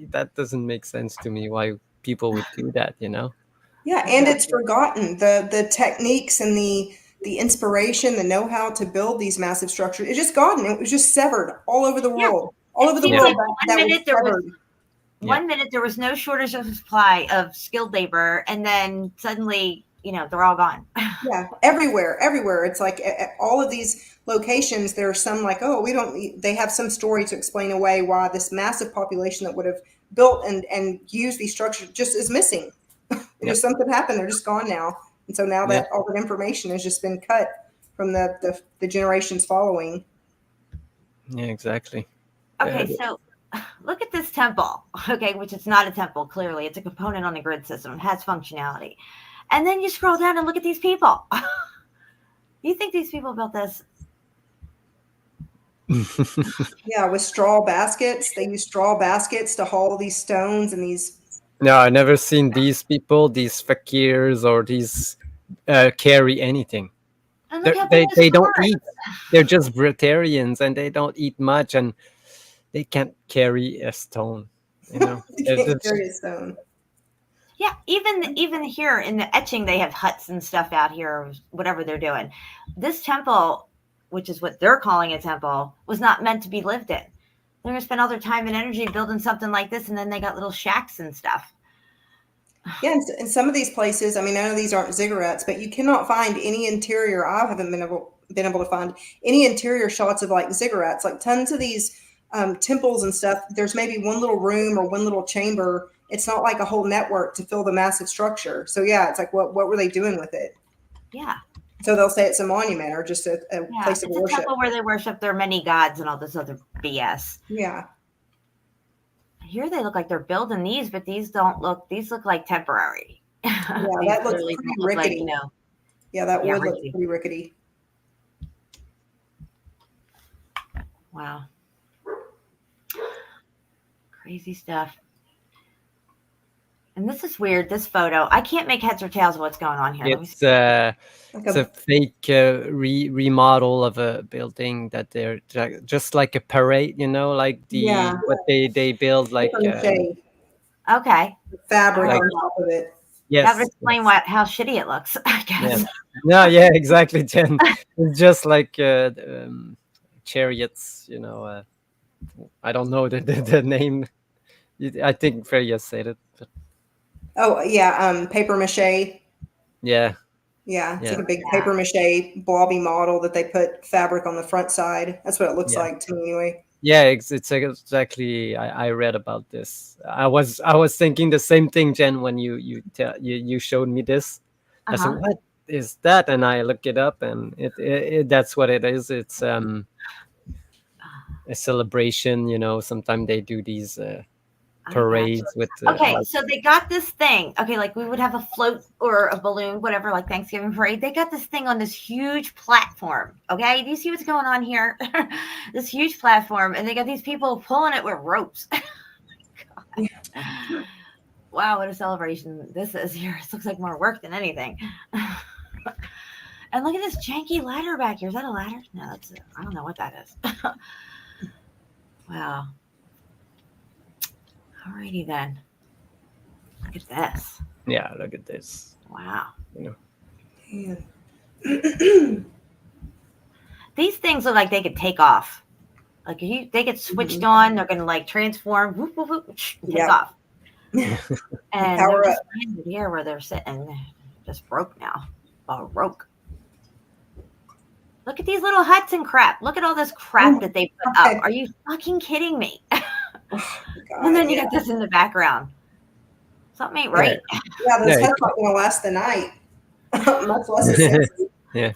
that doesn't make sense to me? Why people would do that? Yeah, and it's forgotten the techniques and the inspiration, the know-how to build these massive structures. It's just gone. It was just severed all over the world. All over the world. One minute there was no shortage of supply of skilled labor, and then suddenly, they're all gone. Yeah, everywhere. It's like all of these locations, there are some like, they have some story to explain away why this massive population that would have built and used these structures just is missing. Just something happened. They're just gone now. And so now that all that information has just been cut from the generations following. Yeah, exactly. Okay, so look at this temple, which is not a temple, clearly. It's a component on the grid system. It has functionality. And then you scroll down and look at these people. You think these people built this? Yeah, with straw baskets. They use straw baskets to haul these stones and these. No, I've never seen these people, these fakirs, or these carry anything. They don't eat. They're just vegetarians, and they don't eat much, and they can't carry a stone. They can't carry a stone. Yeah, even here in the etching, they have huts and stuff out here, or whatever they're doing. This temple, which is what they're calling a temple, was not meant to be lived in. They're going to spend all their time and energy building something like this, and then they got little shacks and stuff. Yeah, and some of these places, I mean, I know these aren't ziggurats, but you cannot find any interior. I haven't been able to find any interior shots of like ziggurats. Like tons of these temples and stuff, there's maybe one little room or one little chamber. It's not like a whole network to fill the massive structure. So yeah, it's like what were they doing with it? Yeah. So they'll say it's a monument or just a place of worship. It's a temple where they worship their many gods and all this other BS. Yeah. Here they look like they're building these, but these look like temporary. Yeah, that looks pretty rickety. Yeah, that wood looks pretty rickety. Wow. Crazy stuff. And this is weird, this photo. I can't make heads or tails of what's going on here. It's a fake remodel of a building that they're just like a parade, like what they build like okay, fabric on top of it. Yes, that would explain how shitty it looks, I guess. Yeah. No, yeah, exactly, Jen. It's just like chariots, I don't know the name. I think Freya said it. But... Oh yeah, paper mache. Yeah. Yeah, it's like a big paper mache blobby model that they put fabric on the front side. That's what it looks like to me, anyway. Yeah, it's exactly. I read about this. I was thinking the same thing, Jen, when you showed me this. I said, what? is that? And I look it up, and that's what it is. It's a celebration. Sometimes they do these I parades gotcha. with Okay, all. so they got this thing. Okay, like we would have a float or a balloon, whatever, like Thanksgiving parade. They got this thing on this huge platform. Okay, do you see what's going on here? This huge platform, and they got these people pulling it with ropes. God. Wow, what a celebration this is here. This looks like more work than anything. And look at this janky ladder back here. Is that a ladder? No, I don't know what that is. Wow. Alrighty then. Look at this. Yeah, look at this. Wow. Yeah. These things look like they could take off. Like they get switched on, they're gonna like transform, whoop, whoop, whoop, take Yeah. off. And Power they're just up. landed here where they're sitting. They're just broke now. Baroque. Look at these little huts and crap. Look at all this crap that they put okay. up. Are you fucking kidding me? God, And then you yeah. got this in the background. Something ain't right. Yeah, those Yeah, huts aren't going to last the night. Much less a century. Yeah,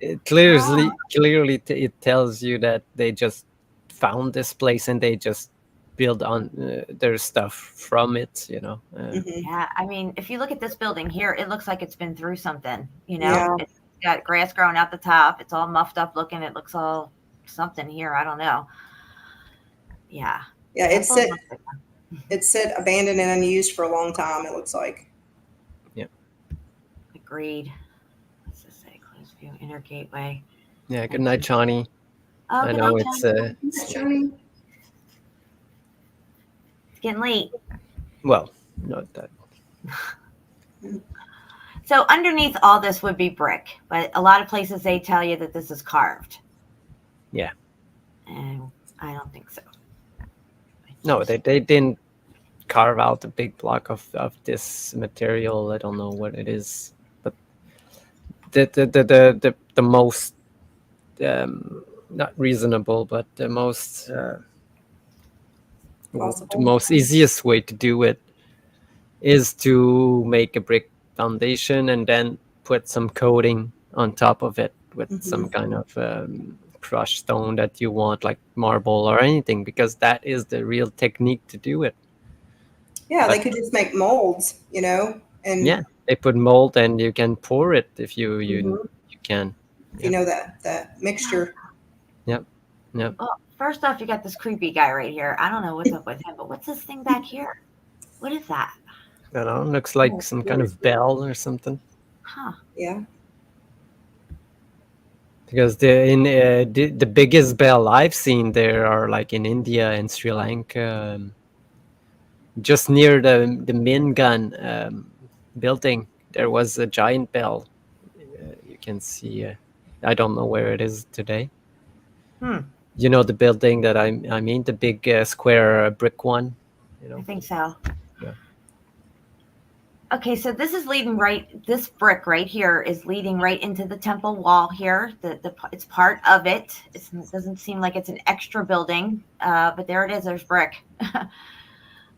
it clearly it tells you that they just found this place and they just build on their stuff from it. Mhm. Yeah, I mean, if you look at this building here, it looks like it's been through something. Yeah. It's got grass growing out the top. It's all muffed up looking. It looks all something here. I don't know. Yeah. Yeah, That's all it looks like. it's sit abandoned and unused for a long time, it looks like. Agreed. What's this say? Close view, inner gateway. Yeah. Good night, Johnny. Oh, I good know night, it's John. It's Johnny. It's getting late. well, not that. So underneath all this would be brick, but a lot of places they tell you that this is carved. Yeah. And I don't think so. No, they didn't carve out a big block of this material. I don't know what it is, but the most not reasonable, but the most Possible. the most easiest way to do it is to make a brick foundation and then put some coating on top of it with some kind of crushed stone that you want, like marble or anything, because that is the real technique to do it. Yeah, they But- could just make molds, and Yeah, they put mold and you can pour it if you Mhm. you can. if you know that mixture. Yep. Well, first off, you got this creepy guy right here. I don't know what's up with him, but what's this thing back here? What is that? I don't know. Looks like some kind of bell or something. Huh. Yeah. Because the biggest bell I've seen there are like in India and Sri Lanka, just near the Min gun building. There was a giant bell. You can see. I don't know where it is today. You know the building that I mean, the big square brick one. I think so. Yeah. Okay, so this is leading this brick right here is leading right into the temple wall here. It's part of it. It doesn't seem like it's an extra building, but there it is. There's brick.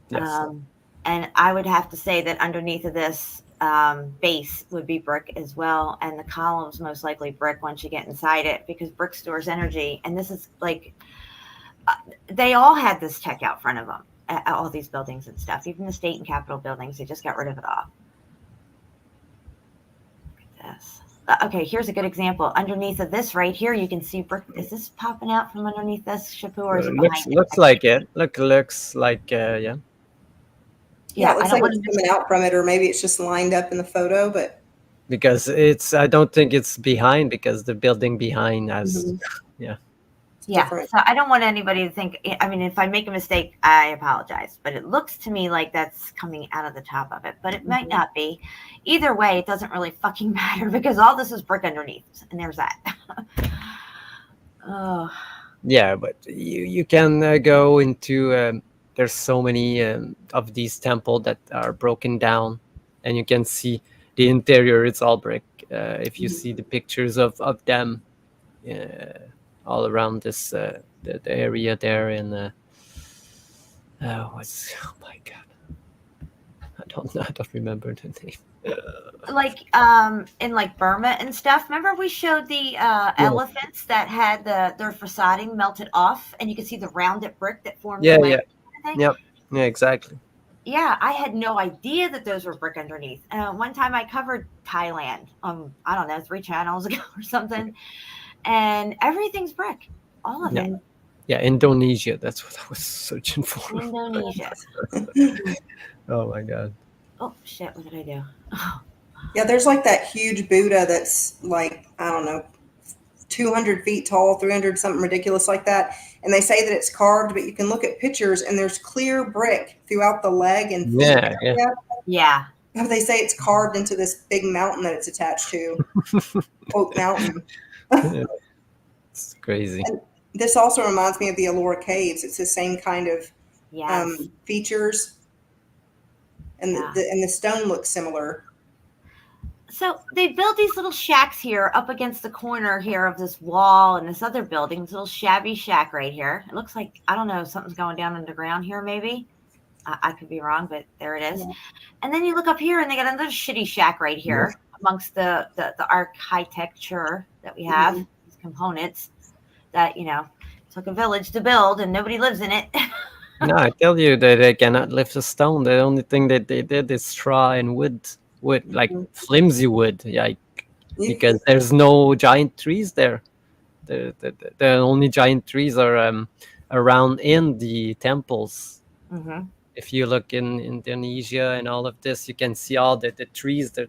Yes. And I would have to say that underneath of this base would be brick as well. And the columns most likely brick once you get inside it, because brick stores energy. And this is like, they all had this tech out front of them. All these buildings and stuff, even the state and capitol buildings, they just got rid of it all. Look at this. Okay, here's a good example. Underneath of this right here, you can see brick. Is this popping out from underneath this Shapu, or is it behind it? Looks like it. Looks like yeah. Yeah, Yeah, it looks I like don't it's want to. coming out from it, or maybe it's just lined up in the photo, but Because I don't think it's behind, because the building behind has Mhm. Yeah, different. so I don't want anybody to think. I mean, if I make a mistake, I apologize. But it looks to me like that's coming out of the top of it, but it might not be. Either way, it doesn't really fucking matter, because all this is brick underneath, and there's that. Oh. Yeah, but you can go into. There's so many of these temples that are broken down, and you can see the interior. It's all brick. If you see the pictures of them, all around this the area there in oh my god, I don't remember the name. like in like Burma and stuff. Remember we showed the elephants that had their facading melted off, and you could see the rounded brick that formed Yeah, the yeah, land. yep, yeah, exactly. Yeah, I had no idea that those were brick underneath. One time I covered Thailand, I don't know, 3 channels ago or something, and everything's brick, all of Yeah. it. Yeah, Indonesia. That's what I was searching for. Indonesia. Oh my god. Oh shit! What did I do? Yeah, there's like that huge Buddha that's like, I don't know, 200 feet tall, 300, something ridiculous like that. And they say that it's carved, but you can look at pictures and there's clear brick throughout the leg and feet Yeah, yeah. area. Yeah. But they say it's carved into this big mountain that it's attached to, Oak Mountain. It's crazy. And this also reminds me of the Elora Caves. It's the same kind of Yes. features, and Yeah. the stone looks similar. So they build these little shacks here up against the corner here of this wall and this other building. This little shabby shack right here. It looks like, I don't know, something's going down underground here maybe. I could be wrong, but there it is. Yeah. And then you look up here and they got another shitty shack right here amongst the architecture that we have, these components that, you know, took a village to build and nobody lives in it. No, I tell you that they cannot lift a stone. The only thing that they did is straw and wood, like flimsy wood, like because there's no giant trees there. The only giant trees are around in the temples. Mm-hmm. If you look in Indonesia and all of this, you can see all the trees there.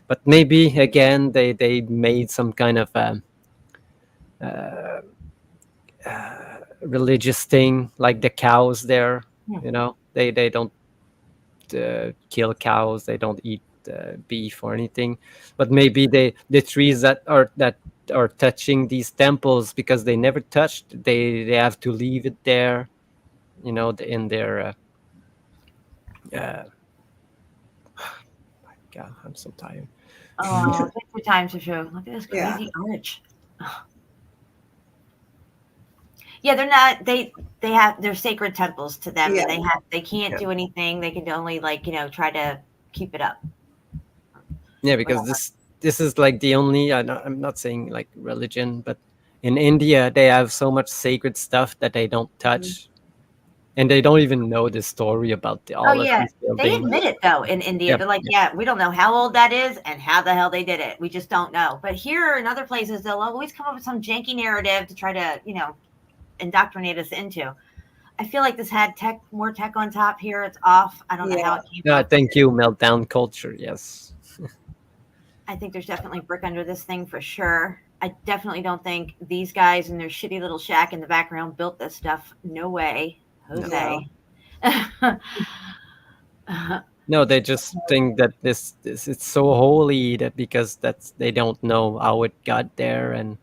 But maybe again they made some kind of religious thing, like the cows there. You know, they don't kill cows. They don't eat beef or anything. But maybe the trees that are touching these temples, because they never touched, they have to leave it there. You know, in their my God, I'm so tired. Oh, take your time to show. Look at this Yeah. crazy arch. Yeah, they're not. They have their sacred temples to them, Yeah. and they can't do anything. They can only try to keep it up. Yeah, because this is like the only. I'm not saying like religion, but in India they have so much sacred stuff that they don't touch, and they don't even know the story about all of Yeah, these they buildings. admit it though in India. Yep. They're like, yeah, we don't know how old that is and how the hell they did it. We just don't know. But here in other places, they'll always come up with some janky narrative to try to indoctrinate us into. I feel like this had more tech on top. Here it's off. I don't know how it came up. Thank you, meltdown culture. Yes. I think there's definitely brick under this thing for sure. I definitely don't think these guys in their shitty little shack in the background built this stuff. No way, Jose. No, they just think that this it's so holy that because they don't know how it got there and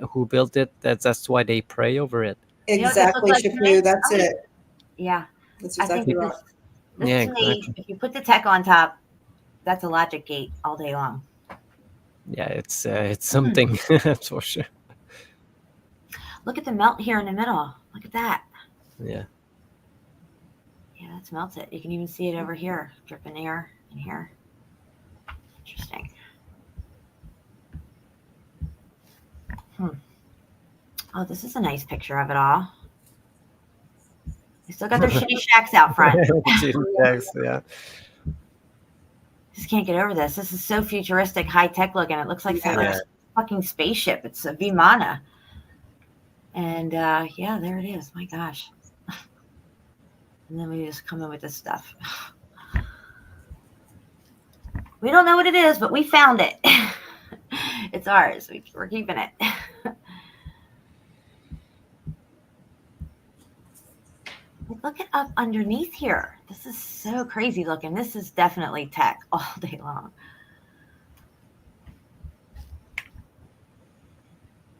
who built it. That's why they pray over it. Exactly, like to Shapu. me? That's it. Yeah, That's I think exactly right. this Yeah, to me, exactly. if you put the tech on top, that's a logic gate all day long. Yeah, it's something that's for sure. Look at the melt here in the middle. Look at that. Yeah. Yeah, that's melted. You can even see it over here, dripping air in here. Interesting. Oh, this is a nice picture of it all. They still got their shitty shacks out front. Yeah. Just can't get over this. This is so futuristic, high tech looking. It looks like some Yeah. fucking spaceship. It's a Vimana. And yeah, there it is. My gosh. And then we just come in with this stuff. We don't know what it is, but we found it. It's ours. We're keeping it. Look it up underneath here. This is so crazy looking. This is definitely tech all day long.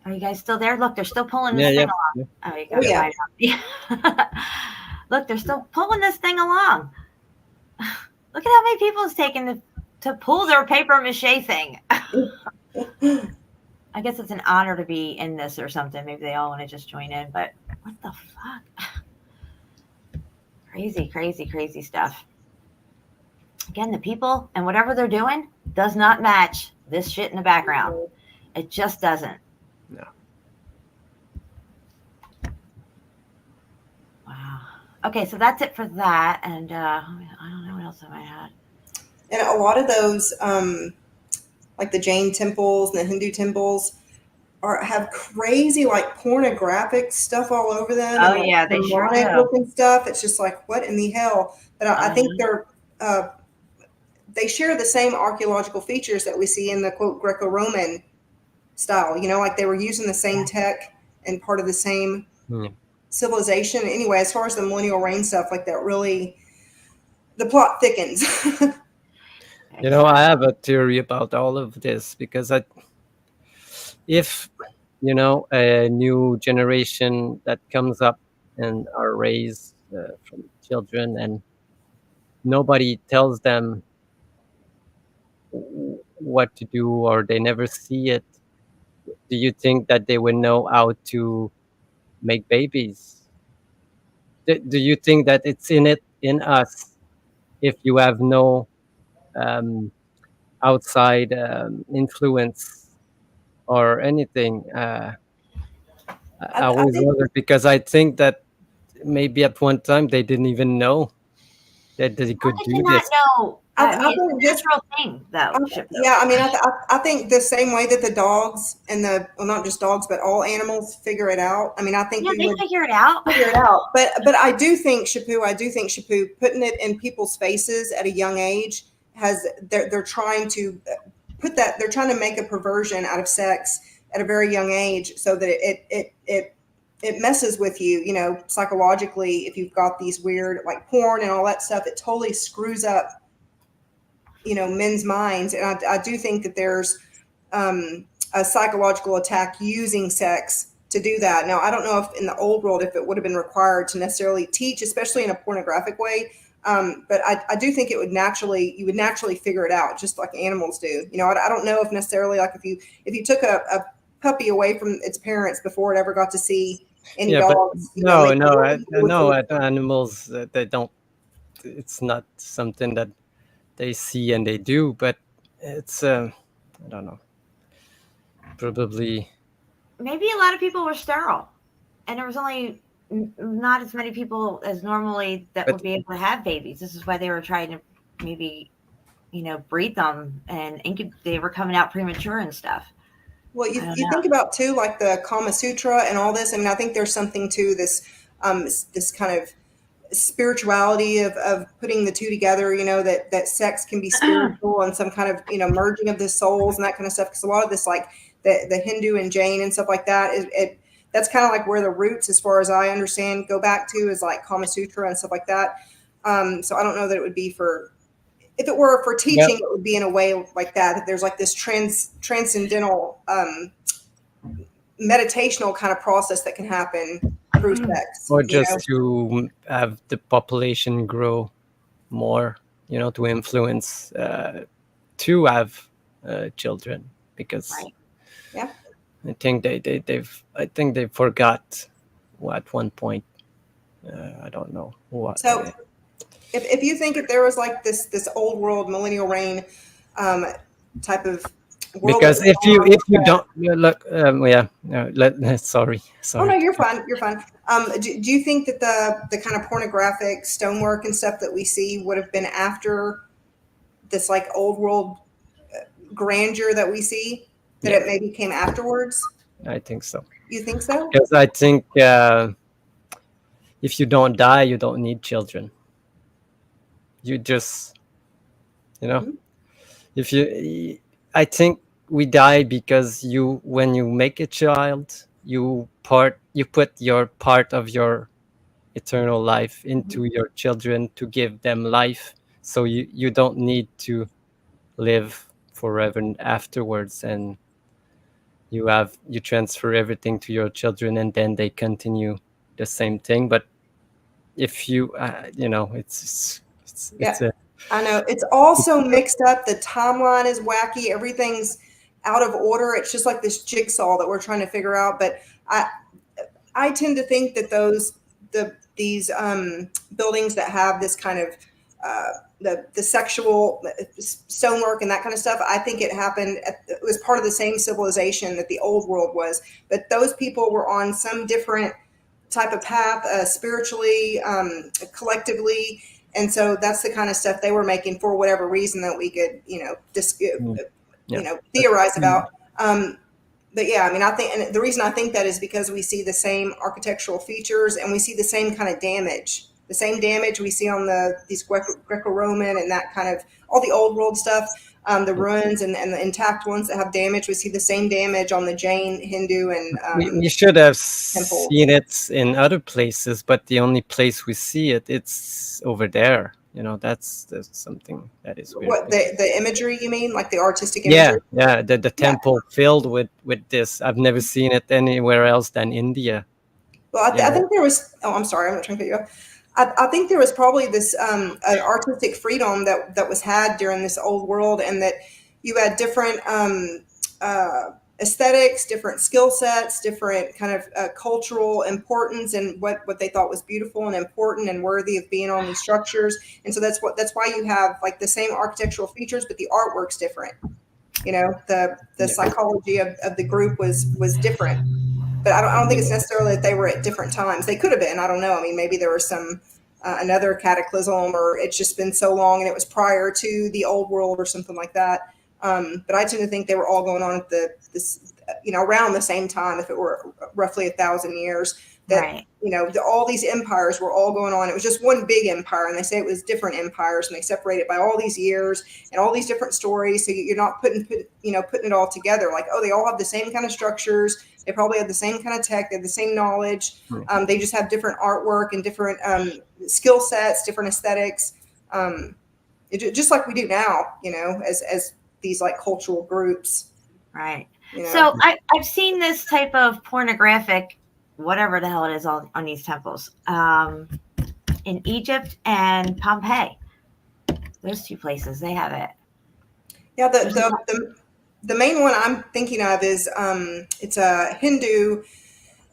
Are you guys still there? Look, they're still pulling this thing along. Oh, you got Yeah. yeah. Look, they're still pulling this thing along. Look at how many people it's taken to pull their paper mache thing. I guess it's an honor to be in this or something. Maybe they all want to just join in, but what the fuck? Crazy, crazy, crazy stuff. Again, the people and whatever they're doing, does not match this shit in the background. It just doesn't. No. Wow. Okay, so that's it for that. And I don't know what else I might have. And a lot of those, like the Jain temples and the Hindu temples, have crazy like pornographic stuff all over them. Oh, and, like, yeah, they sure demonic do. looking stuff. It's just like, what in the hell? But I think they share the same archaeological features that we see in the quote Greco-Roman style. You know, like they were using the same tech and part of the same civilization. Anyway, as far as the millennial reign stuff, like that, really, the plot thickens. You know, I have a theory about all of this because if you know a new generation that comes up and are raised from children and nobody tells them what to do or they never see it, do you think that they would know how to make babies? Do you think that it's in us if you have no outside influence or anything? I I always think wonder because I think that maybe at one time they didn't even know that they How could did do you not this. know? I I mean, think it's a this- natural thing, though. Shippo. yeah, I mean, I think the same way that the dogs and not just dogs, but all animals figure it out. I mean, I think Yeah, we they would figure it out. figure it out. But I do think Shapu, putting it in people's faces at a young age they're trying to put that, they're trying to make a perversion out of sex at a very young age so that it messes with you, you know, psychologically. If you've got these weird like porn and all that stuff, it totally screws up, you know, men's minds. And I do think that there's a psychological attack using sex to do that. Now, I don't know if in the old world, if it would have been required to necessarily teach, especially in a pornographic way. But I do think you would naturally figure it out just like animals do. You know, I don't know if necessarily like if you took a puppy away from its parents before it ever got to see any Yeah, but dogs. no, No. animals they don't. It's not something that they see and they do, but it's I don't know. Probably Maybe a lot of people were sterile, and there was only not as many people as normally that But- would be able to have babies. This is why they were trying to maybe, you know, breed them and they were coming out premature and stuff. Well, I don't you know. think about too, like the Kama Sutra and all this. I mean, I think there's something to this kind of spirituality of putting the two together. You know, that sex can be spiritual and some kind of, you know, merging of the souls and that kind of stuff. Because a lot of this, like the Hindu and Jain and stuff like that, that's kind of like where the roots, as far as I understand, go back to, is like Kama Sutra and stuff like that. So I don't know that it would be for. If it were for teaching, it would be in a way like that there's like this transcendental, meditational kind of process that can happen through sex. or you just know? to have the population grow more, you know, to influence to have children because Right. Yeah. I think they forgot at one point. I don't know what. So if you think if there was like this old world millennial reign type of world, Because if you don't look, sorry. Oh no, you're fine. You're fine. Do you think that the kind of pornographic stonework and stuff that we see would have been after this like old world grandeur that we see? That Yeah. it maybe came afterwards? I think so. You think so? Because I think if you don't die, you don't need children. You just, you know, if you, I think we die because when you make a child, you put your part of your eternal life into your children to give them life. So you don't need to live forever afterwards, and you transfer everything to your children and then they continue the same thing. But if you you know, it's I know it's all so mixed up. The timeline is wacky. Everything's out of order. It's just like this jigsaw that we're trying to figure out. But I tend to think that these buildings that have this kind of the sexual stonework and that kind of stuff. I think it happened. It was part of the same civilization that the old world was, but those people were on some different type of path, spiritually, collectively. And so that's the kind of stuff they were making for whatever reason that we could, theorize about. But yeah, I mean, I think, and the reason I think that is because we see the same architectural features and we see the same kind of damage. The same damage we see on these Greco-Roman and that kind of all the old world stuff, the ruins and the intact ones that have damage. We see the same damage on the Jain, Hindu, and we should have temple. seen it in other places, but the only place we see it, it's over there. That's something that is weird. What the imagery you mean, like the artistic imagery? Yeah. The temple filled with this. I've never seen it anywhere else than India. Well, I think there was. Oh, I'm sorry. I'm not trying to cut you off. I think there was probably this an artistic freedom that was had during this old world, and that you had different aesthetics, different skill sets, different kind of cultural importance, and what they thought was beautiful and important and worthy of being on these structures. And so that's why you have like the same architectural features, but the artwork's different. The psychology of the group was different. But I don't think it's necessarily that they were at different times. They could have been. I don't know. I mean, maybe there was some another cataclysm, or it's just been so long and it was prior to the old world or something like that. But I tend to think they were all going on at around the same time, if it were roughly 1,000 years. That Right. All these empires were all going on. It was just one big empire, and they say it was different empires, and they separate it by all these years and all these different stories. So you're not putting it all together. Like, oh, they all have the same kind of structures. They probably have the same kind of tech. They have the same knowledge. They just have different artwork and different skill sets, different aesthetics. Just like we do now, as these like cultural groups. Right. So I've seen this type of pornographic, whatever the hell it is, on these temples in Egypt and Pompeii. Those two places, they have it. Yeah, the main one I'm thinking of is it's a Hindu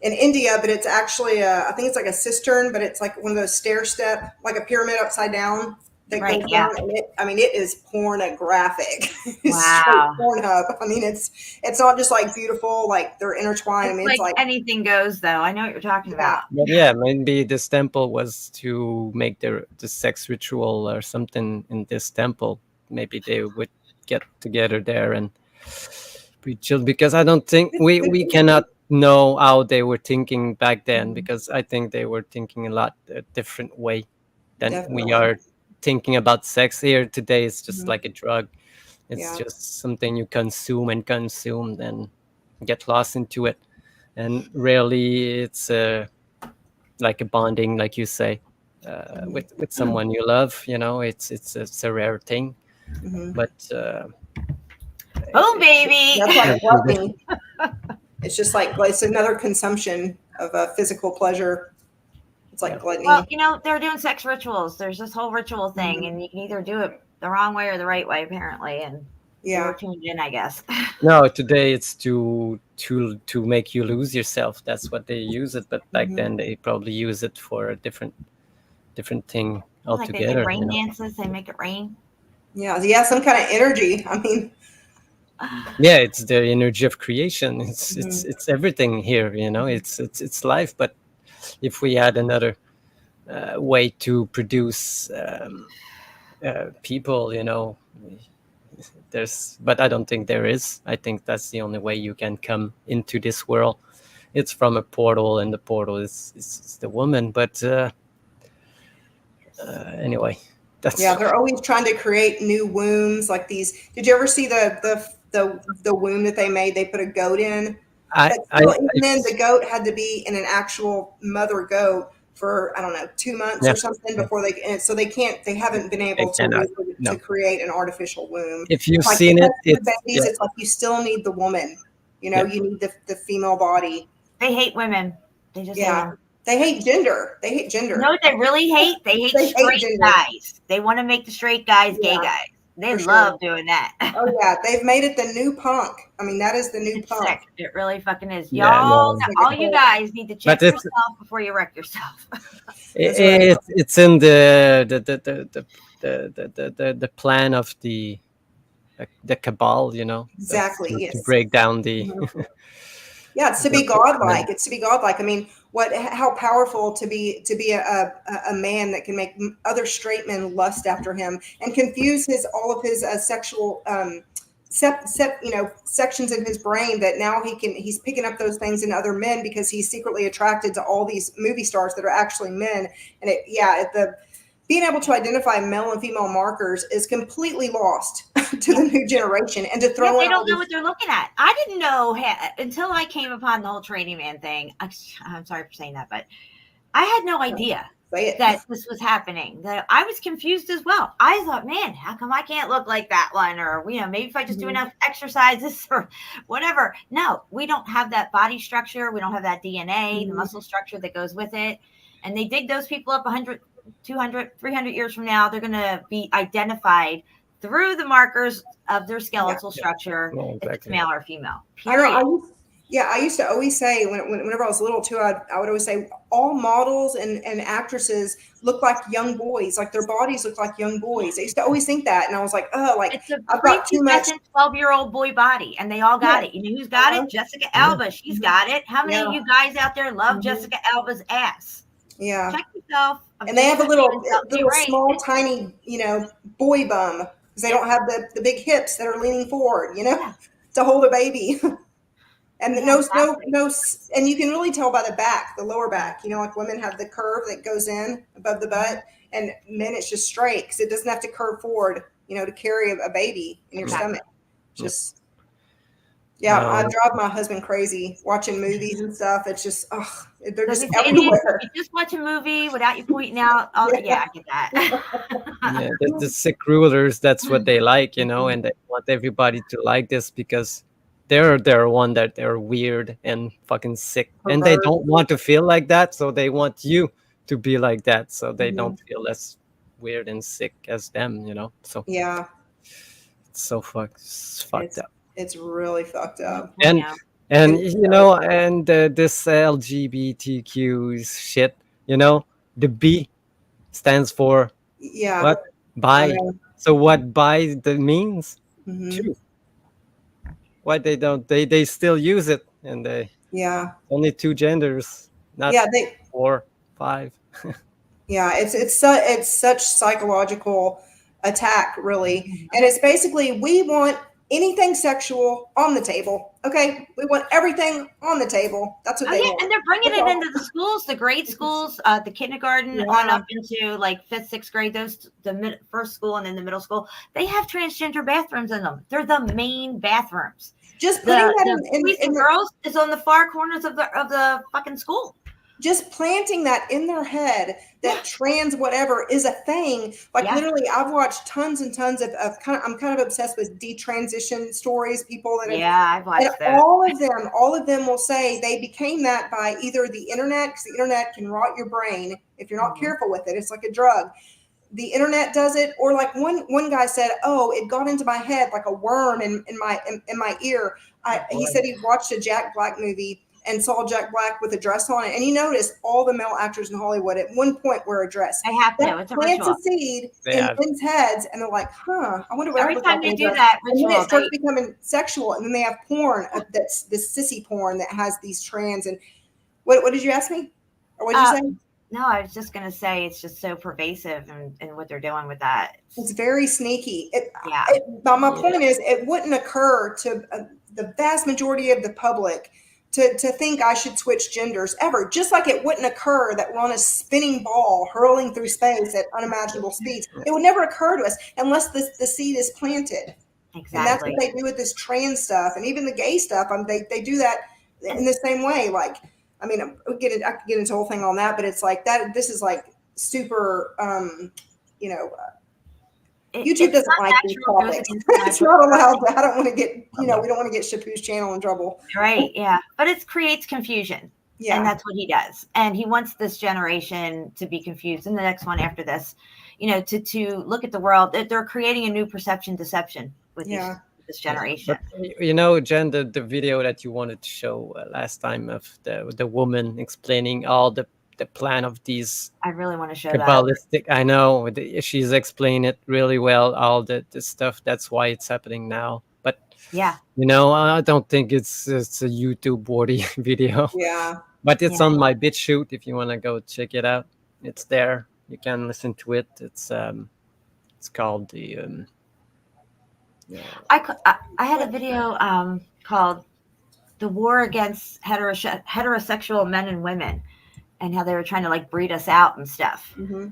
in India, but it's actually I think it's like a cistern, but it's like one of those stair step, like a pyramid upside down. Right, goes yeah. down, and it is pornographic. It's Wow. straight Pornhub. I mean, it's not just like beautiful, like they're intertwined. I mean, it's like anything goes, though. I know what you're talking about. But yeah, maybe this temple was to make the sex ritual or something in this temple. Maybe they would get together there and be chill, because I don't think we cannot know how they were thinking back then, because I think they were thinking a different way than Definitely. we are thinking about sex here today. It's just like a drug. It's just something you consume and get lost into it, and rarely it's like a bonding, like you say, with someone you love. It's a rare thing. But Boom, baby. That's like gluttony. It's just like it's another consumption of physical pleasure. It's like gluttony. Well, they're doing sex rituals. There's this whole ritual thing, and you can either do it the wrong way or the right way, apparently. And we're tuned in, I guess. No, today it's to make you lose yourself. That's what they use it. But back then they probably use it for a different thing altogether. Like they do rain dances. They make it rain. Yeah, some kind of energy. I mean, yeah, it's the energy of creation. It's everything here. It's life. But if we had another way to produce people, but I don't think there is. I think that's the only way you can come into this world. It's from a portal, and the portal is the woman. But anyway, they're always trying to create new wombs like these. Did you ever see the womb that they made? They put a goat in. And then the goat had to be in an actual mother goat for, I don't know, 2 months or something before they haven't been able to create an artificial womb. If you've seen it, it's like you still need the woman. You need the female body. They hate women. They just hate them. They hate gender. They hate gender. No, they really hate. They hate straight guys. They want to make the straight guys gay guys. They love doing that. Oh yeah, they've made it the new punk. I mean, that is the new punk. Sick. It really fucking is. Y'all, all you guys need to check yourself before you wreck yourself. It's in the the plan of the cabal, you know. That's Exactly. to Yes. break down the Mhm. Yeah, it's to the be godlike. plan. It's to be godlike. I mean, how powerful to be a man that can make other straight men lust after him and confuse all of his sexual sections in his brain, that now he's picking up those things in other men because he's secretly attracted to all these movie stars that are actually men. And being able to identify male and female markers is completely lost to the new generation, and to Yeah, throw they in all don't know these, what they're looking at. I didn't know until I came upon the whole Training Man thing. I'm sorry for saying that, but I had no idea say it. that this was happening. That I was confused as well. I thought, man, how come I can't look like that one? Or, you know, maybe if I just do enough exercises or whatever. No, we don't have that body structure. We don't have that DNA, the muscle structure that goes with it. And they dig those people up 100, 200, 300 years from now. They're going to be identified through the markers of their skeletal structure, Yeah, if it's exactly. male or female. I know. Period. I used to always say whenever I was little too, I would always say all models and actresses look like young boys, like their bodies look like young boys. I used to always think that, and I was like, oh, like It's a I've got too much. prepubescent 12-year-old boy body, and they all got it. You know who's got it? Jessica Alba. She's got it. How many of you guys out there love Jessica Alba's ass? Yeah. Check yourself. And they have a little Right. small, tiny, boy bum, because they don't have the big hips that are leaning forward, to hold a baby. And Yeah, exactly. and you can really tell by the back, the lower back, like women have the curve that goes in above the butt, and men it's just straight because it doesn't have to curve forward, to carry a baby in your stomach. Just, I drive my husband crazy watching movies and stuff. It's just, they're just everywhere. You just watch a movie without you pointing out. Oh, yeah, I get that. Yeah, the sick rulers, that's what they like, and they want everybody to like this because they're one that they're weird and fucking sick, and they don't want to feel like that, so they want you to be like that, so they don't feel as weird and sick as them, So yeah, it's so fucked up. It's really fucked up. And and this LGBTQ shit, the B stands for what? Bi. So what bi means? Two. Why they don't? They still use it, and they only two genders, not 4, 5. Yeah, it's such psychological attack, really, and it's basically we want anything sexual on the table. Okay, we want everything on the table. That's what they want. And they're bringing it into the schools, the grade schools, the kindergarten on up into like 5th, 6th grade. Those the first school and then the middle school. They have transgender bathrooms in them. They're the main bathrooms. Just putting that in the girls is on the far corners of the fucking school. Just planting that in their head that trans whatever is a thing. Like literally, I've watched tons and tons of I'm kind of obsessed with detransition stories. People that I've watched that. All of them will say they became that by either the internet, because the internet can rot your brain if you're not careful with it. It's like a drug. The internet does it, or like one guy said, "Oh, it got into my head like a worm in my ear." He said he watched a Jack Black movie and saw Jack Black with a dress on it, and he noticed all the male actors in Hollywood at one point wear a dress. I have to. It's a plants ritual. a seed in men's heads, and they're like, "Huh? I wonder what." Every time they do that ritual, and then it starts becoming sexual, and then they have porn that's this sissy porn that has these trans. And what did you ask me, or what did you say? No, I was just going to say it's just so pervasive and what they're doing with that. It's very sneaky. But my point is, it wouldn't occur to the vast majority of the public to think I should switch genders ever. Just like it wouldn't occur that we're on a spinning ball hurling through space at unimaginable speeds. It would never occur to us unless the seed is planted. Exactly. And that's what they do with this trans stuff. And even the gay stuff, they do that in the same way. Like, I mean, I could get into the whole thing on that, but it's like that. This is like super, YouTube doesn't like these topics. It's not allowed. I don't want to get, we don't want to get Shapu's channel in trouble. Right. Yeah. But it creates confusion. Yeah. And that's what he does. And he wants this generation to be confused. And the next one after this, to look at the world. They're creating a new perception deception with this generation. But, Jen, the video that you wanted to show last time of the woman explaining all the the plan of these I really want to show that. Kabbalistic. I know she's explained it really well. All the stuff. That's why it's happening now. But Yeah. I don't think it's a YouTube worthy video. Yeah. But it's Yeah. on my BitChute if you want to go check it out. It's there. You can listen to it. It's called the I had a video called "The War Against Heterosexual Men and Women," and how they were trying to like breed us out and stuff. Mm-hmm.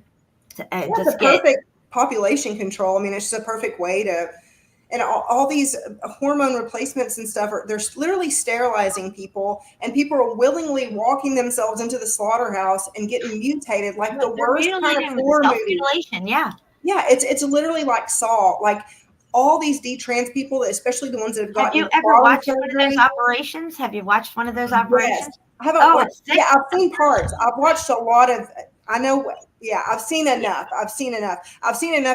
To, That's a perfect population control. I mean, it's just a perfect way to, and all these hormone replacements and stuff they're literally sterilizing people, and people are willingly walking themselves into the slaughterhouse and getting mutated like the worst kind of horror movie. Yeah. Yeah, it's literally like Saw, like all these detrans people, especially the ones that have gotten. Have you ever watched one of those operations? Have you watched one of those operations? Yes. I haven't watched. Yeah, I've seen parts. I've watched a lot of. I know. Yeah, I've seen enough. I've seen enough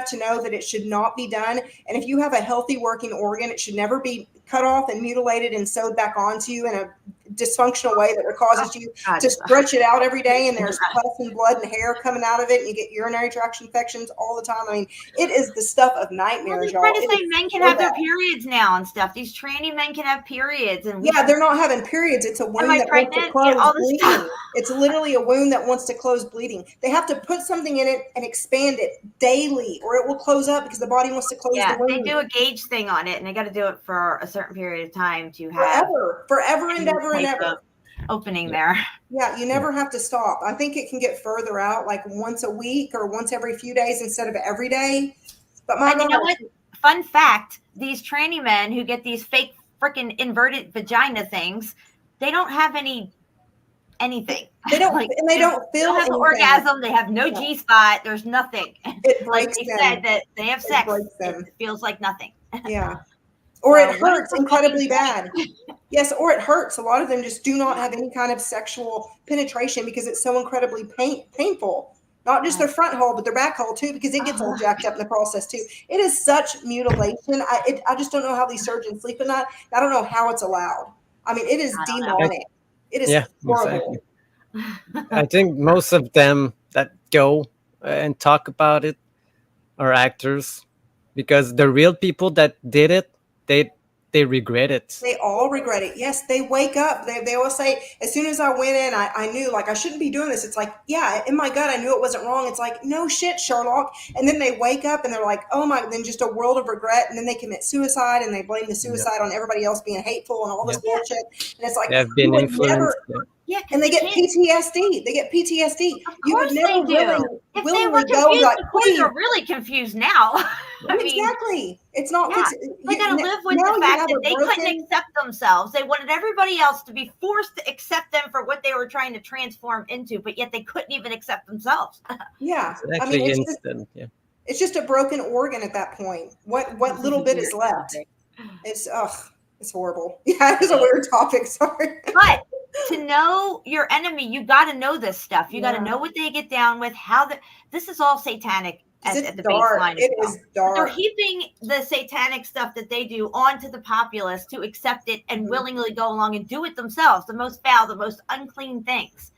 to know that it should not be done. And if you have a healthy working organ, it should never be cut off and mutilated and sewed back onto you in a dysfunctional way that causes you to stretch it out every day, and there's pus and blood and hair coming out of it, and you get urinary tract infections all the time. I mean, it is the stuff of nightmares, y'all. Trying to say men can have their periods now and stuff. These tranny men can have periods, and yeah, they're not having periods. It's a wound that wants to close bleeding. It's literally a wound that wants to close bleeding. They have to put something in it and expand it daily, or it will close up because the body wants to close the wound. They do a gauge thing on it, and they got to do it for a certain period of time to have forever and ever and ever opening there. Yeah, you never have to stop. I think it can get further out, like once a week or once every few days instead of every day. But my God, you know what? Fun fact: these tranny men who get these fake freaking inverted vagina things, they don't have anything. They don't, and they don't feel have an orgasm. They have no G spot. There's nothing. It breaks them. Said that they have sex. It feels like nothing. Yeah. Or it hurts incredibly bad. Yes, or it hurts. A lot of them just do not have any kind of sexual penetration because it's so incredibly painful. Not just their front hole, but their back hole too, because it gets all jacked up in the process too. It is such mutilation. I just don't know how these surgeons sleep at night. I don't know how it's allowed. I mean, it is demonic. It is horrible. Exactly. I think most of them that go and talk about it are actors, because the real people that did it, they regret it. They all regret it. Yes, they wake up. They always say, as soon as I went in, I knew, like, I shouldn't be doing this. It's like, yeah, in my gut, I knew it wasn't wrong. It's like, no shit, Sherlock. And then they wake up and they're like, oh my, then just a world of regret. And then they commit suicide and they blame the suicide on everybody else being hateful and all this bullshit. And it's like, they've been influenced. Yeah, and they get PTSD. They get PTSD. You would never willingly go like, please. They're really confused now. Exactly. It's not. They got to live with the fact that they couldn't accept themselves. They wanted everybody else to be forced to accept them for what they were trying to transform into, but yet they couldn't even accept themselves. Yeah, it's actually instant. It's just a broken organ at that point. What little bit is left? It's horrible. Yeah, it's a weird topic. Sorry, but to know your enemy, you got to know this stuff. You got to know what they get down with. This is all satanic at the baseline. It is dark. They're heaping the satanic stuff that they do onto the populace to accept it and willingly go along and do it themselves. The most foul, the most unclean things.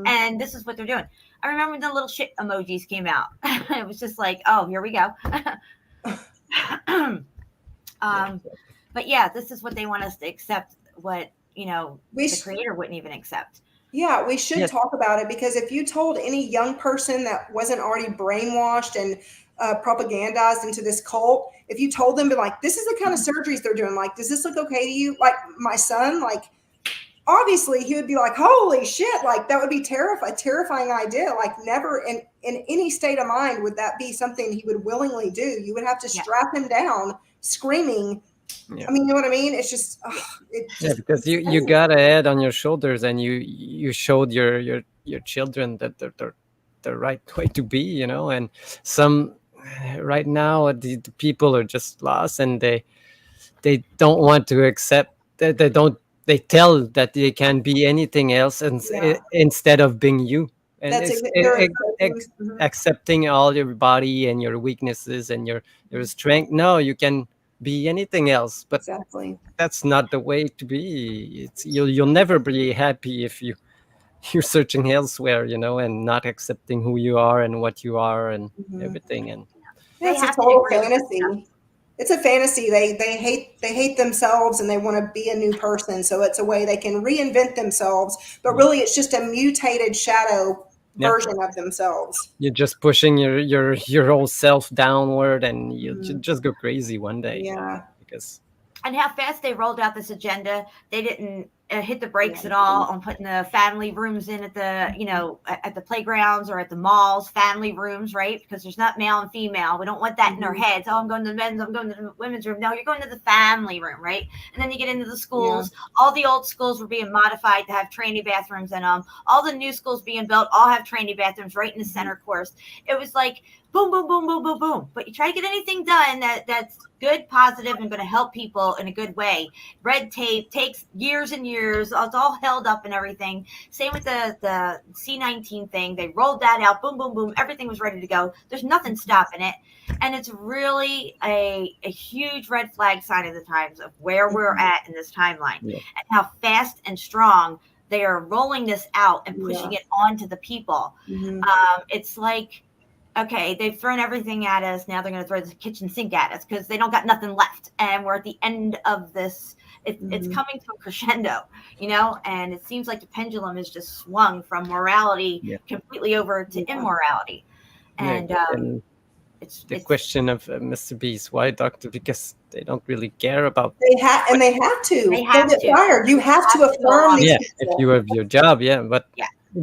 And this is what they're doing. I remember the little shit emojis came out. It was just like, oh, here we go. But yeah, this is what they want us to accept. What the creator wouldn't even accept. Yeah, we should talk about it, because if you told any young person that wasn't already brainwashed and propagandized into this cult, if you told them, like, this is the kind of surgeries they're doing, like, does this look okay to you? Like my son, like, obviously he would be like, holy shit, like that would be terrifying idea. Like never in any state of mind would that be something he would willingly do. You would have to strap him down screaming. Yeah. I mean, you know what I mean? It's just, because you got a head on your shoulders, and you showed your children that they're the right way to be, and some right now the people are just lost, and they don't want to accept that they tell that they can be anything else instead of being you. And accepting all your body and your weaknesses and your strength. No, you can be anything else, but exactly. That's not the way to be. You'll never be happy if you you're searching elsewhere, and not accepting who you are and what you are and everything. And They It's a have to total agree with this fantasy. It's a fantasy. They hate themselves and they want to be a new person. So it's a way they can reinvent themselves, but really it's just a mutated shadow Yeah. version of themselves. you're just pushing your whole self downward, and you'll just go crazy one day. Yeah. Because And how fast they rolled out this agenda. They didn't hit the brakes at all on putting the family rooms in at the, at the playgrounds or at the malls, family rooms, right? Because there's not male and female. We don't want that in our heads. Oh, I'm going to the men's, I'm going to the women's room. No, you're going to the family room, right? And then you get into the schools. All the old schools were being modified to have trainee bathrooms in them. All the new schools being built all have trainee bathrooms right in the center course. It was like boom, boom, boom, boom, boom, boom. But you try to get anything done that's good, positive, and going to help people in a good way. Red tape takes years and years. It's all held up and everything. Same with the C-19 thing. They rolled that out. Boom, boom, boom. Everything was ready to go. There's nothing stopping it. And it's really a huge red flag sign of the times of where we're at in this timeline and how fast and strong they are rolling this out and pushing it onto the people. It's like, okay, they've thrown everything at us. Now they're going to throw the kitchen sink at us because they don't got nothing left. And we're at the end of this. It's coming to a crescendo, and it seems like the pendulum is just swung from morality completely over to immorality. And it's the question of Mr. Beast, why doctor? Because they don't really care about. They have to. They have They'll get to. fired. You have to affirm these If you have your job, but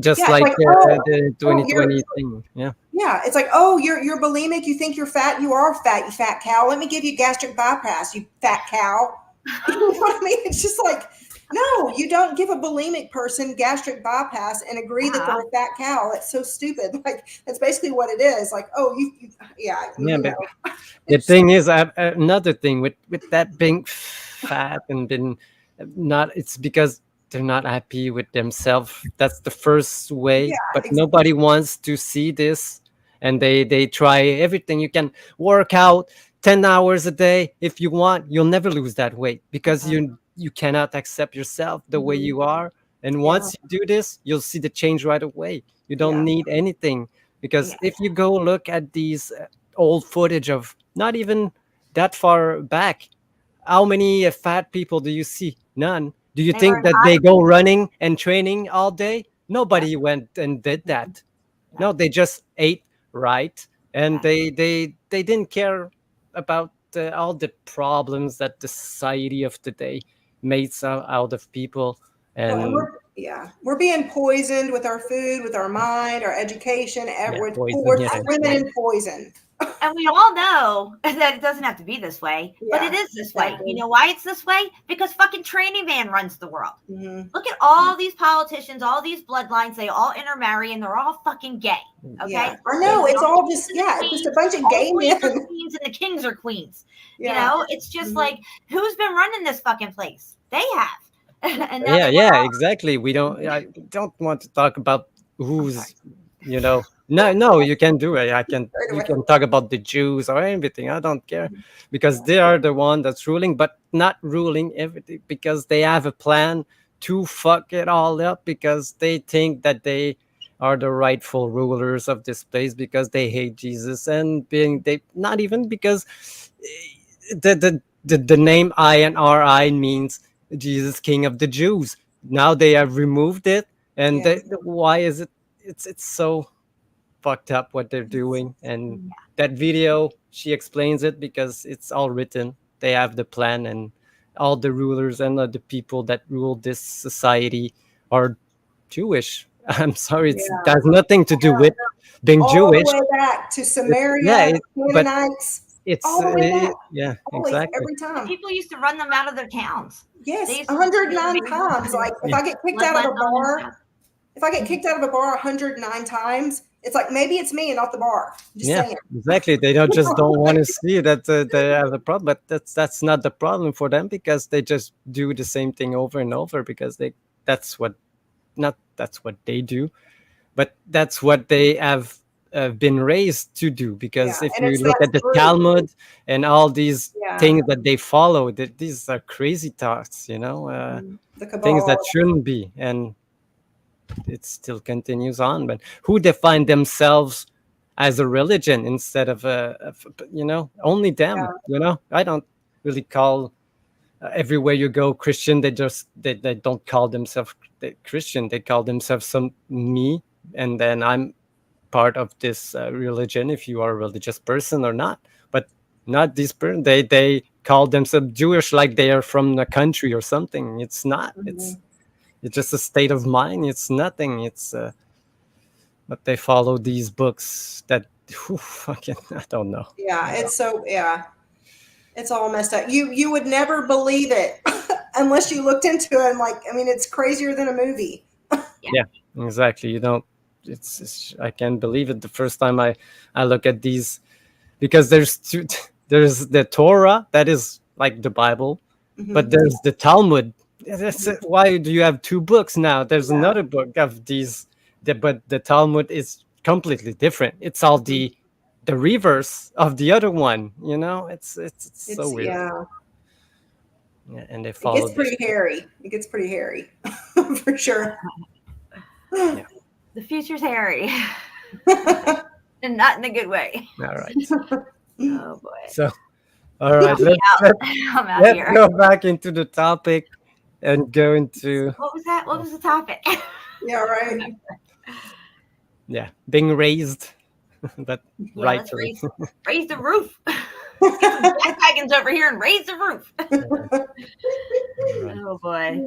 just Yeah, like like, the 2020 thing, Yeah, it's like, oh, you're bulimic. You think you're fat. You are fat. You fat cow. Let me give you gastric bypass. You fat cow. You know what I mean? It's just like, no, you don't give a bulimic person gastric bypass and agree that they're a fat cow. That's so stupid. Like that's basically what it is. Like, oh, But the thing is, another thing with that being fat and been not, it's because they're not happy with themselves. That's the first way. But nobody wants to see this, and they try everything. You can work out 10 hours a day if you want. You'll never lose that weight because you cannot accept yourself the way you are. And once you do this, you'll see the change right away. You don't need anything, because if you go look at these old footage of not even that far back, how many fat people do you see? None. Do you think that they go running and training all day? Nobody went and did that. No, they just ate right, and they didn't care about all the problems that the society of today makes out of people. And we're being poisoned with our food, with our mind, our education. We're swimming in poison. And we all know that it doesn't have to be this way, but it is this way. You know why it's this way? Because fucking Training Man runs the world. Look at all these politicians, all these bloodlines. They all intermarry, and they're all fucking gay. Okay, I know it's all just it's just a bunch of gay men. Queens and the kings are queens. It's just like, who's been running this fucking place? They have. And exactly. I don't want to talk about who's no, you can do it. You can talk about the Jews or anything. I don't care, because they are the one that's ruling, but not ruling everything, because they have a plan to fuck it all up, because they think that they are the rightful rulers of this place, because they hate Jesus, and they not even because the name INRI means Jesus, King of the Jews. Now they have removed it, and why is it? It's so fucked up what they're doing. And that video, she explains it, because it's all written. They have the plan, and all the rulers and the people that rule this society are Jewish. I'm sorry, it has nothing to do with being all Jewish. the way back to Samaria, Canaanites. It's exactly every time. People used to run them out of their towns. Yes, 109 times. Like if I get kicked out of a bar, if I get kicked out of a bar 109 times, it's like maybe it's me and not the bar. Just saying. Exactly. They don't want to see that they have a problem, but that's not the problem for them, because they just do the same thing over and over, because that's what they do, but that's what they have been raised to do. Because if you look at the Talmud and all these things that they follow, these are crazy thoughts, the things that shouldn't be. And it still continues on. But who define themselves as a religion instead of only them? I don't really call everywhere you go Christian. They don't call themselves Christian. They call themselves some me, and then I'm part of this religion, if you are a religious person or not. But not this person. They call themselves Jewish like they are from the country or something. It's not. It's just a state of mind. It's nothing. It's but they follow these books that fucking I don't know. Yeah, it's all messed up. You would never believe it unless you looked into it. And it's crazier than a movie. Yeah, exactly. You don't. It's I can't believe it the first time I look at these, because there's the Torah, that is like the Bible, but there's the Talmud. That's it. Why do you have two books now? There's another book of these, but the Talmud is completely different. It's all the reverse of the other one. It's so weird. Yeah, and they follow. It gets pretty hairy. It gets pretty hairy, for sure. Yeah. The future's hairy, and not in a good way. All right. Oh boy. So, all right, I'm out let's here. go back into the topic and go into What was that? What was the topic? Yeah, right. being raised, but Let's rightly. raise the roof. Get some jack over here and raise the roof. Oh boy.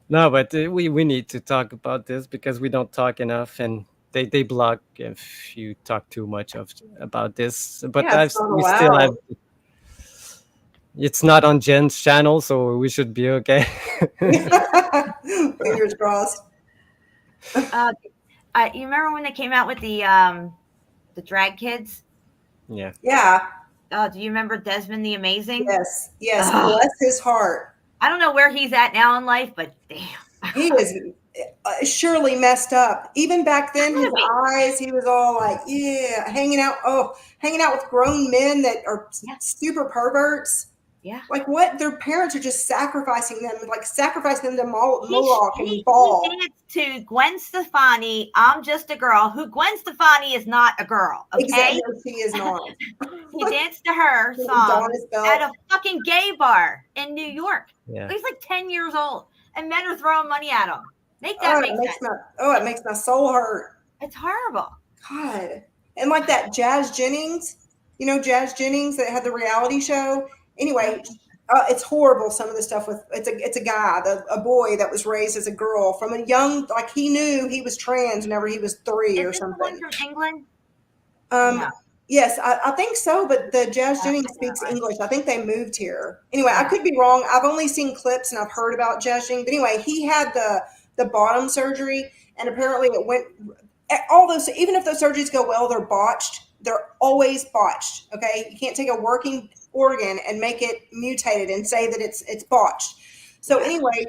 No, but we need to talk about this because we don't talk enough, and they block if you talk too much about this. But Yeah, it's not we still have. allowed. It's not on Jen's channel, so we should be okay. Fingers crossed. You remember when they came out with the drag kids? Yeah. Yeah. Do you remember Desmond the Amazing? Yes. Bless his heart. I don't know where he's at now in life, but damn. He is surely messed up. Even back then, his eyes, he was all like, hanging out with grown men that are super perverts. Yeah. Like what? Their parents are just sacrificing them to Moloch and Baal. He danced to Gwen Stefani, I'm Just a Girl, who Gwen Stefani is not a girl, okay? Exactly, she is not. He danced to her song at a fucking gay bar in New York. Yeah. He's like 10 years old, and men are throwing money at him. Make that make sense. It makes my soul hurt. It's horrible. God. And like that Jazz Jennings, Jazz Jennings that had the reality show. Anyway, it's horrible. Some of the stuff it's a guy, a boy that was raised as a girl from a young, he knew he was trans whenever he was 3 or something. Is this from England? No. Yes, I think so. But the Jazz Jennings speaks English. I think they moved here. Anyway, I could be wrong. I've only seen clips and I've heard about Jazz Jennings. But anyway, he had the bottom surgery, and apparently it went. All those, even if those surgeries go well, they're botched. They're always botched. Okay, you can't take a working organ and make it mutated and say that it's botched. So anyway,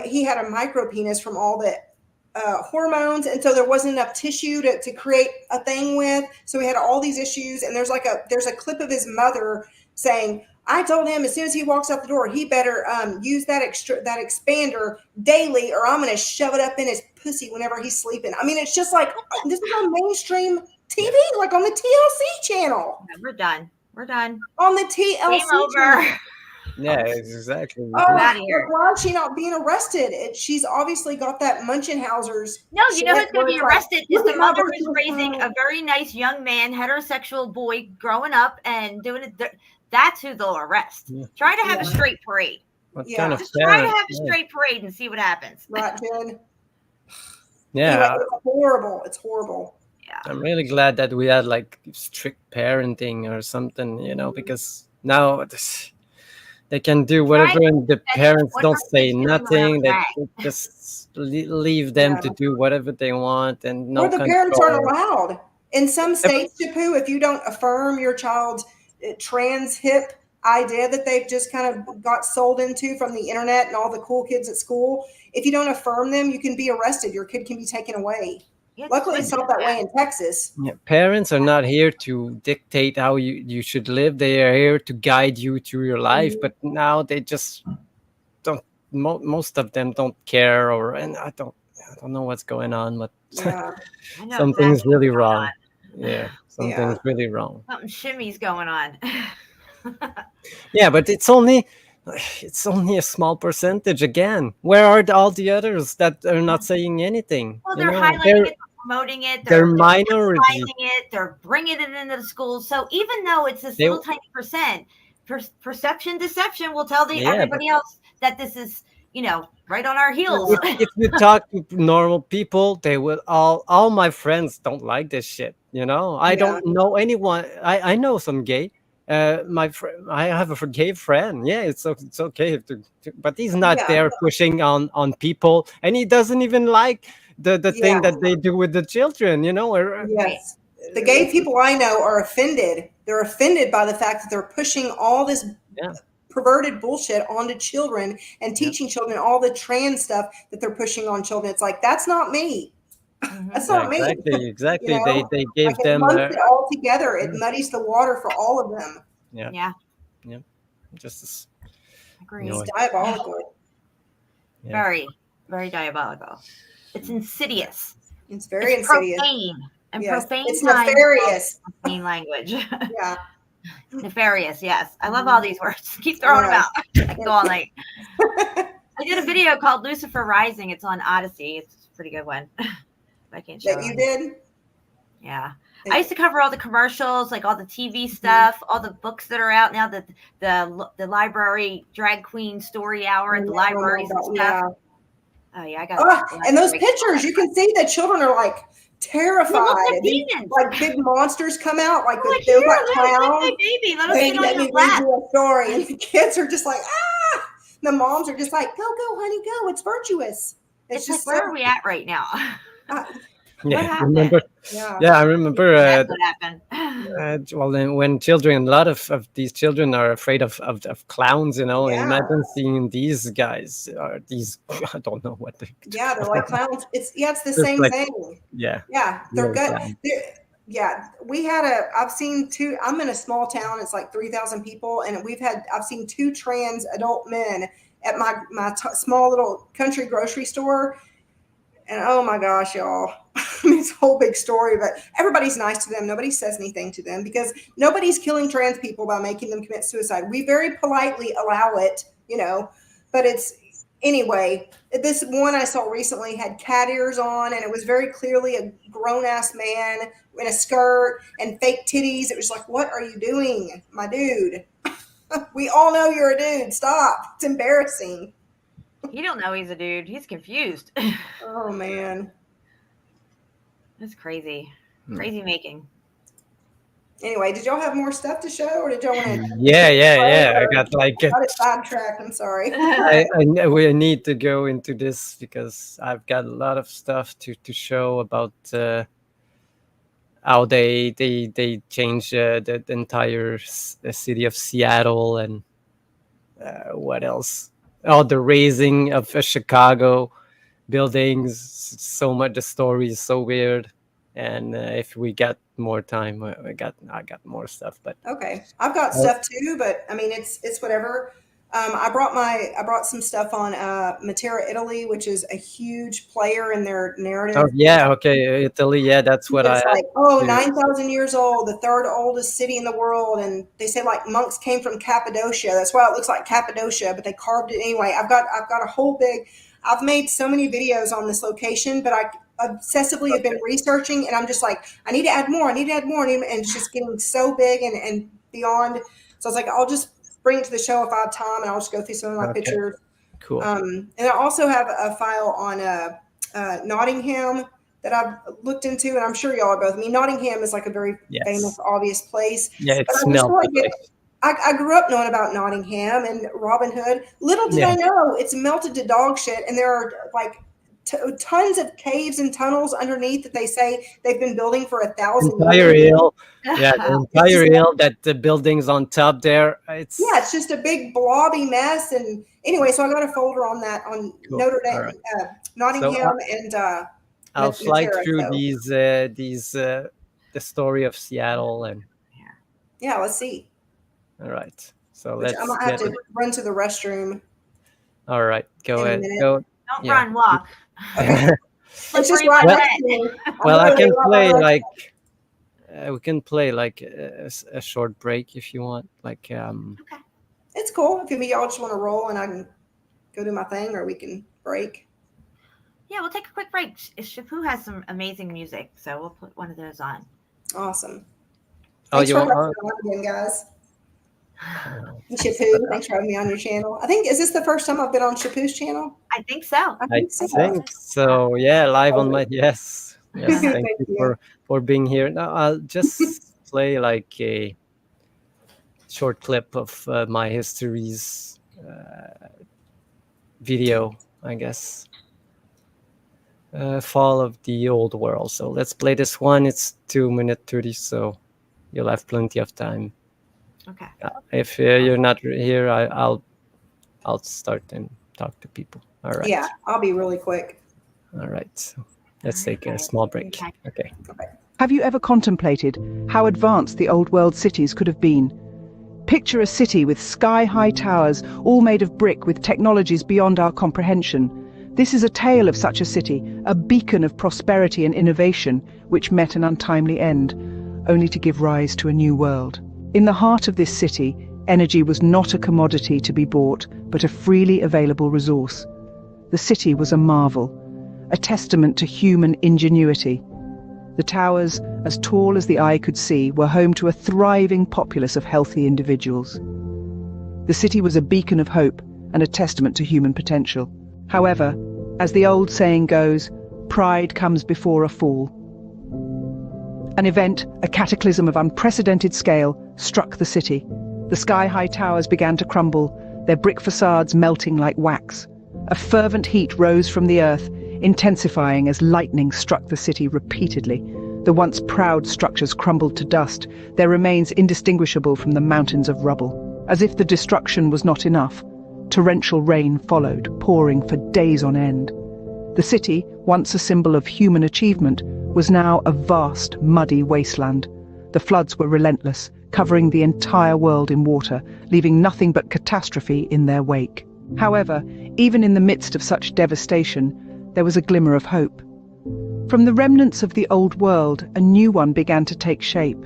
he had a micro penis from all the hormones, and so there wasn't enough tissue to create a thing with. So he had all these issues, and there's a clip of his mother saying, I told him as soon as he walks out the door, he better use that expander daily, or I'm going to shove it up in his pussy whenever he's sleeping. I mean, it's just like, this is on mainstream TV, like on the TLC channel. We're done. On the TLC Game over. channel. Yeah, exactly. Why is she not being arrested? She's obviously got that Munchenhauser's. No, you know who's going to be arrested is the mother who's Look at raising a very nice young man, heterosexual boy, growing up and doing it. That's who they'll arrest. Yeah. Try to have a straight parade. Kind of Just try to have a straight parade and see what happens. Right, Jen? Yeah. Anyway, it's horrible. It's horrible. Yeah. I'm really glad that we had strict parenting or something, because now they can do whatever, and the parents don't say nothing. They just leave them to do whatever they want, and no. Or the parents aren't allowed. In some states, Chipu, if you don't affirm your child's trans hip idea that they've just kind of got sold into from the internet and all the cool kids at school, if you don't affirm them, you can be arrested. Your kid can be taken away. Luckily, it's not that way in Texas. Yeah, parents are not here to dictate how you should live. They are here to guide you through your life. But now they just don't most of them don't care, and I don't know what's going on, but Yeah. I know something's exactly really what's going wrong. Yeah, something's really wrong. Something shimmy's going on. Yeah, but it's only a small percentage again. Where are all the others that are not saying anything? Well, You they're know, highlighting it, they're promoting it, they're they're minority. emphasizing it, they're bringing it into the schools. So even though it's this They- little tiny percent, perception deception will tell Yeah, everybody else that this is, right on our heels. if you talk to normal people, they will all my friends don't like this shit. You know, I Yeah. don't know anyone. I know some gay. I have a gay friend. Yeah, it's okay but he's not Yeah. there pushing on people, and he doesn't even like the thing Yeah. that they do with the children. You know, Yes. The gay people I know are offended. They're offended by the fact that they're pushing all this Yeah. perverted bullshit onto children and teaching children all the trans stuff that they're pushing on children. It's like, that's not me. That's Yeah, not me. exactly. You know? They gave Like, it them lumps it all together. It muddies the water for all of them. Yeah. just as, Agreed. you know, It's diabolical. Yeah. Very, very diabolical. It's insidious. It's very It's insidious. profane. And Yes. profane It's times nefarious. are profane language. Yeah. Nefarious, yes. I love all these words. Keep throwing them out. I can go all night. I did a video called Lucifer Rising. It's on Odysee. It's a pretty good one. I can't show That you it. did? Yeah. I used to cover all the commercials, like all the TV stuff, all the books that are out now, the library drag queen story hour at the libraries and stuff. Yeah. Oh yeah, I got and those pictures, you can see the children are like terrified. They look like And these, demons. like big monsters come out, like Like, they're here, like let me clowns. take my baby. Let us Hey, sit on let me your read lap. you a story. And the kids are just like, ah. The moms are just like, go, honey, go. It's virtuous. It's just like, where are we at right now? Yeah, happened? remember? Yeah. Yeah, I remember. That's what happened. Well, then when children, a lot of these children are afraid of clowns, you know. Yeah. Imagine seeing these guys or these. I don't know what they. Yeah, they're like clowns. It's the Just same like- thing. Yeah. Yeah, they're Really good. clowns. Yeah, I've seen two. I'm in a small town. It's like 3,000 people, and I've seen two trans adult men at my small little country grocery store. And oh my gosh, y'all, I mean, it's a whole big story, but everybody's nice to them. Nobody says anything to them because nobody's killing trans people by making them commit suicide. We very politely allow it, but anyway, this one I saw recently had cat ears on, and it was very clearly a grown-ass man in a skirt and fake titties. It was like, what are you doing, my dude? We all know you're a dude. Stop. It's embarrassing. You don't know he's a dude. He's confused. Oh, man. That's crazy. Crazy making. Anyway, did y'all have more stuff to show, or did y'all want to? Yeah. I got like. Got it sidetracked. I'm sorry. We need to go into this because I've got a lot of stuff to show about how they changed the entire city of Seattle and what else? Oh, the raising of Chicago buildings. So much. The story is so weird. And if we get more time, I got more stuff. But Okay, I've got stuff too, but I mean, it's whatever. I brought some stuff on Matera, Italy, which is a huge player in their narrative. oh yeah, okay, Italy. Yeah, that's what It's I. like, 9,000 years old, the third oldest city in the world, and they say like monks came from Cappadocia. That's why it looks like Cappadocia, but they carved it anyway. I've got a whole big. I've made so many videos on this location, but I obsessively have been researching, and I'm just like, I need to add more. And it's just getting so big and beyond. So I was like, I'll just bring it to the show if I have time, and I'll just go through some of my pictures. Cool. And I also have a file on Nottingham that I've looked into, and I'm sure y'all are both. I mean, Nottingham is like a very famous, obvious place. Yeah, it But I just smells. feel like I grew up knowing about Nottingham and Robin Hood. Little did I know it's melted to dog shit, and there are like tons of caves and tunnels underneath that they say they've been building for 1,000 Entire years. hill. Yeah, the entire hill that the buildings on top there. It's just a big blobby mess. And anyway, so I got a folder on that on Notre Dame, Right. Nottingham, and I'll fly Matera, through so. these the story of Seattle and Yeah, let's see. all right. So Which let's I might have get to run to the restroom. All right, go In a ahead. minute. Go. Don't Yeah. run, walk. It's just Slippery right when next wet. to me. I'm Well, I literally can right by play the- like we can play like a short break if you want. Like It's cool if y'all just want to roll and I can go do my thing, or we can break. Yeah, we'll take a quick break. Shapu has some amazing music, so we'll put one of those on. Awesome. Oh, Thanks you for want? having me on again, guys. And Shapu, thanks for having me on your channel. I think, is this the first time I've been on Shapu's channel? I think so. I think so. think so. Yeah, live on my yes. Yes, thank Thank you you. for being here. Now I'll just play like a short clip of my histories video, I guess. Fall of the Old World. So let's play this one. It's 2 minutes 30, so you'll have plenty of time. Okay. If you're not here, I'll start and talk to people. All right. Yeah, I'll be really quick. All right. So let's All take a right. small break. Okay. Have you ever contemplated how advanced the old world cities could have been? Picture a city with sky-high towers, all made of brick with technologies beyond our comprehension. This is a tale of such a city, a beacon of prosperity and innovation, which met an untimely end, only to give rise to a new world. In the heart of this city, energy was not a commodity to be bought, but a freely available resource. The city was a marvel, a testament to human ingenuity. The towers, as tall as the eye could see, were home to a thriving populace of healthy individuals. The city was a beacon of hope and a testament to human potential. However, as the old saying goes, pride comes before a fall. An event, a cataclysm of unprecedented scale, struck the city. The sky-high towers began to crumble, their brick facades melting like wax. A fervent heat rose from the earth, intensifying as lightning struck the city repeatedly. The once proud structures crumbled to dust, their remains indistinguishable from the mountains of rubble. As if the destruction was not enough, torrential rain followed, pouring for days on end. The city, once a symbol of human achievement, was now a vast, muddy wasteland. The floods were relentless, covering the entire world in water, leaving nothing but catastrophe in their wake. However, even in the midst of such devastation, there was a glimmer of hope. From the remnants of the old world, a new one began to take shape.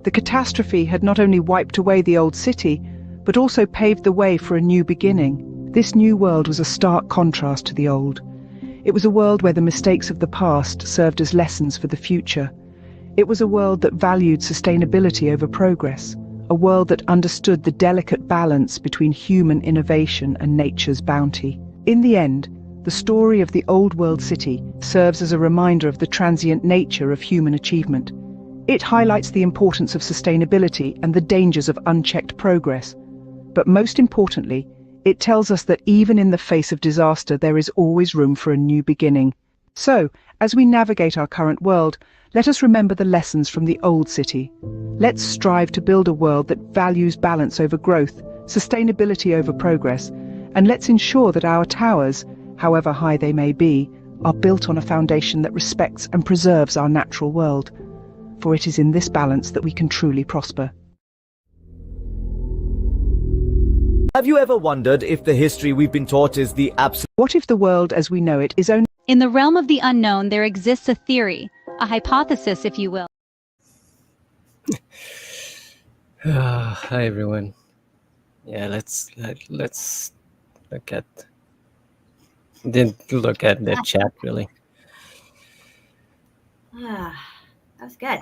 The catastrophe had not only wiped away the old city, but also paved the way for a new beginning. This new world was a stark contrast to the old. It was a world where the mistakes of the past served as lessons for the future. It was a world that valued sustainability over progress, a world that understood the delicate balance between human innovation and nature's bounty. In the end, the story of the old world city serves as a reminder of the transient nature of human achievement. It highlights the importance of sustainability and the dangers of unchecked progress. But most importantly, it tells us that even in the face of disaster, there is always room for a new beginning. So, as we navigate our current world, let us remember the lessons from the old city. Let's strive to build a world that values balance over growth, sustainability over progress, and let's ensure that our towers, however high they may be, are built on a foundation that respects and preserves our natural world. For it is in this balance that we can truly prosper. Have you ever wondered if the history we've been taught is the absolute? What if the world as we know it is only In the realm of the unknown, there exists a theory, a hypothesis, if you will. Hi everyone. Yeah, let's look at. Didn't look at the chat really. That was good.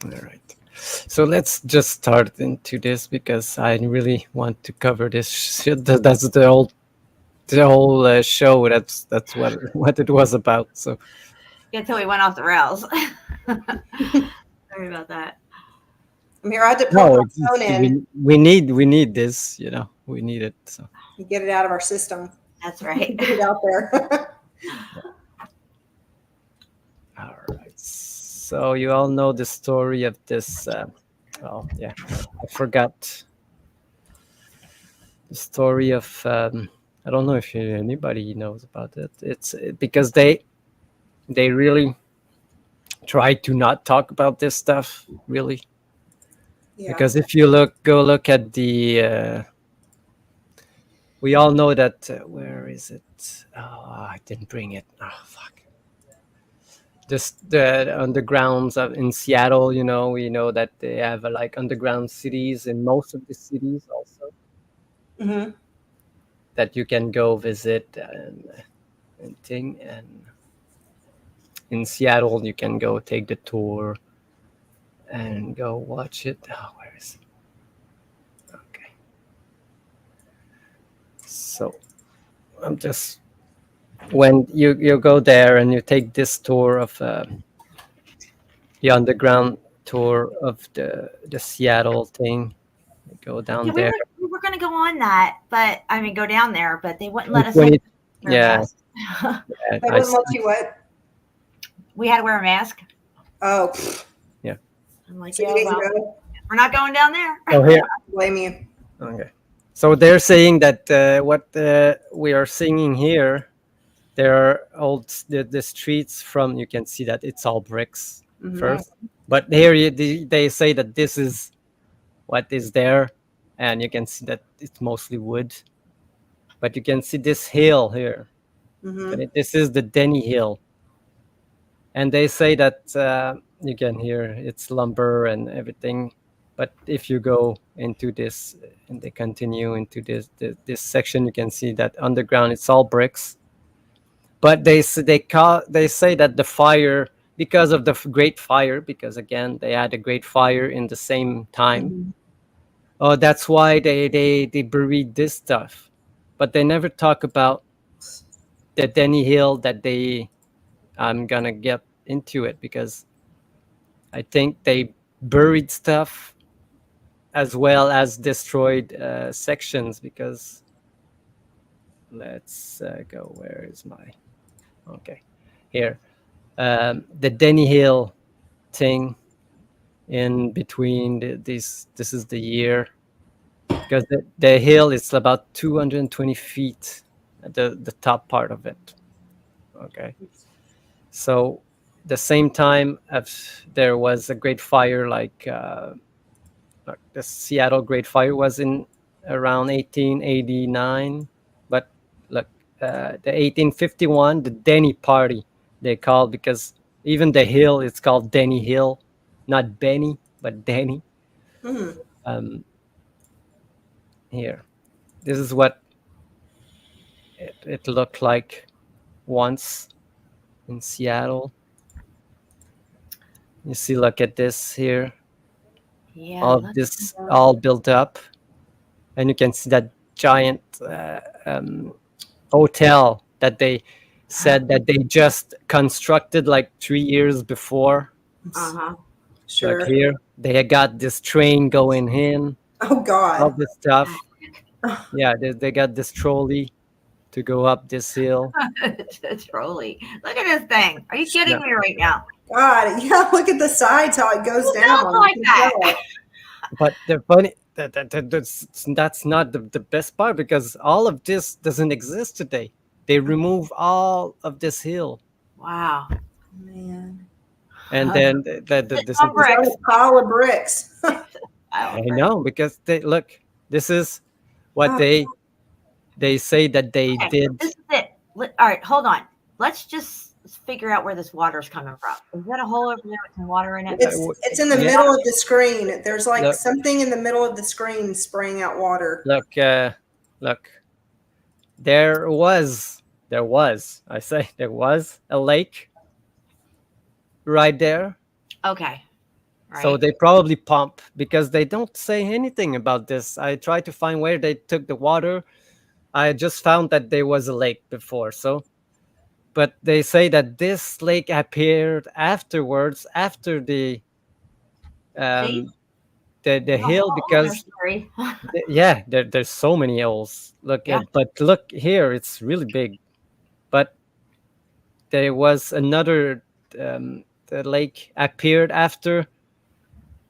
All right. So let's just start into this because I really want to cover this shit. That's the whole show. That's what it was about. So Until we went off the rails. Sorry about that. I'm here. I had to plug no, my phone in. we need this. You know, we need it. So You get it out of our system. That's right. Get it out there. all right. So you all know the story of this. Oh yeah, I forgot the story of. I don't know if anybody knows about it. It's because they really try to not talk about this stuff really. Yeah. Because if you go look at the we all know that. Where is it? Oh, I didn't bring it. Oh, fuck. Just the undergrounds in Seattle, we know that they have like underground cities in most of the cities also Mm-hmm. that you can go visit and thing. And in Seattle, you can go take the tour and go watch it. Oh, where is it? Okay. So I'm just when you go there and you take this tour of the underground tour of the Seattle thing. You go down Yeah, there. we were going to go on that, but I mean, go down there, but they wouldn't let us. 20 wear a yeah, mask. They wouldn't let you what? We had to wear a mask. Oh, pfft. Yeah. I'm like, So yeah, you didn't well, go? we're not going down there. Oh, here. Blame you. Okay. So they're saying that what we are singing here, there are the streets from, you can see that it's all bricks first. But here they say that this is what is there. And you can see that it's mostly wood. But you can see this hill here. Mm-hmm. This is the Denny Hill. And they say that you can hear it's lumber and everything. But if you go into this and they continue into this section, you can see that underground it's all bricks. But they say that the fire, because of the great fire, because again they had a great fire in the same time. Oh, that's why they buried this stuff. But they never talk about the Denny Hill that I'm gonna get into it because I think they buried stuff as well as destroyed sections because let's go. Where is my? Okay, here. The Denny Hill thing in between this is the year because the hill is about 220 feet at the top part of it. Okay, so the same time as there was a great fire like the Seattle Great Fire was in around 1889, but look, the 1851, the Denny Party they called because even the hill it's called Denny Hill, not Benny but Denny. Mm-hmm. Here, this is what it looked like once in Seattle. You see, look at this here. Yeah. All of this all built up, and you can see that giant hotel that they said that they just constructed like 3 years before. Uh-huh. Sure. Like here, they got this train going in, Oh all God. this stuff. Yeah, they got this trolley to go up this hill. It's trolley. Look at this thing. Are you kidding Yeah. me right now? God. Yeah. Look at the sides how it goes Who down. built like You can that? tell. But the funny that's not the best part because all of this doesn't exist today. They remove all of this hill, Wow. Man. and then It's on Is that bricks. a pile of bricks? I know because they look. This is what Oh, they say that they Okay, did. this is it. All right, hold on. Let's just figure out where this water's coming from. Is that a hole over there with some water in it? It's in the Yeah. middle of the screen. There's like Look. something in the middle of the screen spraying out water. Look, look. There was. I say there was a lake right there. Okay. Right. So they probably pump because they don't say anything about this. I tried to find where they took the water. I just found that there was a lake before. So, but they say that this lake appeared afterwards after the See? the hill because yeah, there's so many hills. Look Yeah. at, but look here, it's really big. But there was another the lake appeared after.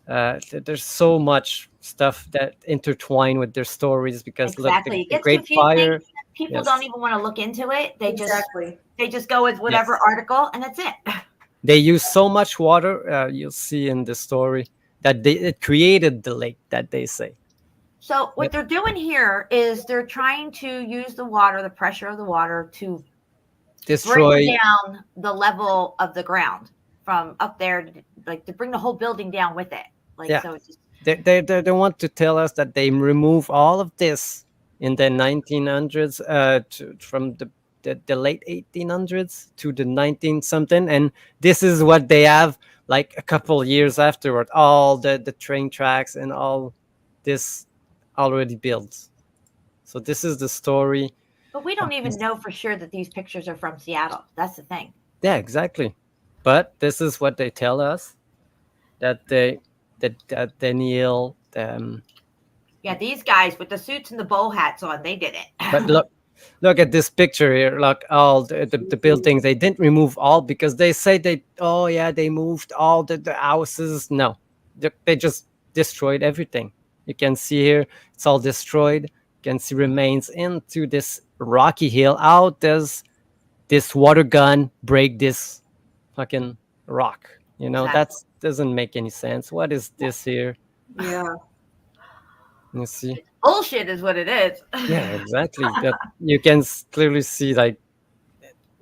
There's so much stuff that intertwine with their stories because Exactly. look, It the gets Great confusing. Fire. People Yes. don't even want to look into it. They Exactly. just go with whatever article and that's it. They use so much water. You'll see in the story that it created the lake that they say. So what they're doing here is they're trying to use the water, the pressure of the water, to Destroy. bring down the level of the ground from up there, like to bring the whole building down with it. Like Yeah. so, it's just, They want to tell us that they remove all of this in the 1900s, from the late 1800s to the 19 something, and this is what they have like a couple years afterward. All the train tracks and all this already built. So this is the story. but we don't even know for sure that these pictures are from Seattle. That's the thing. Yeah, exactly. But this is what they tell us, that that Denny Hill. Yeah, these guys with the suits and the bowl hats on, they did it. But look at this picture here. Like all the buildings, they didn't remove all because they say they moved all the houses. No, they just destroyed everything. You can see here, it's all destroyed. You can see remains into this rocky hill. How does this water gun break this fucking rock? You know, Exactly. that doesn't make any sense. What is this here? Yeah. You see? Bullshit is what it is. Yeah, exactly. That you can clearly see, like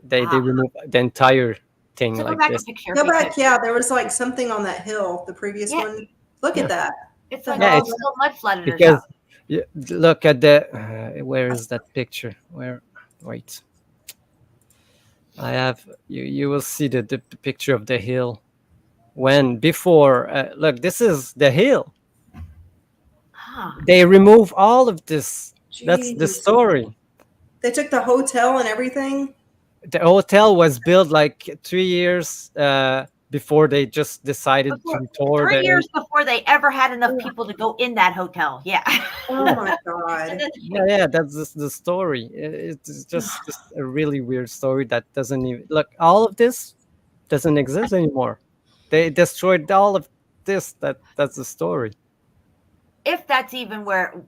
they remove the entire thing So go like back this. a picture. Go back. because Yeah, there was like something on that hill, the previous Yeah. one. Look Yeah. at that. It's like Yeah, all it's- still mud flooded or Because something. look at the where is that picture? Wait. I have you will see the picture of the hill when before look, this is the hill. Huh. They remove all of this. That's the Jeez. story. They took the hotel and everything. The hotel was built like 3 years before they just decided to tour 3 the. years before they ever had enough people to go in that hotel. Yeah. Oh my god. Yeah, that's the story. It's just a really weird story that doesn't even look. All of this doesn't exist anymore. They destroyed all of this. That's the story. If that's even where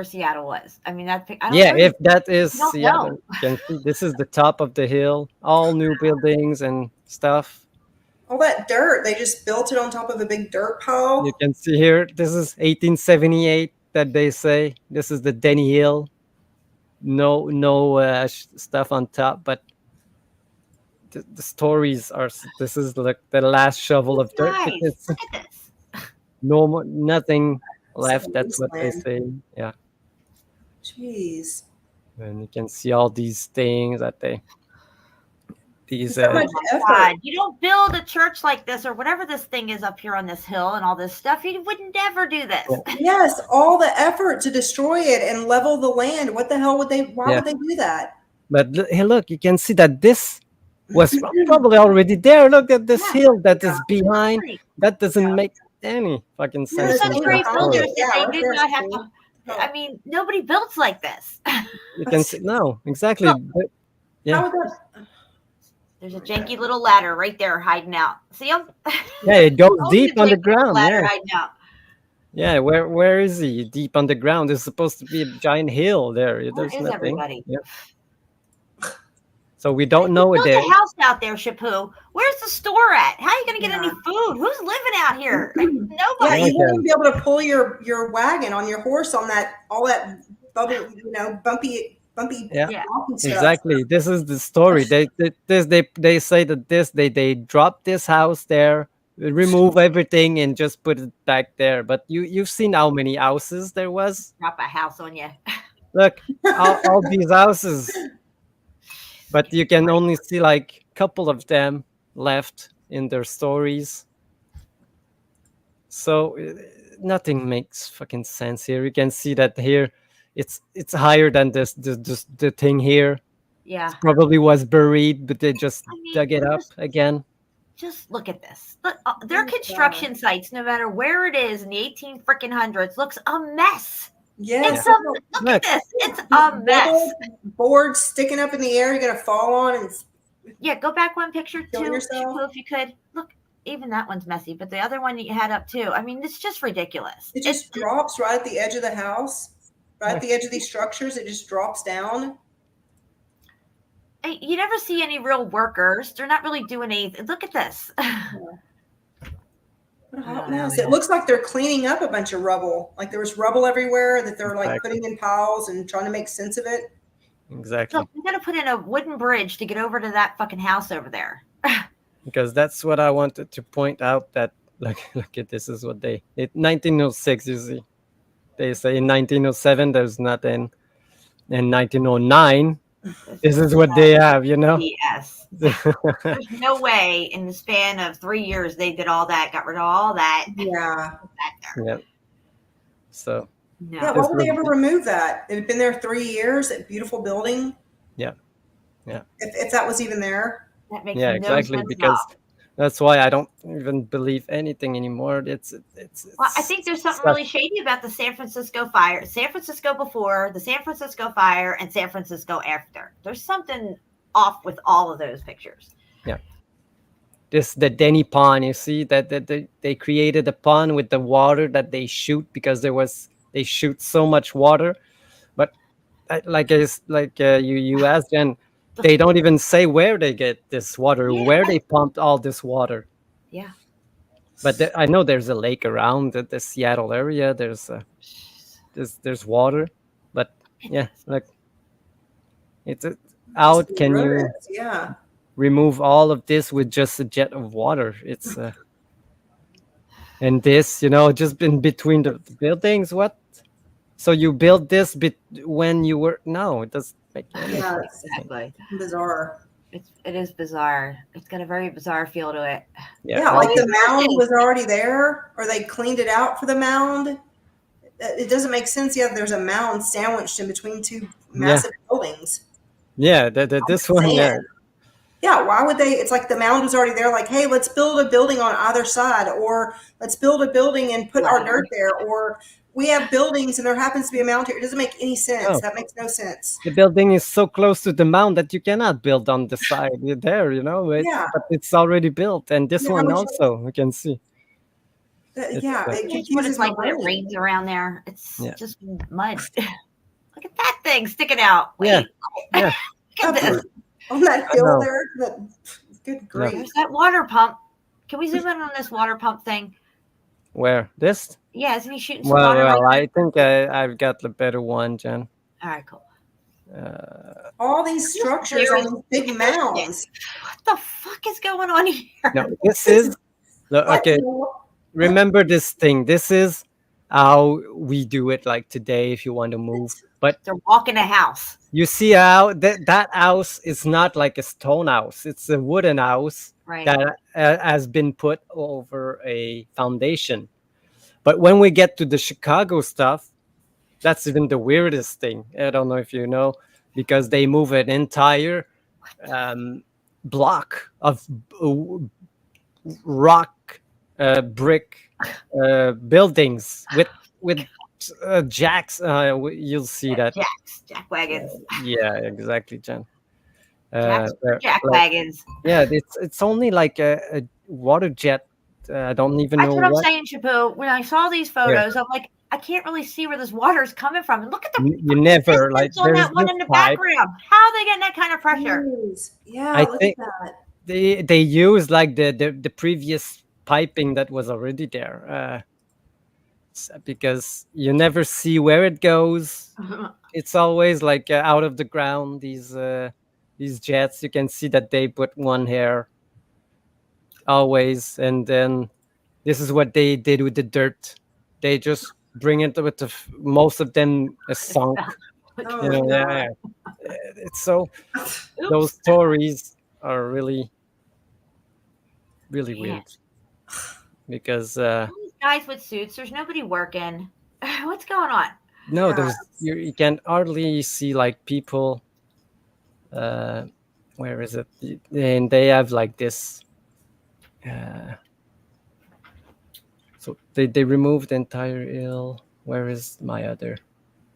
Seattle was. I mean, I don't Yeah, know. if that is You don't Seattle, know. you can see this is the top of the hill. All new buildings and stuff. All that dirt. They just built it on top of a big dirt You pile. can see here. This is 1878 that they say. This is the Denny Hill. No stuff on top, but the stories are. This is like the last shovel of dirt. Nice. Because Look at this. no more, nothing left. Some That's what they wasteland. say. Yeah, Jeez. and you can see all these things that they. These So much effort. God, you don't build a church like this or whatever this thing is up here on this hill and all this stuff. You would never do this. Yeah. Yes, all the effort to destroy it and level the land. What the hell would they? Why Yeah. would they do that? But hey, look, you can see that this was probably already there. Look at this Yeah. hill that is behind. Right. That doesn't make any fucking They're sense. such in great the story. builders Yeah, that right they did there's not have cool. to. I mean, nobody builds like this. You can see no, exactly. Look. But- yeah, How would that? There's a janky little ladder right there hiding out. See him? yeah, it goes deep on the ground. Ladder Yeah, hiding out. yeah. Where is he? Deep on the ground. There's supposed to be a giant hill there. Where There's is nothing. everybody? Yeah. So we don't know it Build there. a house out there, Shapu. Where's the store at? How are you going to get any food? Who's living out here? Yeah, Nobody. you wouldn't be able to pull your wagon on your horse on that all that bumpy Yeah. Yeah. rocky stuff. Exactly. This is the story. They say that they drop this house there, remove everything, and just put it back there. But you've seen how many houses there was. Drop a house on you. Look, all these houses, but you can only see like a couple of them left in their stories. So nothing makes fucking sense here. You can see that here, it's higher than the thing here. Yeah. Probably was buried, but they just I mean, dug it up again. Just look at this. Look, their my construction sites, no matter where it is in the 18 freaking hundreds, looks a mess. Yes. It's look at this. It's a mess. Boards sticking up in the air. You're gonna fall on and Yeah, go back one picture Kill too, yourself? Shapu, if you could. Look, even that one's messy, but the other one that you had up too. I mean, it's just ridiculous. it just drops right at the edge of the house, right at the edge of these structures. It just drops down. You never see any real workers. They're not really doing anything. Look at this. What a I hot don't know, mess. yeah. It looks like they're cleaning up a bunch of rubble. Like there was rubble everywhere that they're like Exactly. putting in piles and trying to make sense of it. Exactly. Look, we gotta put in a wooden bridge to get over to that fucking house over there. Because that's what I wanted to point out. That look at this is what they 1906. You see, they say in 1907 there's nothing. In 1909, this is what they have. You know. Yes. There's no way in the span of 3 years they did all that, got rid of all that. Yeah. Back there. Yeah. So No. Yeah, why would they ever remove that? It had been there 3 years, that beautiful building. yeah, yeah, If that was even there. That makes yeah, no exactly. sense Because at all. that's why I don't even believe anything anymore. Well, I think there's something really shady about the San Francisco fire. San Francisco before, the San Francisco fire, and San Francisco after. There's something off with all of those pictures. Yeah. This the Denny pond. You see that they created a pond with the water that they shoot because they shoot so much water, but you asked, and they don't even say where they get this water, where they pumped all this water. Yeah. But I know there's a lake around the Seattle area. There's water, but yeah, like it's out. Can you Yeah. remove all of this with just a jet of water? It's and this, just in between the buildings. What? So you built this when you were no? It doesn't make any Yeah, sense. Exactly. Bizarre. It is bizarre. It's got a very bizarre feel to it. Yeah, like the mound was already there, or they cleaned it out for the mound. It doesn't make sense. Yeah, there's a mound sandwiched in between two massive buildings. Yeah, this one. Yeah, Yeah, why would they? It's like the mound was already there. Like, hey, let's build a building on either side, or let's build a building and put our dirt there, or we have buildings and there happens to be a mound here. It doesn't make any sense. No. That makes no sense. the building is so close to the mound that you cannot build on the side there. Yeah. But it's already built, and this Yeah, one which- also we can see. Yeah, it It's what confuses it's my like when it brain. rains around there. It's Yeah. just mud. Look at that thing sticking out. Yeah. Wait. Yeah. Look at this. On that hill know. there. Good grief. There's that water pump. Can we zoom in on this water pump thing? Where this? Yeah, isn't he shooting some Well, water? right I think I've got the better one, Jen. All right, cool. All these structures on these big mounds. What the fuck is going on here? No, this is okay. Remember this thing. This is how we do it. Like today, if you want to move, but They're walking a house. you see how that house is not like a stone house. It's a wooden house Right. that has been put over a foundation. But when we get to the Chicago stuff, that's even the weirdest thing. I don't know if you know, because they move an entire block of rock brick buildings with jacks. You'll see that. Jack wagons. Yeah, exactly, Jen. Jack wagons. Yeah, it's only like a water jet. I don't even That's know what I'm what. saying, Chapu. When I saw these photos, I'm like, I can't really see where this water is coming from. And look at the You never like. distance on There's that one this in the pipe. background. How are they getting that kind of pressure? Yeah, I look think at that. they use like the previous piping that was already there, because you never see where it goes. It's always like out of the ground. These jets, you can see that they put one here always, and then this is what they did with the dirt. They just bring it with most of them is sunk. Oh, You know, God. yeah. It's so those stories are really Man. weird because All these guys with suits, there's nobody working. What's going on? no, Yeah. you can hardly see like people. Where is it? And they have like this. So they removed the entire ill. Where is my other?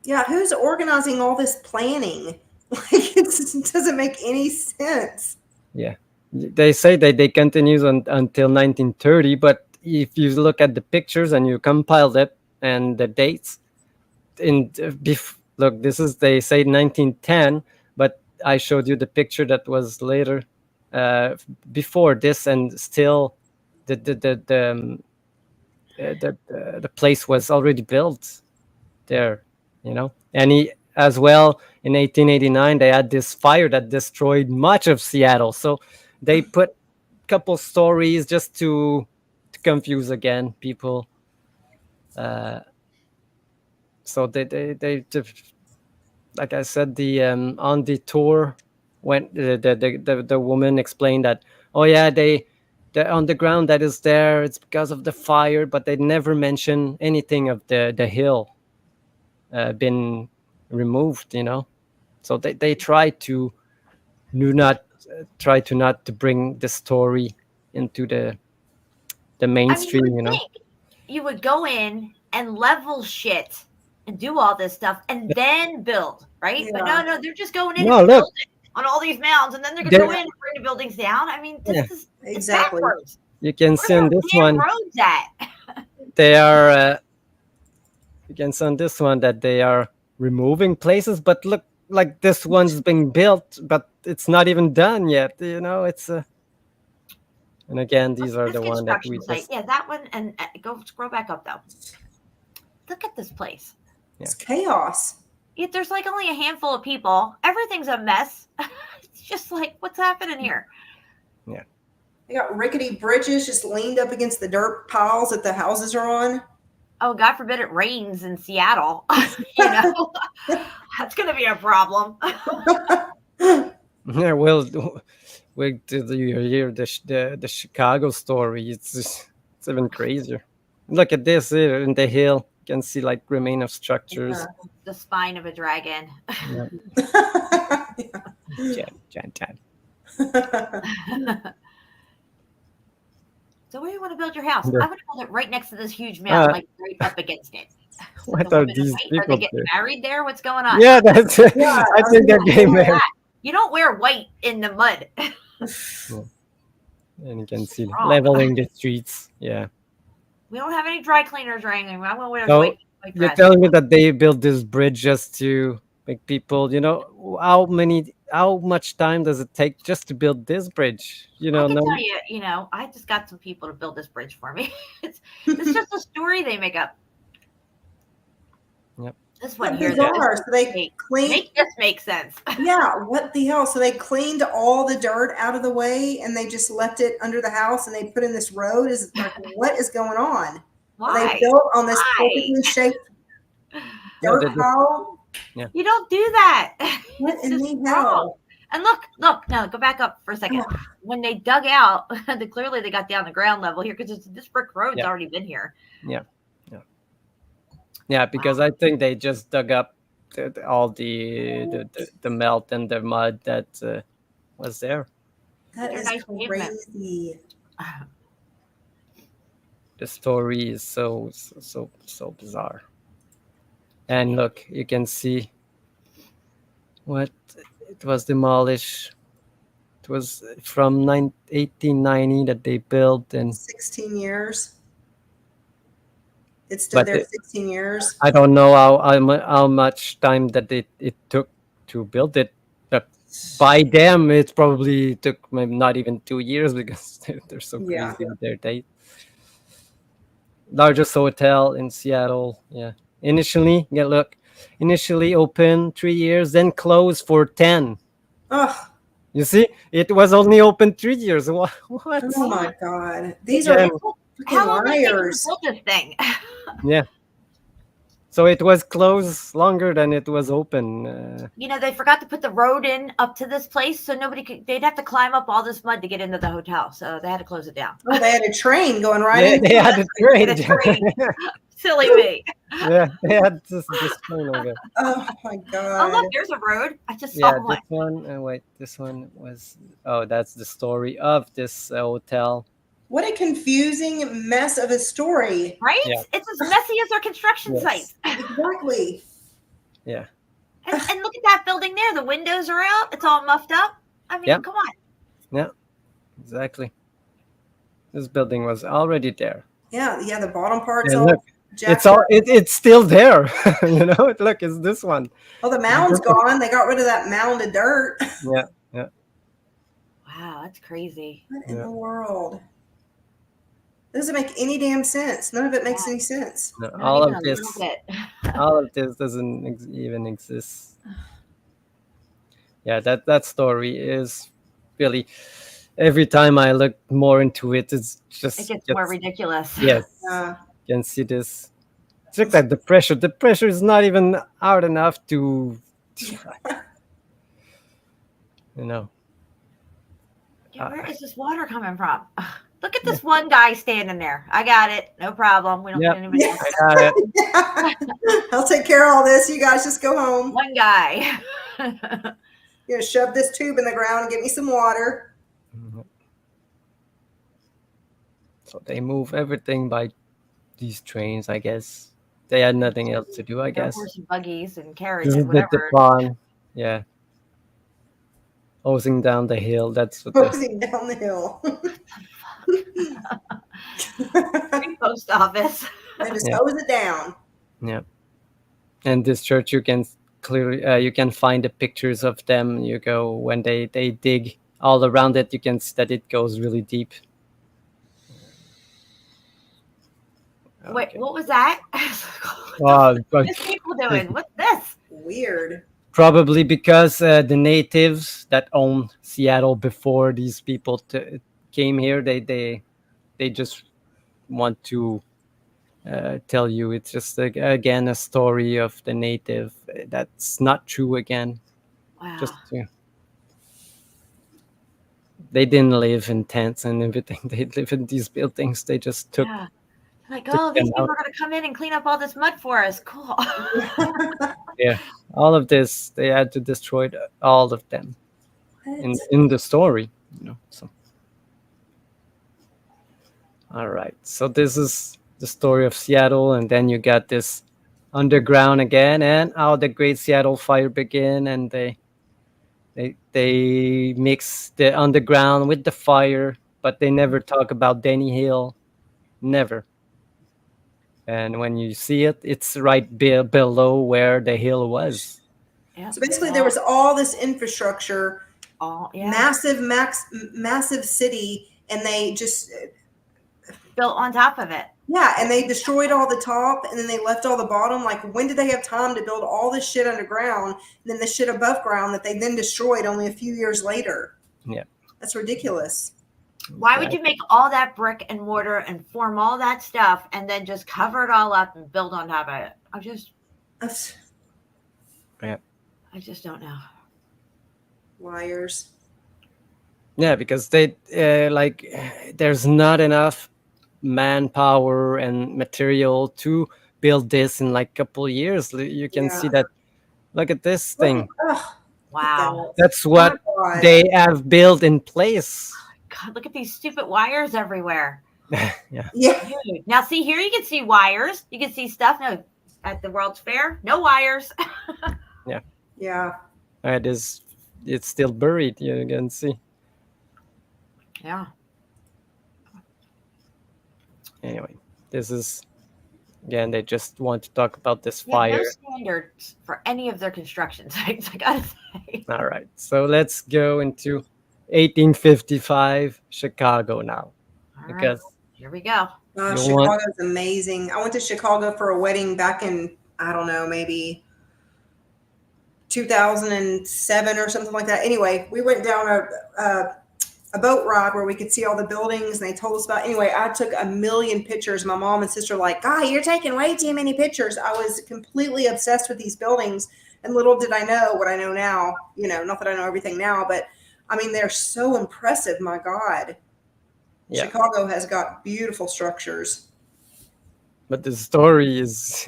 Yeah, who's organizing all this planning? Like, it doesn't make any sense. Yeah, they say that they continues until 1930, but if you look at the pictures and you compile it and the dates, look, this is they say 1910, but I showed you the picture that was later, before this, and still the the place was already built there, and he as well in 1889 they had this fire that destroyed much of Seattle, so they put a couple stories just to confuse again people. So they like I said, the on the tour when the woman explained that, oh yeah, the underground that is there, it's because of the fire, but they never mention anything of the hill been removed, so they try to not to bring the story into the I mean, you mainstream, would think you would go in and level shit and do all this stuff and then build, right? But no, they're just going in No, and look. building on all these mounds, and then they're going to go in and bring the buildings down. I mean, this is Exactly. It's backwards. You can see on this Where are one the roads at? they are you can see on this one that they are removing places, but look, like this one's being built, but it's not even done yet, it's and again, these are This the one that we construction site, just yeah, that one, and go scroll back up though. Look at this place. It's chaos. Yet there's like only a handful of people. Everything's a mess. It's just like, what's happening here? Yeah. They got rickety bridges just leaned up against the dirt piles that the houses are on. Oh, God forbid it rains in Seattle. That's going to be a problem. Yeah, well, wait till you hear the Chicago story. It's even crazier. Look at this here in the hill. You can see like remain of structures. The spine of a dragon. Jan. So where do you want to build your house? Yeah. I want to build it right next to this huge mountain, like right up against it. What The are women in these white, people Are they getting doing? married there? What's going on? Yeah, that's it. Yeah, I think they're getting married. You don't wear white in the mud. And you can see Wrong. leveling the streets. Yeah. We don't have any dry cleaners or anything. I want to wear So white you're dress. telling me that they built this bridge just to make people, how much time does it take just to build this bridge? I can tell you, I just got some people to build this bridge for me. It's just a story they make up. Yep. This one What here, bizarre. So they cleaned. make this make sense. Yeah, what the hell? So they cleaned all the dirt out of the way and they just left it under the house and they put in this road. Is like, what is going on? Why? They built on this Why? perfectly shaped No, dirt they just- pile. You don't do that. What It's in just the wrong. hell? And look, no, go back up for a second. When they dug out, clearly they got down the ground level here because this brick road's Yeah. already been here. Yeah, because I think they just dug up all the melt and the mud that was there. That They're is nice pavement. crazy. The story is so bizarre. And look, you can see what it was demolished. It was from 1890 that they built, and 16 years. It stood But there it- 16 years. I don't know how much time that it took to build it. But by them, it probably took maybe not even 2 years because they're so crazy Yeah. with their date. Largest hotel in Seattle. Yeah. Initially open 3 years, then closed for 10. Oh, You see, it was only open 3 years. What? oh my God. These Again. are How freaking long did it take to liars. build this thing? Yeah. So it was closed longer than it was open. They forgot to put the road in up to this place, so they'd have to climb up all this mud to get into the hotel. So they had to close it down. Oh, they had a train going right Yeah, in. they had a They had a train. Silly me. Yeah, they had this train over. Oh my Oh, God. look, there's a road. I just Yeah, saw one. this one. Wait, this one was. Oh, that's the story of this hotel. What a confusing mess of a story. Right? Yeah. It's as messy as our construction Yes. sites. Exactly. Yeah. And look at that building there. The windows are out. It's all muffed up. I mean, Yep. come on. Yeah. Exactly. This building was already there. Yeah, the bottom part's And all look, jacked it's all. up. It's still there. Look, it's this one. Oh, the mound's gone. They got rid of that mound of dirt. Yeah. Wow, that's crazy. What in Yeah. the world? Doesn't make any damn sense. None of it makes any sense. No, Not all even of a little this, bit. all of this doesn't even exist. Yeah, that story is really. Every time I look more into it, it's It just gets more ridiculous. yes. Uh, You can see this. It's like that. The pressure. The pressure is not even out enough to, you know. Yeah, where is this water coming from? Look at this one guy standing there. I got it. No problem. We don't Yep. need anybody Yeah. else. I got it. yeah. I'll take care of all this. You guys just go home. One guy. You know, shove this tube in the ground and get me some water. Mhm. So they move everything by these trains, I guess. They had nothing else to do, I Their guess. horse and buggies and This carriages, is the whatever. pond. Yeah. Hosing down the hill. That's what they. Posing down the hill. Post office. They just Yeah. hose it down. Yeah. And this church, you can clearly you can find the pictures of them. You go when they dig all around it. You can see that it goes really deep. Wait, Okay. what was that? But What's people doing? What's this? Weird. probably because the natives that owned Seattle before these people came here, they just want to tell you it's just again a story of the native that's not true again. Wow. Just they didn't live in tents and everything. They live in these buildings. They just took. Yeah. Like, took oh, these them people out. are going to come in and clean up all this mud for us. Cool. Yeah, all of this they had to destroy all of them in the story. So. All right, so this is the story of Seattle, and then you got this underground again, and how the Great Seattle Fire began, and they mix the underground with the fire, but they never talk about Denny Hill, never. And when you see it, it's right below where the hill was. Yep. So basically, there was all this infrastructure, Yeah. massive city, and they just built on top of it. Yeah, and they destroyed all the top, and then they left all the bottom. Like, when did they have time to build all this shit underground, and then the shit above ground that they then destroyed only a few years later? Yeah, that's ridiculous. Why would you make all that brick and mortar and form all that stuff and then just cover it all up and build on top of it? Yeah. I just don't know. Liars. Yeah, because they there's not enough manpower and material to build this in like a couple of years. You can see that. Look at this thing. Wow. That's what they have built in place. God, look at these stupid wires everywhere. Yeah. Dude. Now, see here, you can see wires. You can see stuff. No, at the World's Fair, no wires. Yeah. Yeah. It's still buried. You can see. Yeah. Anyway, this is again. They just want to talk about this fire. No standards for any of their construction sites, I gotta say. All right, so let's go into 1855 Chicago now, because here we go. Chicago's amazing. I went to Chicago for a wedding back in, I don't know, maybe 2007 or something like that. Anyway, we went down a boat ride where we could see all the buildings, and they told us about. Anyway, I took a million pictures. My mom and sister were like, "God, you're taking way too many pictures." I was completely obsessed with these buildings, and little did I know what I know now. Not that I know everything now, but I mean, they're so impressive. My God. Yeah. Chicago has got beautiful structures. But the story is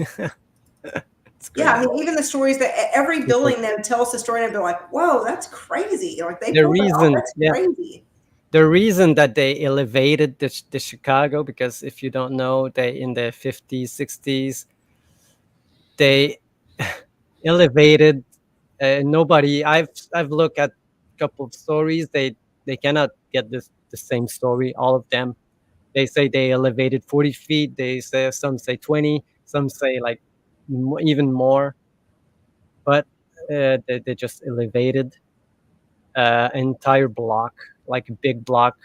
yeah, I mean, even the stories that every building that tells the story, and I'd be like, "Whoa, that's crazy!" Like they crazy. The reason that they elevated the Chicago, because if you don't know, they in the 50s, 60s, they elevated. Nobody. I've looked at a couple of stories. They cannot get the same story. All of them. They say they elevated 40 feet. Some say 20. Some say like even more. But they just elevated an entire block, like a big block,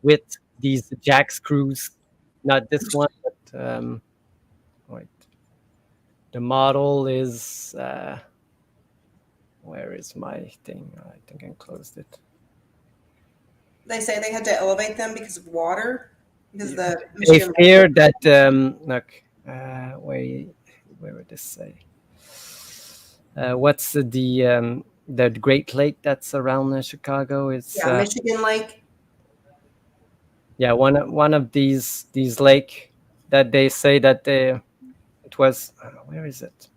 with these jack screws, not this one, but wait. The model is where is my thing? I think I closed it. They say they had to elevate them because of water. Because the They Michigan fear that look, where would this say? What's the Great Lake that's around Chicago? It's Michigan Lake. yeah, one of these lake that they say that it was where is it?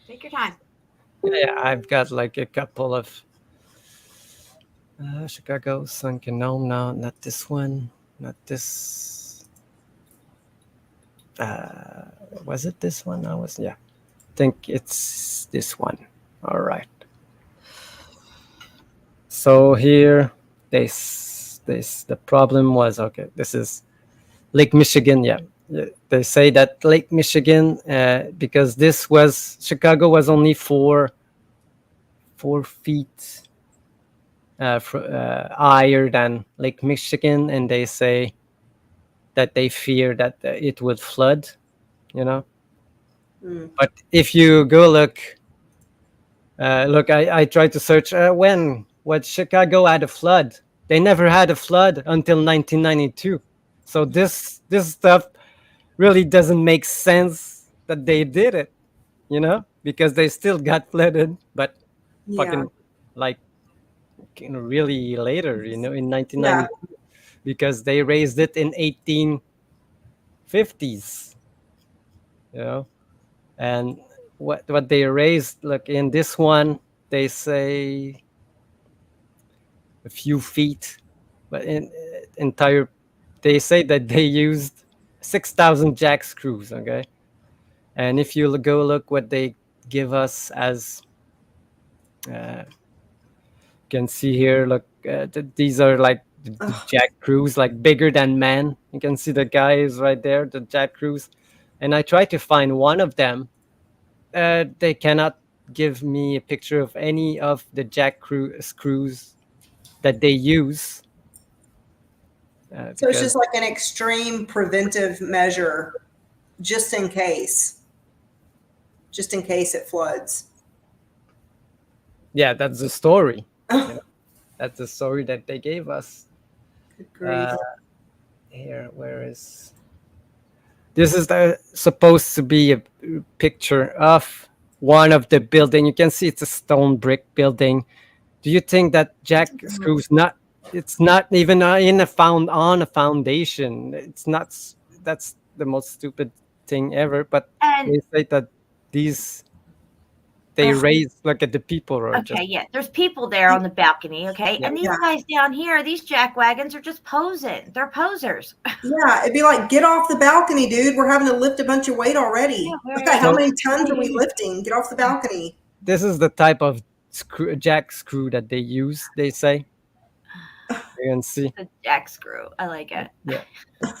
Take your time. Yeah, I've got like a couple of Chicago sunken. No, not this one. Not this. Was it this one? I think it's this one. All right. So here, the problem was okay. This is Lake Michigan. Yeah, they say that Lake Michigan because this was Chicago was only 4 feet higher than Lake Michigan, and they say that they fear that it would flood. But if you go look, I tried to search what Chicago had a flood. They never had a flood until 1992. So this stuff really doesn't make sense that they did it, because they still got flooded, but fucking like really later, in 1992, because they raised it in 1850s, and what they raised, look, in this one they say a few feet, but in entire they say that they used 6,000 jack screws. Okay, and if you go look what they give us as you can see here, look, these are like the jack screws, like bigger than man. You can see the guy is right there, the jack screws, and I tried to find one of them. They cannot give me a picture of any of the jack screws that they use. So it's just like an extreme preventive measure, just in case it floods. Yeah, that's the story. That's the story that they gave us. Here, where is this? Is supposed to be a picture of one of the building. You can see it's a stone brick building. Do you think that jack screws not? It's not even on a foundation. It's not. That's the most stupid thing ever. But they say that they raise, look at the people. There's people there on the balcony. Okay, Yeah. and these guys down here, these jack wagons are just posing. They're posers. Yeah, it'd be like, get off the balcony, dude. We're having to lift a bunch of weight already. Look at how many tons are we lifting? Get off the balcony. This is the type of jack screw that they use. They say. You can see the jack screw. I like it. Yeah,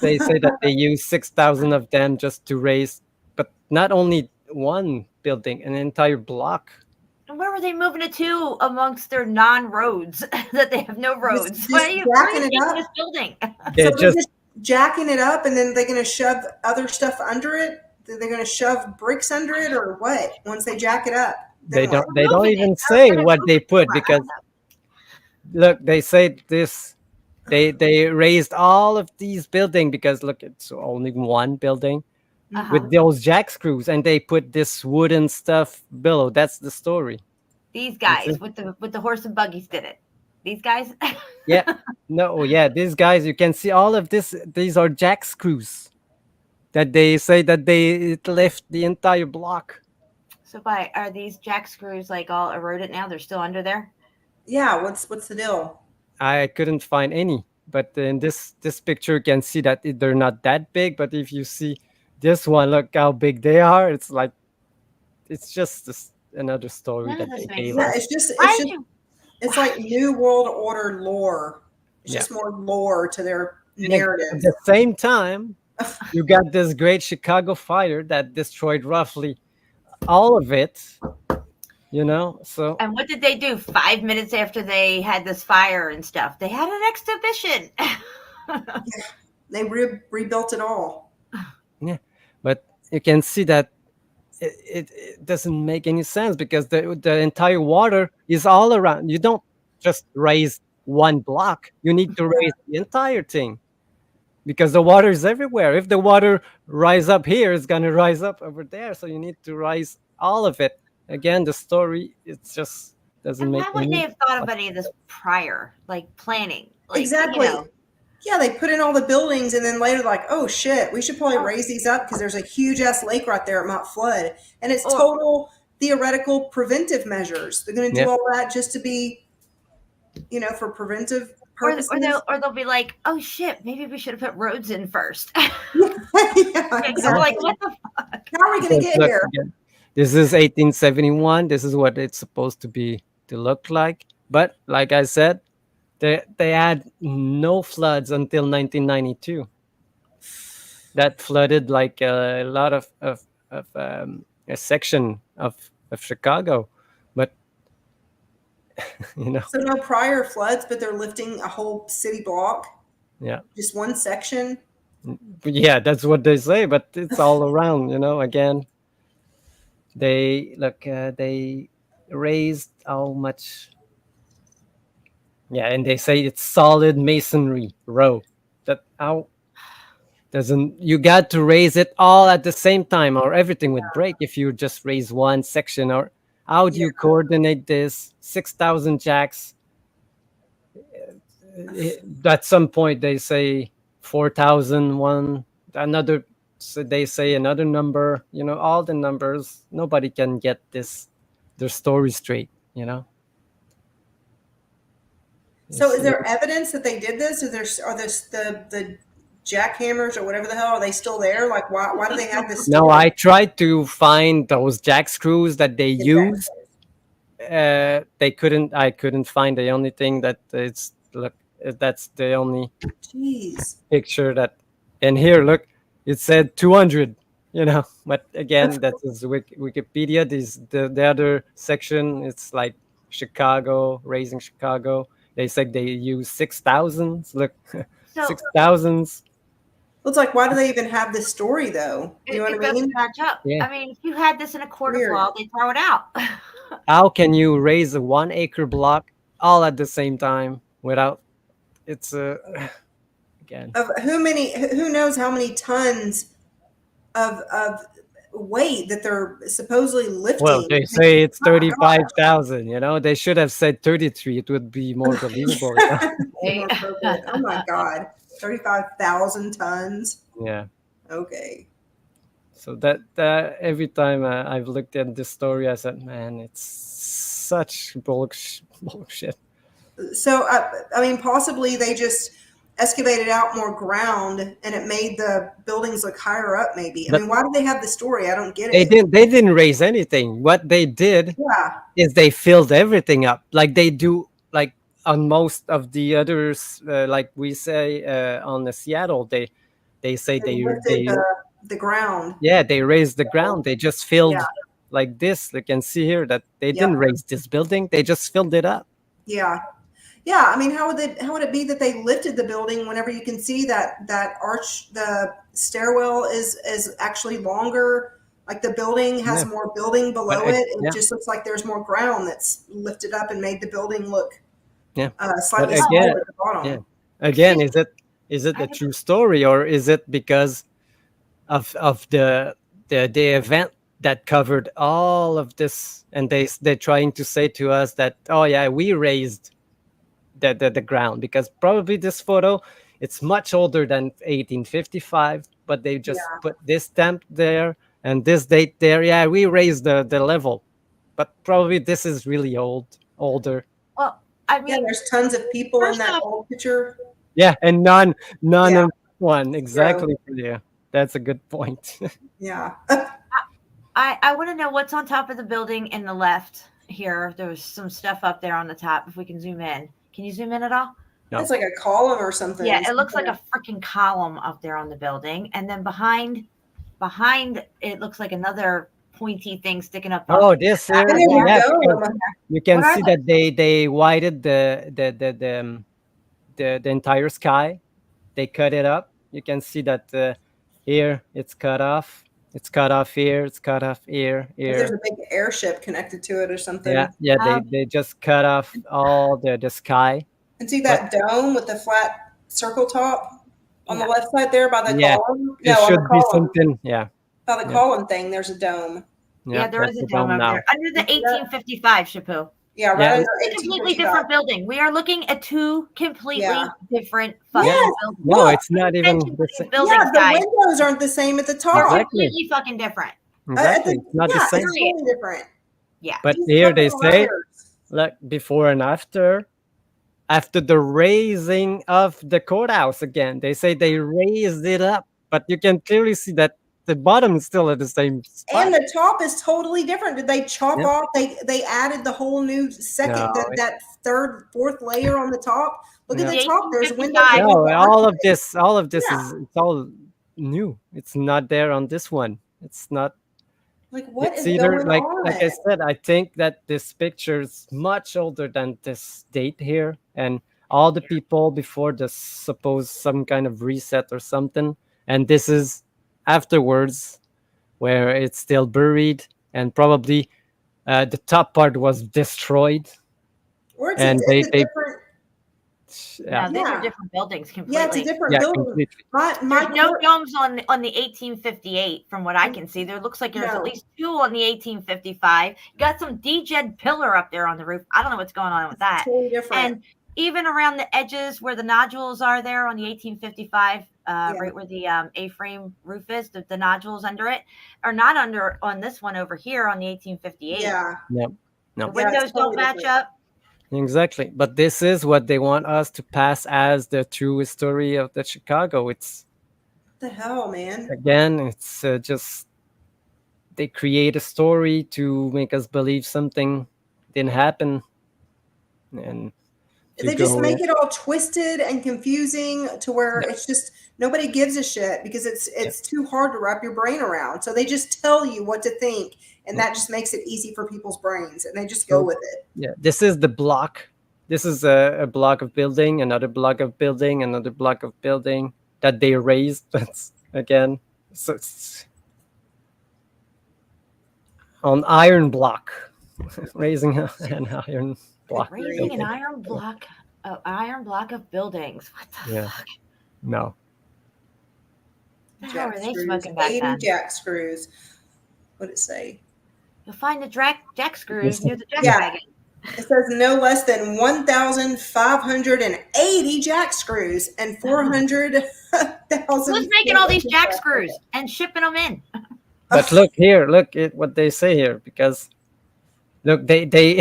they say that they use 6,000 of them just to raise, but not only one building, an entire block. And where were they moving it to amongst their non-roads that they have no roads? Why are you jacking it up? This building? They're so just jacking it up, and then they're going to shove other stuff under it. They're going to shove bricks under it, or what? Once they jack it up, they don't even say what they put, because look, they say this. They raised all of these buildings because look, it's only one building with those jack screws, and they put this wooden stuff below. That's the story. These guys with the horse and buggies did it. These guys. These guys. You can see all of this. These are jack screws that they say that they lift the entire block. So, are these jack screws like all eroded now? They're still under there. Yeah. What's the deal? I couldn't find any, but in this picture you can see that they're not that big. But if you see this one, look how big they are. It's like it's just another story that they gave us. It's like New World Order lore. It's just more lore to their narrative. At the same time, you got this great Chicago fire that destroyed roughly all of it. So And what did they do 5 minutes after they had this fire and stuff? They had an exhibition. They rebuilt it all. yeah, but you can see that it doesn't make any sense because the entire water is all around. You don't just raise one block. You need to raise the entire thing because the water is everywhere. If the water rise up here, it's gonna rise up over there. So you need to rise all of it. Again, the story it's just doesn't And make why wouldn't they any. have thought of any of this prior, like planning? Like, Exactly. You know, Yeah, they put in all the buildings and then later like, oh shit, we should probably raise these up because there's a huge ass lake right there. It might flood. And it's total theoretical preventive measures. They're going to do all that just to be, for preventive purposes. or they'll be like, oh shit, maybe we should have put roads in first. Yeah, exactly. Like, what the fuck? How are we going to get Look, here? again, this is 1871. This is what it's supposed to look like. But like I said, they had no floods until 1992. That flooded like a lot of a section of Chicago, but So no prior floods, but they're lifting a whole city block, yeah, just one section. yeah, that's what they say. But it's all around, Again, they raised how much? Yeah, and they say it's solid masonry row. That how doesn't you got to raise it all at the same time, or everything would break if you just raise one section. Or how do you coordinate this? 6,000 jacks. At some point, they say 4,001. Another, so they say another number. All the numbers. Nobody can get their story straight. So is there evidence that they did this? Are the jackhammers or whatever the hell, are they still there? Like why do they have this? No, I tried to find those jack screws that they use. I couldn't find. The only thing that that's the only picture that. And here, look, it said 200. But again, that is Wikipedia. The other section. It's like Chicago, raising Chicago. They said they use 6,000. Look, 6,000s. Well, it's like, why do they even have this story though? You know what I mean? Doesn't match up. Yeah. I mean, if you had this in a quarter wall, they throw it out. How can you raise a 1 acre block all at the same time without? It's again. Of who knows how many tons of weight that they're supposedly lifting. Well, they say it's 35,000. They should have said 33. It would be more believable. Oh my god, 35,000 tons. Yeah. Okay. So that every time I've looked at this story, I said, man, it's such bullshit. So I mean, possibly they just excavated out more ground and it made the buildings look higher up. Maybe. I mean, why do they have the story? I don't get it. They didn't raise anything. What they did is they filled everything up, like they do, like on most of the others. Like we say on the Seattle, they say they lifted the ground. Yeah, they raised the ground. They just filled like this. You can see here that they didn't raise this building. They just filled it up. Yeah. Yeah, I mean, how would it be that they lifted the building whenever you can see that arch, the stairwell is actually longer, like the building has more building below it. It just looks like there's more ground that's lifted up and made the building look slightly smaller at the bottom. Yeah. Again, is it a true story, or is it because of the event that covered all of this, and they're trying to say to us that, oh yeah, we raised the ground, because probably this photo, it's much older than 1855, but they just put this stamp there and this date there. Yeah, we raised the level, but probably this is really older. Well, I mean, there's tons of people in that old picture. Yeah, and none of one exactly. Yeah, that's a good point. Yeah. I want to know what's on top of the building in the left here. There's some stuff up there on the top. If we can zoom in. Can you zoom in at all? No. It's like a column or something. Yeah, it looks like a freaking column up there on the building. And then behind it looks like another pointy thing sticking up. Oh, this here, And there's a yeah, dome. because you can What are see that they widened the entire sky. They cut it up. You can see that here it's cut off. It's cut off here. It's cut off here. There's Here. a big airship connected to it or something. Yeah, yeah. They just cut off all the sky. And see that dome with the flat circle top on the Yeah. left side there by the Yeah. column? It No, on should the be column. something. Yeah, By the Yeah. column thing, there's a dome. Yeah, there that's is a the dome over now. there under the 1855, Chapu. Yeah, right Yeah, under It's a completely 1855. different building. We are looking at two completely Yeah. different fucking Yes. buildings. No, Look, it's not even Mention the these same. buildings, Yeah, the guys. windows aren't the same at the They're top. Exactly. completely fucking different. Exactly. It's not the yeah, same. it's totally different. Yeah. But These here they fucking say, liars. look, before and after the raising of the courthouse again. They say they raised it up, but you can clearly see that the bottom is still at the same spot. And the top is totally different. Did they chop Yep. off? They added the whole new second No, that third, fourth layer on the top. Look at Yeah. the top. There's windows. 1855. with No, the all arch- of this Yeah. is it's all new. It's not there on this one. It's not. Like what It's is either going like on? I said, I think that this picture is much older than this date here, and all the people before the suppose some kind of reset or something, and this is afterwards where it's still buried, and probably the top part was destroyed. Or it's and a, they- it's a they- different. Yeah, No, these Yeah. are different buildings completely. Yeah, it's a different yeah, building. completely. My There's no court- domes on the 1858 from what I can see. There looks like there's No. at least two on the 1855. Got some DJed pillar up there on the roof. I don't know what's going on with that. totally different. And even around the edges where the nodules are there on the 1855, right where the A-frame roof is, the nodules under it are not under on this one over here on the 1858. yeah, Yep. No. The windows Yeah, it's don't totally match different. up. Exactly. But this is what they want us to pass as the true story of the Chicago. It's what the hell, man. again, it's just they create a story to make us believe something didn't happen, and to They just go- make it all twisted and confusing to where it's just nobody gives a shit because it's too hard to wrap your brain around. So they just tell you what to think, and that just makes it easy for people's brains, and they just go with it. Yeah, this is the block. This is a block of building, another block of building, another block of building that they raised. That's again, so it's on iron block, raising an iron block. Raising an building. iron block of buildings. What the Yeah. fuck? No, The hell Jack were they screws, smoking back 80 then? jack screws. What did it say? You'll find the jack screws near the jack Yeah. wagon. It says no less than 1,580 jack screws and 400,000. Who's making all these jack screws and shipping them in? but look here, look at what they say here, because look, they they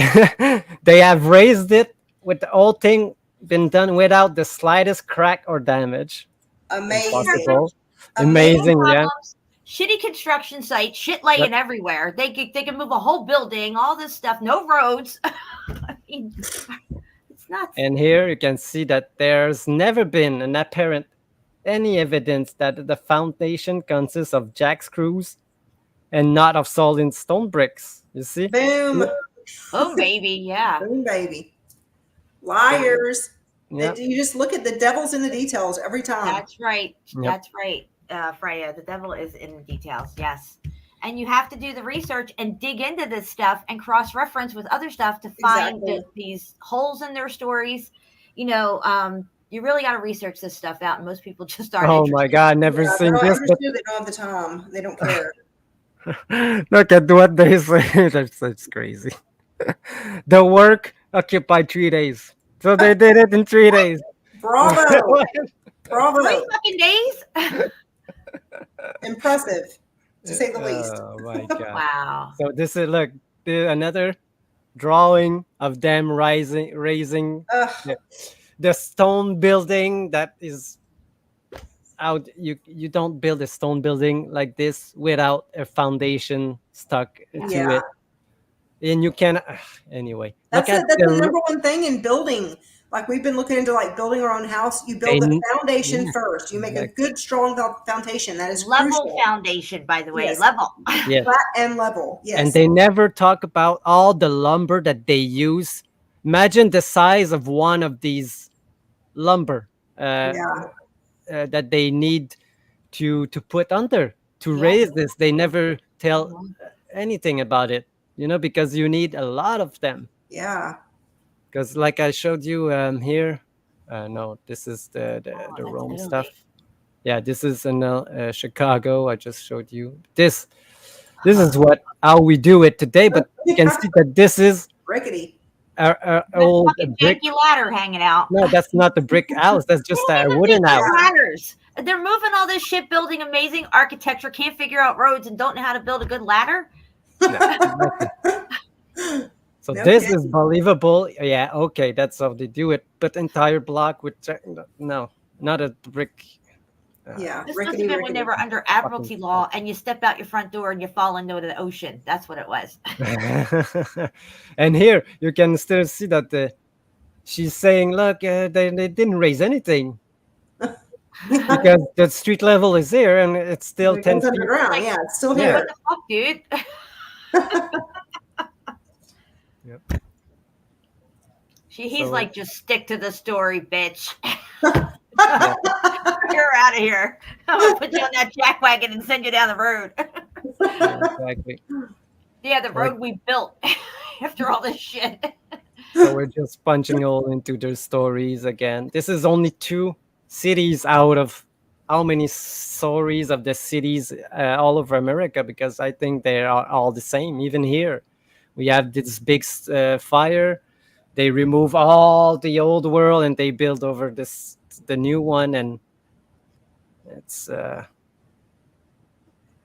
have raised it with the whole thing been done without the slightest crack or damage. Amazing. Possible. Amazing, yeah. Problems, shitty construction site, shit laying everywhere. They can move a whole building, all this stuff, no roads. I mean, it's nuts. And here you can see that there's never been an apparent any evidence that the foundation consists of jack screws and not of solid stone bricks. You see? Boom. Oh baby, yeah. Boom, baby. Liars. Yeah. You just look at the devil's in the details every time. That's right. Yep. That's right, Freya. The devil is in the details. Yes. And you have to do the research and dig into this stuff and cross-reference with other stuff to find Exactly. these holes in their stories. You know, you really got to research this stuff out, and most people just aren't. Oh my God, never Yeah, seen they're this. not But interested, they don't have the time. They don't care. look at what they say. That's crazy. The work occupied 3 days. So they did it in 3 days. Bravo. Bravo. 3 fucking days. Impressive, to say the least. Oh my God. Wow. So this is look another drawing of them raising Ugh. the stone building that is out. You don't build a stone building like this without a foundation stuck to Yeah. it, and you can anyway. That's Look at the the number one thing in building. Like we've been looking into like building our own house. You build the foundation first. You make a good, strong foundation. That is level crucial. foundation, by the way, Yes. level. Yes. Flat and level. Yes. And they never talk about all the lumber that they use. Imagine the size of one of these lumber that they need to put under to raise this. They never tell anything about it, because you need a lot of them. Yeah. Because like I showed you here, no, this is the Rome Italy. stuff. Yeah, this is in Chicago. I just showed you this. This is how we do it today. But you can see that this is rickety. Our old brick janky ladder hanging out. No, that's not the brick house. That's just a wooden house. Ladders. They're moving all this shit, building amazing architecture, can't figure out roads, and don't know how to build a good ladder. So this is believable. Yeah, okay, that's how they do it. But entire block with no, not a brick. This was even when they were under Admiralty law, and you step out your front door and you fall into the ocean. That's what it was. And here you can still see that she's saying, "Look, they didn't raise anything." Because the street level is here and it's still 10 feet underground. Like, yeah, it's still here. What the fuck, dude? Yep. He's like, just stick to the story, bitch. You're out of here. I'm gonna put you on that jackwagon and send you down the road. Exactly. Yeah, the road we built after all this shit. So we're just punching all into their stories again. This is only 2 cities out of how many stories of the cities all over America, because I think they are all the same. Even here, we have this big fire. They remove all the old world and they build over the new one, and it's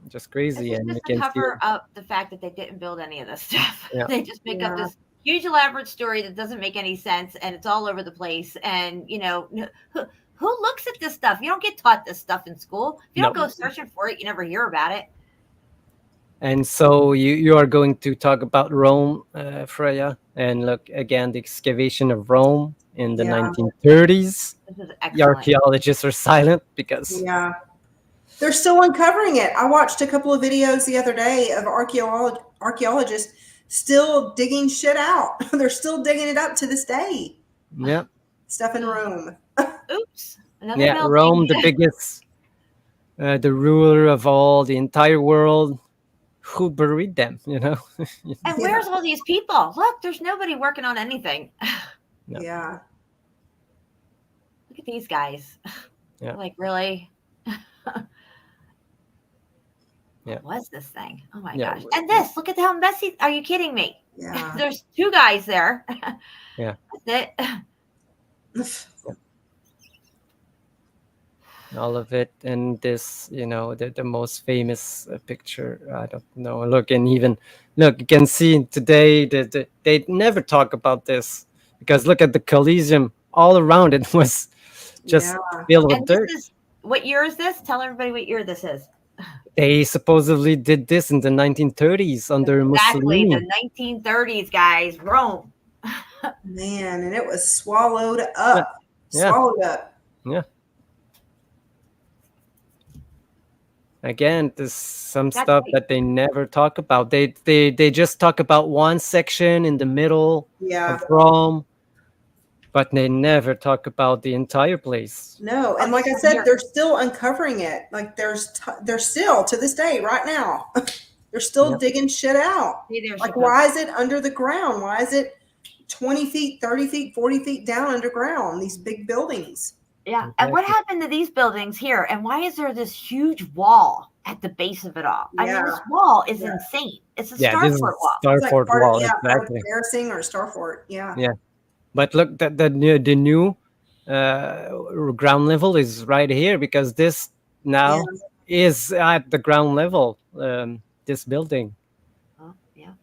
just crazy. It's and just you to can cover up the fact that they didn't build any of this stuff. Yeah. They just make up this huge elaborate story that doesn't make any sense, and it's all over the place. And who looks at this stuff? You don't get taught this stuff in school. If you don't go searching for it, you never hear about it. And so you are going to talk about Rome, Freya, and look again the excavation of Rome in the 1930s. This is excellent. The archaeologists are silent because they're still uncovering it. I watched a couple of videos the other day of archaeologists still digging shit out. They're still digging it up to this day. Yeah. Stuff in Rome. Oops. Another Rome, the biggest, the ruler of all, the entire world. Who buried them, And where's all these people? Look, there's nobody working on anything. No. Yeah. Look at these guys. Yeah. Like, really? Yeah. What was this thing? Oh my Yeah. gosh. And this, look at how messy. Are you kidding me? Yeah. There's 2 guys there. Yeah. That's it. All of it, and this, the most famous picture. I don't know. Look, and even you can see today that they never talk about this, because look at the Coliseum. All around it was just filled with dirt. What year is this? Tell everybody what year this is. They supposedly did this in the 1930s under Mussolini. The 1930s, guys. Rome. Man, and it was swallowed up. Yeah. Swallowed up. Yeah. Again, there's some stuff that they never talk about. They just talk about one section in the middle of Rome, but they never talk about the entire place. No, and like I said, they're still uncovering it. Like they're still to this day, right now, they're still digging shit out. Like, why is it under the ground? Why is it 20 feet, 30 feet, 40 feet down underground? These big buildings. Yeah. And what happened to these buildings here? And why is there this huge wall at the base of it all? I mean, this wall is insane. It's a Starfort wall. Starfort wall, exactly. Embarrassing or Starfort, yeah. Yeah. But look, the new ground level is right here, because this now is at the ground level, this building. Oh, yeah.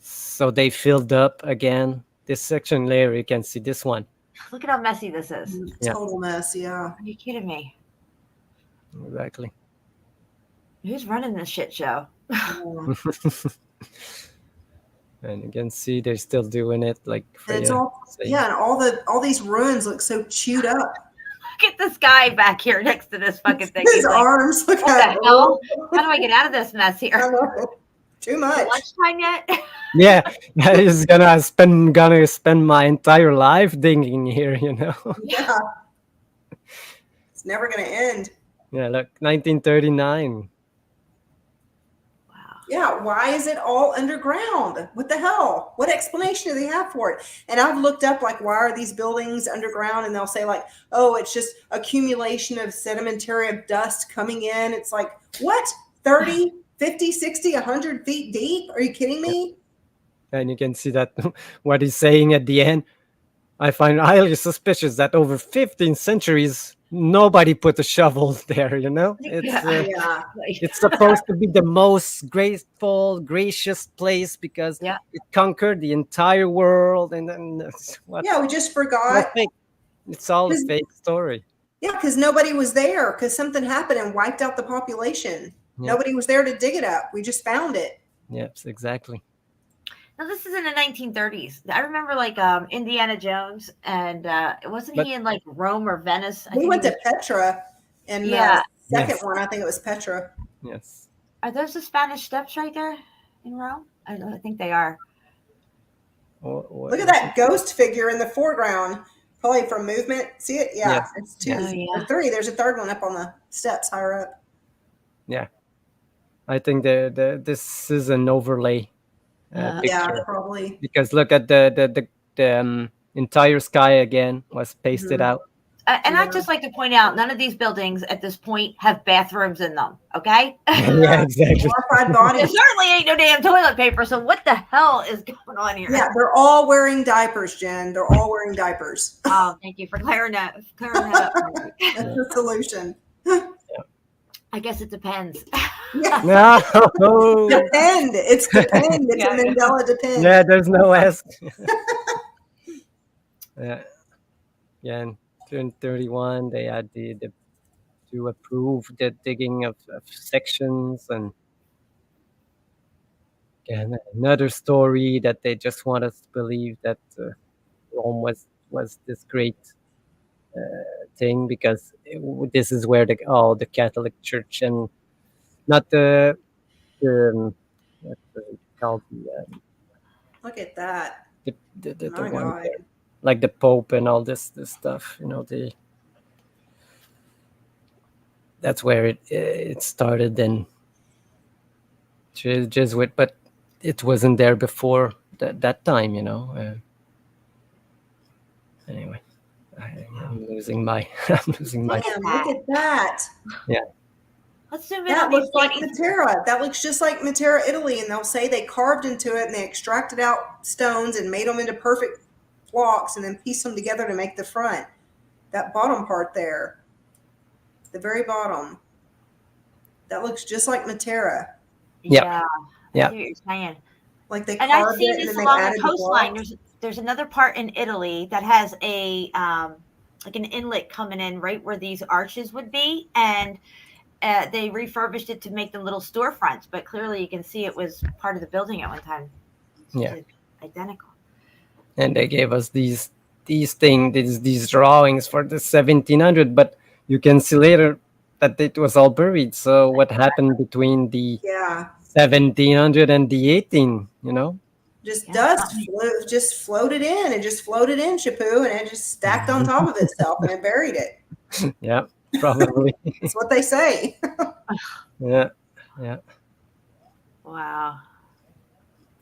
So they filled up again this section layer. You can see this one. Look at how messy this is. Total mess, yeah. Are you kidding me? Exactly. Who's running this shit show? And you can see they're still doing it, like And it's Freya all saying. yeah, and all these ruins look so chewed up. Look at this guy back here next to this fucking thing. His He's like, arms look what at the hell? How do I get out of this mess I here? know. Too much. Lunchtime yet? Yeah, he's gonna spend my entire life digging here, you know. Yeah. It's never gonna end. Yeah, look, 1939. Wow. Yeah, why is it all underground? What the hell? What explanation do they have for it? And I've looked up, like, why are these buildings underground? And they'll say, like, oh, it's just accumulation of sedimentary of dust coming in. It's like, what? 30, 50, 60, 100 feet deep? Are you kidding me? And you can see that what he's saying at the end. I find highly suspicious that over 15 centuries, nobody put a shovel there, you know? Yeah. It's supposed to be the most graceful, gracious place because Yeah. it conquered the entire world. And then what? Yeah, we just What forgot. fake? It's all a Because- fake story. Yeah, because nobody was there because something happened and wiped out the population. Yeah. Nobody was there to dig it up. We just found it. Yes, exactly. Now this is in the 1930s. I remember like Indiana Jones, and wasn't But- he in like Rome or Venice? I We think went he to Petra, and Yeah. the second Yes. one, I think it was Petra. Yes. Are those the Spanish Steps right there in Rome? I think they are. Look at that ghost figure in the foreground, probably from movement. See it? Yeah, Yes. it's two Yes. Oh, yeah. or three. There's a third one up on the steps higher up. I think this is an overlay Yeah. Yeah, picture probably. because look at the entire sky again was pasted Mhm. out. And I'd Yeah. just like to point out, none of these buildings at this point have bathrooms in them. Okay. Yeah, exactly. Glorified There bodies. certainly ain't no damn toilet paper. So what the hell is going on here? Yeah, they're all wearing diapers, Jen. They're all wearing diapers. Oh, thank you for clearing that up. That's the solution. I guess it depends. Yeah. No. Depend. It's depend. It's Yeah, a Mandela depend. Yeah, there's no S. Yeah. Yeah, in 31, they had the to approve the digging of sections, and again another story that they just want us to believe that Rome was this great thing because this is where the Catholic Church and not the what's it called Look at that. the My one God. there, like the Pope and all this stuff, you know, that's where it started in Jesuit, but it wasn't there before that time, you know. Anyway, I'm losing my I'm losing my Damn, look at that. Let's zoom in That on these looks like paintings. Matera. That looks just like Matera, Italy. And they'll say they carved into it and they extracted out stones and made them into perfect blocks and then pieced them together to make the front. That bottom part there, the very bottom, that looks just like Matera. Yeah. Yeah. I see what you're saying. Like they And I've carved seen it and this then they along added the the coastline. blocks. There's another part in Italy that has a like an inlet coming in right where these arches would be, and they refurbished it to make them little storefronts. But clearly, you can see it was part of the building at one time. It's Yeah. identical. And they gave us these drawings for the 1700, but you can see later that it was all buried. So what happened between the Yeah. 1700 and the 18, you know? Just Yeah, dust just floated in. It just floated in, Shapu, and it just stacked on top of itself and it buried it. Yeah, probably. That's what they say. Yeah. Wow.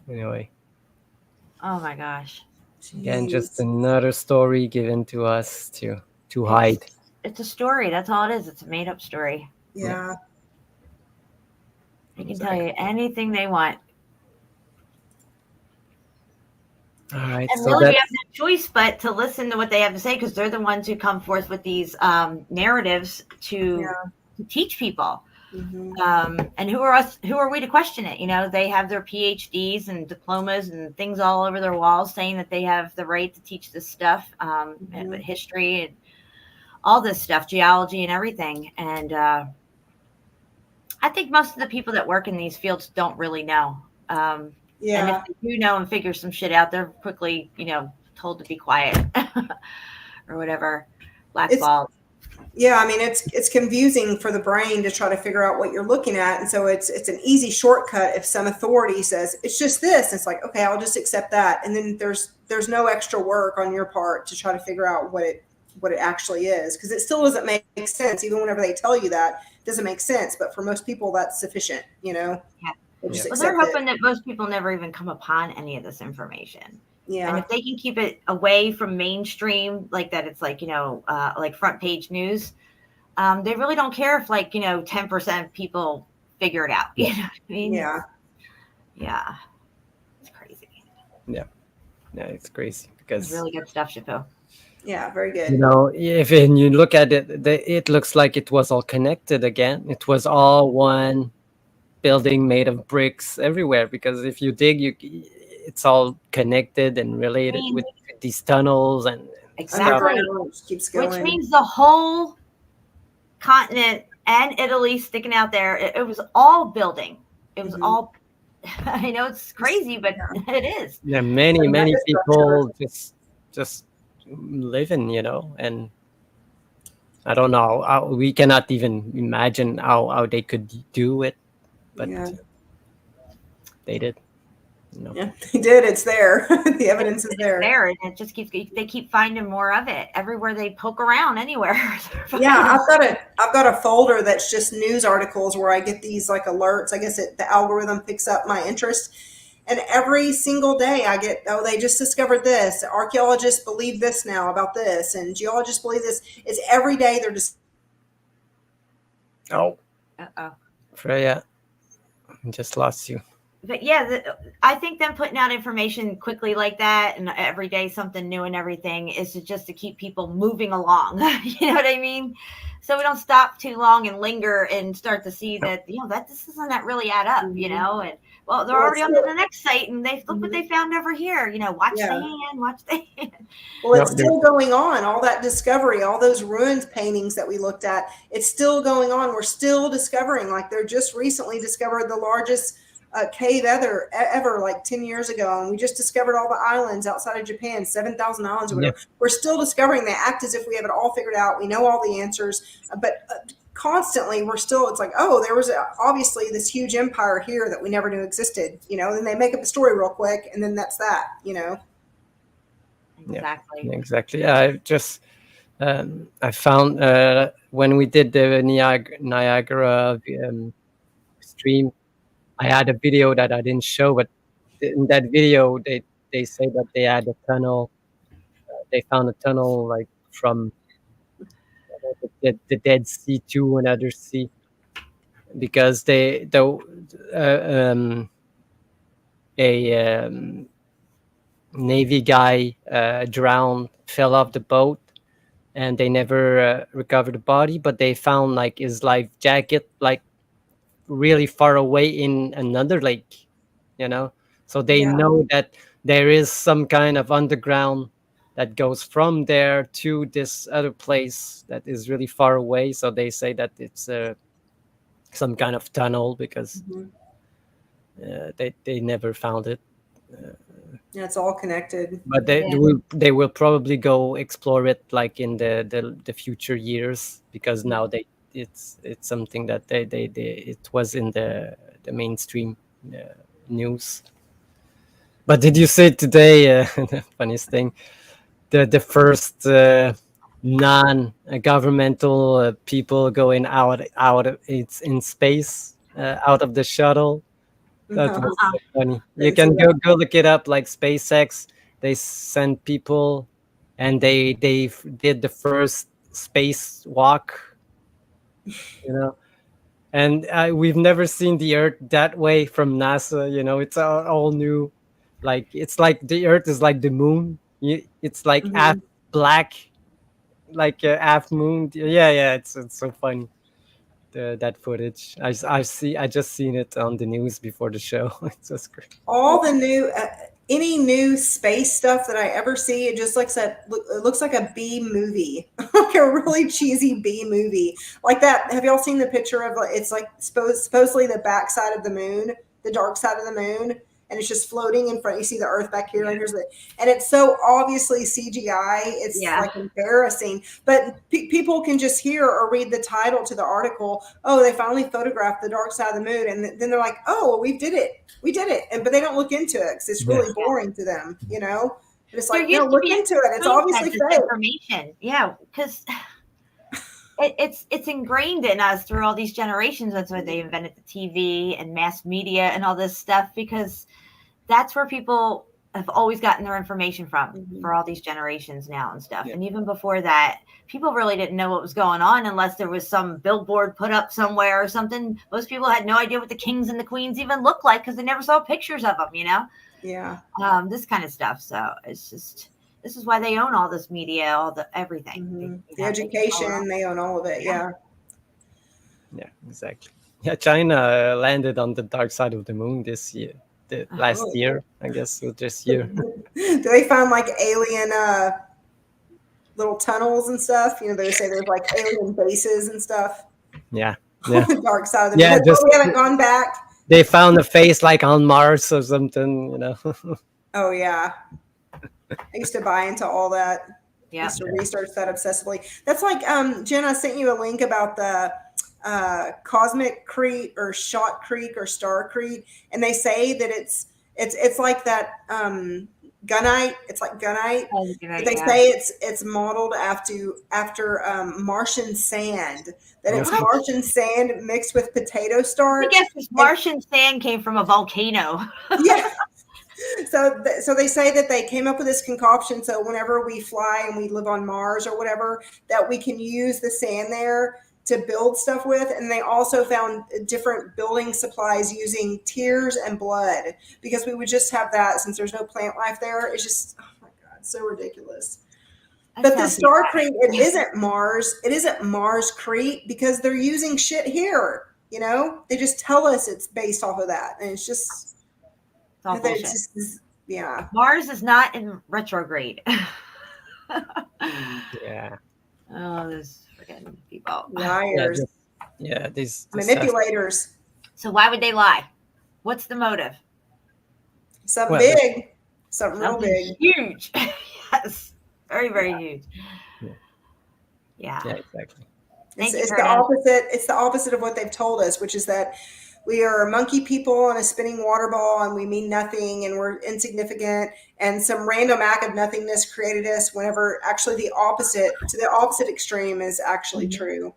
Anyway, Oh my gosh. again, just Jeez. another story given to us to hide. It's a story. That's all it is. It's a made up story. Yeah. They can tell you anything they want. All right, And so really, we that's have no choice but to listen to what they have to say because they're the ones who come forth with these narratives to teach people. Mhm. And who are us? Who are we to question it? You know, they have their PhDs and diplomas and things all over their walls saying that they have the right to teach this stuff, and with history and all this stuff, geology and everything. And I think most of the people that work in these fields don't really know. And if Yeah. they do know and figure some shit out, they're quickly, told to be quiet or whatever. Blackballed. Yeah, I mean it's confusing for the brain to try to figure out what you're looking at, and so it's an easy shortcut if some authority says it's just this. It's like, okay, I'll just accept that, and then there's no extra work on your part to try to figure out what it actually is, because it still doesn't make sense. Even whenever they tell you that, it doesn't make sense. But for most people, that's sufficient. Yeah. They just Well, they're accept hoping that most people never even come upon any of this information. Yeah. And if they can keep it away from mainstream, like that, it's like, like front page news. They really don't care if 10% of people figure it out. You know what I mean? Yeah. Yeah. It's crazy. Yeah, it's crazy It's because really good stuff, Chapeau. Yeah, very good. if you look at it, it looks like it was all connected again. It was all one building made of bricks everywhere, because if you dig, it's all connected and related with these tunnels and Exactly. Just keeps going. Which means the whole continent and Italy sticking out there, it was all building. It was all, I know it's crazy, but it is. Yeah, many people just living, and I don't know. We cannot even imagine how they could do it, but they did. Yeah, they did. It's there. The evidence is there. It's there, and it just they keep finding more of it everywhere they poke around, anywhere. Yeah, I've got a folder that's just news articles where I get these like alerts. I guess the algorithm picks up my interest, and every single day I get, oh, they just discovered this. Archaeologists believe this now about this, and geologists believe this. It's every day they're just. Oh, Uh-oh. Freya, I just lost you. But yeah, I think them putting out information quickly like that and every day something new and everything is just to keep people moving along. You know what I mean? So we don't stop too long and linger and start to see that, that this doesn't really add up, and well, they're already on to the next site and look what they found over here, watch the hand. Well, it's still going on. All that discovery, all those ruins paintings that we looked at, it's still going on. We're still discovering, like they're just recently discovered the largest cave ever like 10 years ago, and we just discovered all the islands outside of Japan, 7,000 islands or whatever. We're still discovering. They act as if we have it all figured out. We know all the answers, but constantly we're still, it's like, oh, there was obviously this huge empire here that we never knew existed, then they make up a story real quick, and then that's that. Exactly. I just I found when we did the Niagara stream, I had a video that I didn't show, but in that video, they say that they had a tunnel. They found a tunnel like from the Dead Sea to another sea, because a Navy guy drowned, fell off the boat, and they never recovered the body. But they found like his life jacket, like really far away in another lake, so they know that there is some kind of underground that goes from there to this other place that is really far away. So they say that it's some kind of tunnel, because they never found it. Yeah, it's all connected. But they will probably go explore it like in the future years, because now it's something that it was in the mainstream news. But did you see today the funniest thing, the first non-governmental people going out of it's in space, out of the shuttle? That was so funny. You can go look it up, like SpaceX. They sent people, and they did the first space walk. And we've never seen the Earth that way from NASA. It's all new. Like, it's like the Earth is like the moon. It's like half black, like half moon. Yeah. It's so funny. That footage. I just seen it on the news before the show. It's just great. All the new any new space stuff that I ever see, it just looks like a B movie, like a really cheesy B movie, like that. Have y'all seen the picture of it's like supposedly the backside of the moon, the dark side of the moon, and it's just floating in front. You see the earth back here, and and it's so obviously CGI. It's like embarrassing. But people can just hear or read the title to the article. Oh, they finally photographed the dark side of the moon, and then they're like, oh, well, we did it, but they don't look into it because it's really boring to them, you know. But it's like, no, look into it. It's obviously fake information. Yeah, because it's ingrained in us through all these generations. That's why they invented the TV and mass media and all this stuff, because that's where people have always gotten their information from for all these generations now and stuff. And even before that, people really didn't know what was going on unless there was some billboard put up somewhere or something. Most people had no idea what the kings and the queens even looked like because they never saw pictures of them, you know? Yeah. This kind of stuff. So it's just, this is why they own all this media, all the everything. The education, they own all of it. Yeah. Yeah, exactly. Yeah, China landed on the dark side of the moon this year. Last year, I guess, or this year. Do they find like alien little tunnels and stuff? You know, they say there's like alien bases and stuff. Yeah. On the dark side of the moon. Yeah, just, we haven't gone back. They found a face like on Mars or something, you know. Oh yeah. I used to buy into all that. Yeah. I used to research that obsessively. That's like Jen, I sent you a link about the Cosmic Crete or Shot Creek or Star Creek, and they say that it's like that gunite. It's like gunite. But they say it's modeled after Martian sand. That it's Martian sand mixed with potato starch. I guess this Martian sand came from a volcano. Yeah. So they say that they came up with this concoction. So whenever we fly and we live on Mars or whatever, that we can use the sand there to build stuff with. And they also found different building supplies using tears and blood, because we would just have that since there's no plant life there. It's just, oh my God, so ridiculous. But the Star Crete, it isn't Mars. It isn't Mars Crete because they're using shit here. You know, they just tell us it's based off of that. And it's just, yeah. Mars is not in retrograde. Yeah. Oh, those freaking people. Liars. Yeah, these manipulators. So why would they lie? What's the motive? Something big. Something real big. Huge. Yes. Very, very huge. Yeah. Yeah, exactly. It's the opposite. It's the opposite of what they've told us, which is that we are monkey people on a spinning water ball, and we mean nothing, and we're insignificant, and some random act of nothingness created us, whenever actually the opposite extreme is actually true,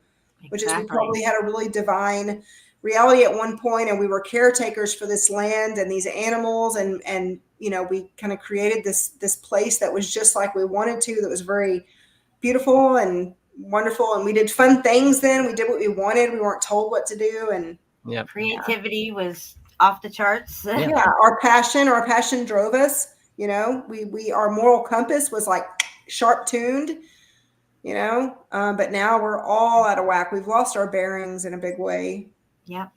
which is we probably had a really divine reality at one point, and we were caretakers for this land and these animals, and you know, we kind of created this place that was just like we wanted to, that was very beautiful and wonderful, and we did fun things then. We did what we wanted. We weren't told what to do, and creativity was off the charts. Yeah, our passion drove us. You know, we our moral compass was like sharp tuned. You know, but now we're all out of whack. We've lost our bearings in a big way. Yeah.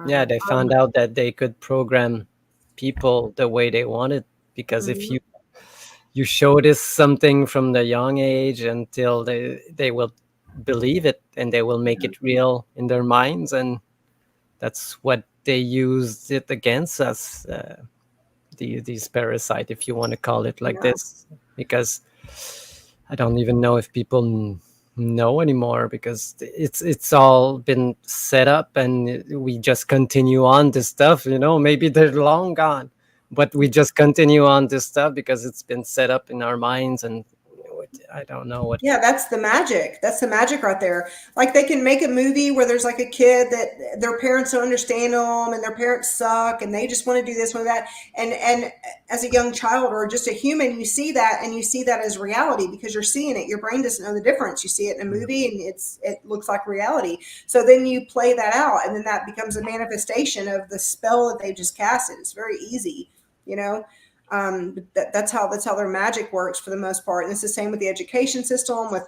Yeah, they found out that they could program people the way they wanted, because if you show this something from the young age until they will believe it, and they will make it real in their minds, and that's what they used it against us, these parasite, if you want to call it like this, because I don't even know if people know anymore, because it's all been set up, and we just continue on this stuff. You know, maybe they're long gone, but we just continue on this stuff because it's been set up in our minds, and I don't know what. Yeah, that's the magic. That's the magic right there. Like, they can make a movie where there's like a kid that their parents don't understand them, and their parents suck, and they just want to do this, want to that. And as a young child or just a human, you see that, and you see that as reality because you're seeing it. Your brain doesn't know the difference. You see it in a movie, and it looks like reality. So then you play that out, and then that becomes a manifestation of the spell that they just casted. It's very easy, you know. That's how their magic works for the most part. And it's the same with the education system, with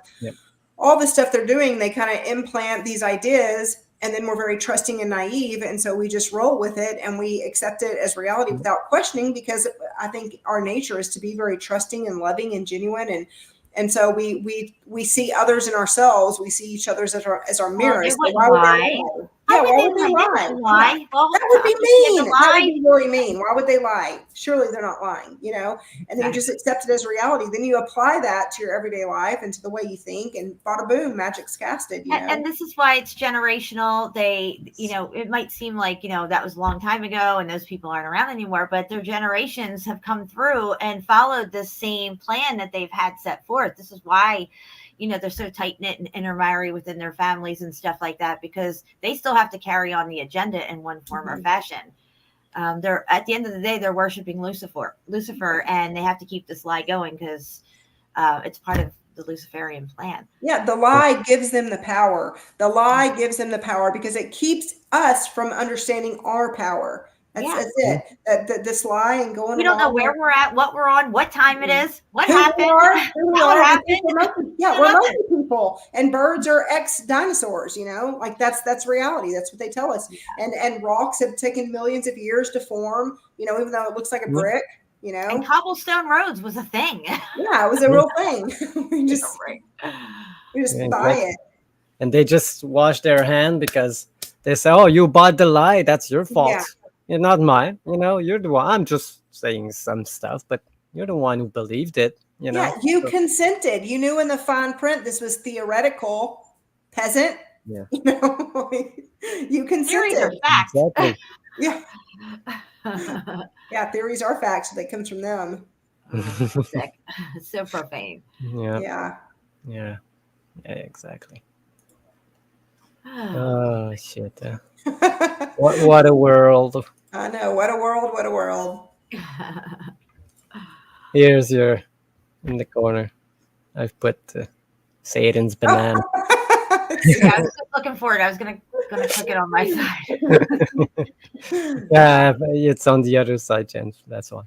all the stuff they're doing. They kind of implant these ideas, and then we're very trusting and naive, and so we just roll with it and we accept it as reality without questioning, because I think our nature is to be very trusting and loving and genuine, and so we see others in ourselves. We see each other as our mirrors. So why would they lie? Yeah, would why they would they lie? lie? They wouldn't lie. Well, That would be obviously they mean. That would lie. be really mean. Why would they lie? Surely they're not lying, you know? And then you just accept it as reality. Then you apply that to your everyday life and to the way you think, and bada boom, magic's casted, you know? And this is why it's generational. They, you know, it might seem like, you know, that was a long time ago and those people aren't around anymore, but their generations have come through and followed the same plan that they've had set forth. This is why, you know, they're so tight knit and intermarry within their families and stuff like that, because they still have to carry on the agenda in one form or fashion. They're at the end of the day, they're worshiping Lucifer, and they have to keep this lie going because it's part of the Luciferian plan. Yeah, the lie gives them the power. The lie gives them the power because it keeps us from understanding our power. That's it. That this lie and going. We don't know where we're at, what we're on, what time it is, what who happened. We are, who we How are. it happened. We're monkey people, and birds are ex-dinosaurs. You know, like that's reality. That's what they tell us. And rocks have taken millions of years to form. You know, even though it looks like a brick. You know, and cobblestone roads was a thing. Yeah, it was a real thing. we just buy it. And they just wash their hand because they say, "Oh, you bought the lie. That's your fault. Yeah. You're not mine. You know, you're the one. I'm just saying some stuff, but you're the one who believed it. You know, Yeah, you consented. You knew in the fine print this was theoretical, peasant. Yeah, you know, you consented. Theories are facts. Exactly. Yeah, yeah. Theories are facts. That comes from them. Sick. So profane. Yeah. Exactly. Oh shit! What a world! I know. What a world! What a world! Here's your in the corner. I've put Satan's banana. Yeah, I was just looking for it. I was gonna cook it on my side. Yeah, it's on the other side, Jen. That's one.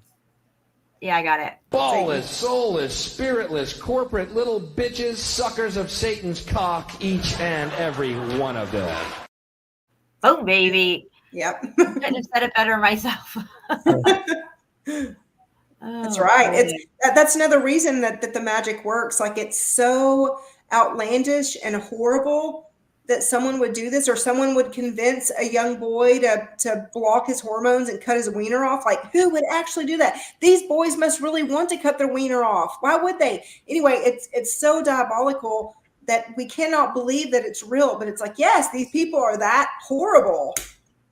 Yeah, I got it. Ballless, soulless, spiritless, corporate little bitches, suckers of Satan's cock, each and every one of them. Boom, baby. Yep. Couldn't have said it better myself. That's right. That's another reason that the magic works. Like, it's so outlandish and horrible that someone would do this, or someone would convince a young boy to block his hormones and cut his wiener off. Like, who would actually do that? These boys must really want to cut their wiener off. Why would they? Anyway, it's so diabolical that we cannot believe that it's real. But it's like, yes, these people are that horrible.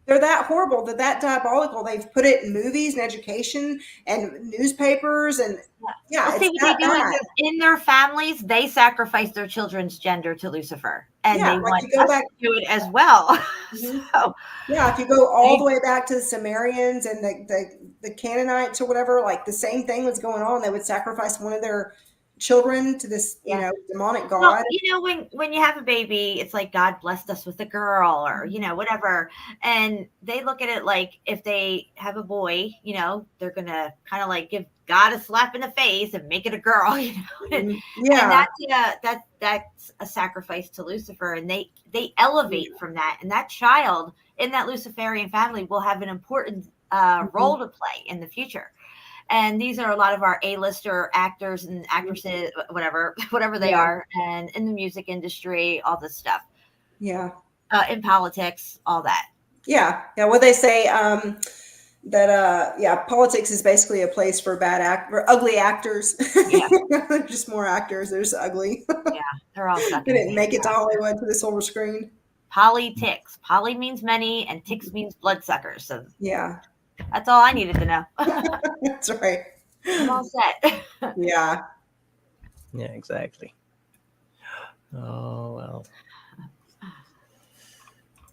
They're that horrible, they're that diabolical. They've put it in movies and education and newspapers, and Well, see, what they do is in their families, they sacrifice their children's gender to Lucifer, and they want us to do it as well. So, yeah, if you go all the way back to the Sumerians and the Canaanites or whatever, like the same thing was going on. They would sacrifice one of their children to this, you know, demonic god. well, you know, when you have a baby, it's like God blessed us with a girl, or you know, whatever, and they look at it like if they have a boy, you know, they're gonna kind of like give God a slap in the face and make it a girl, you know. And that's a sacrifice to Lucifer, and they elevate from that, and that child in that Luciferian family will have an important role to play in the future. And these are a lot of our A-lister actors and actresses, whatever they are, and in the music industry, all this stuff. Yeah. In politics, all that. Yeah. Yeah. What they say, politics is basically a place for ugly actors. Yeah. They're just more actors. They're just ugly. Yeah. They're all stuck. They didn't make it to Hollywood, to the silver screen. Politics. Poly means many, and ticks means bloodsuckers. So yeah. That's all I needed to know. That's right. I'm all set. Yeah. Yeah, exactly. Oh, well.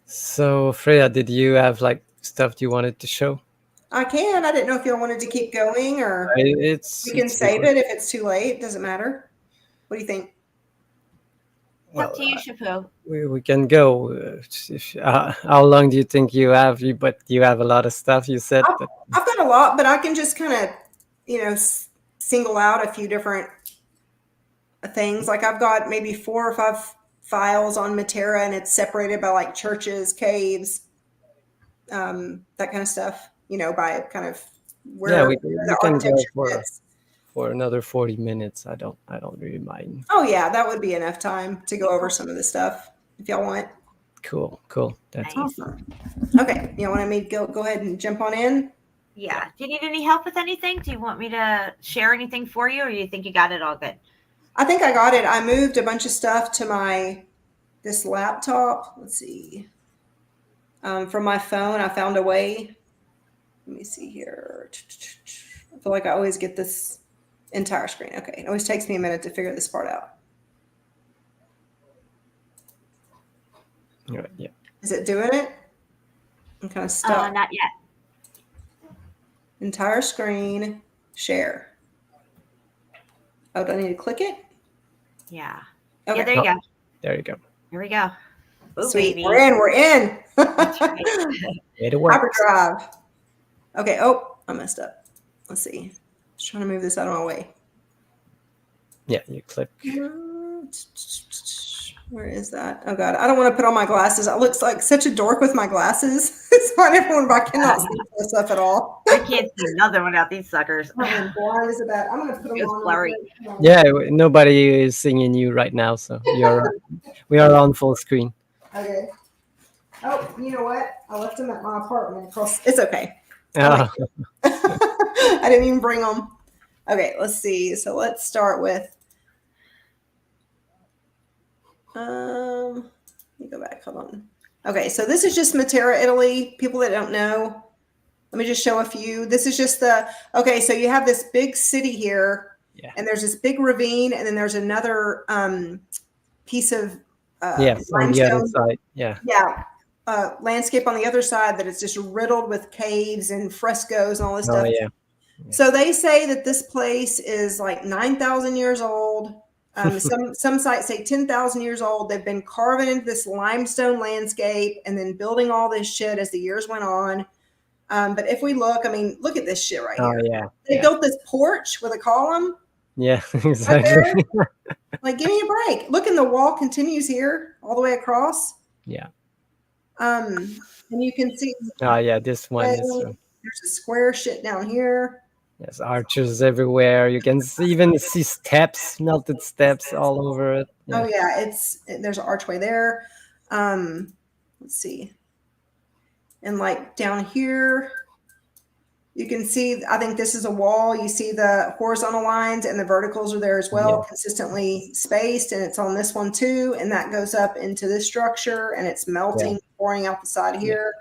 So, Freya, did you have like stuff you wanted to show? I can. I didn't know if y'all wanted to keep going, or we can save it if it's too late. It doesn't matter. What do you think? It's up to you, Chapeau. We can go. How long do you think you have? But you have a lot of stuff, you said. I've got a lot, but I can just kind of, you know, single out a few different things. Like, I've got maybe 4 or 5 files on Matera, and it's separated by like churches, caves, that kind of stuff, you know, by kind of where we the can architecture go is. For another 40 minutes. I don't really mind. Oh yeah, that would be enough time to go over some of the stuff if y'all want. Cool. That's Nice. Awesome. Okay, you want me to go ahead and jump on in? Yeah. Do you need any help with anything? Do you want me to share anything for you, or you think you got it all good? I think I got it. I moved a bunch of stuff to this laptop. Let's see. From my phone, I found a way. Let me see here. I feel like I always get this entire screen. Okay, it always takes me a minute to figure this part out. right. Yeah. Is it doing it? I'm kind of stuck. Not yet. Entire screen, share. Oh, do I need to click it? Yeah. Okay. Yeah, there you go. There you go. Here we go. Oh, Sweet. baby. We're in. That's right. It works. Hyperdrive. Okay. Oh, I messed up. Let's see. Just trying to move this out of my way. Yeah, you click. Where is that? Oh God, I don't want to put on my glasses. I look like such a dork with my glasses. It's fine, everyone, but I cannot see this stuff at all. I can't see another one without these suckers. I'm blind as a bat. I'm gonna put them It's on. blurry. Yeah, nobody is singing you right now, so we are on full screen. Okay. Oh, you know what? I left them at my apartment. It's okay. Ah, I didn't even bring them. Okay, let's see. So let's start with. Let me go back. Hold on. Okay, so this is just Matera, Italy. People that don't know, let me just show a few. This is just okay, so you have this big city here, Yeah. and there's this big ravine, and then there's another piece of yes, on the other side. Yeah. Yeah, landscape on the other side that it's just riddled with caves and frescoes and all this Oh, stuff. yeah. So they say that this place is like 9,000 years old. Some sites say 10,000 years old. They've been carving into this limestone landscape and then building all this shit as the years went on. But if we look, I mean, look at this shit right Oh, here. yeah. They built this porch with a column. Yeah, Right exactly. there. Like, give me a break. Look, and the wall continues here all the way across. Yeah. And you can see. Oh, yeah, this one is. There's a square shit down here. Yes, arches everywhere. You can even see steps, melted steps all over it. Yeah. Oh yeah, there's an archway there. Let's see. And like down here, you can see, I think this is a wall. You see the horizontal lines and the verticals are there as well, consistently spaced. And it's on this one too. And that goes up into this structure and it's melting, pouring out the side here.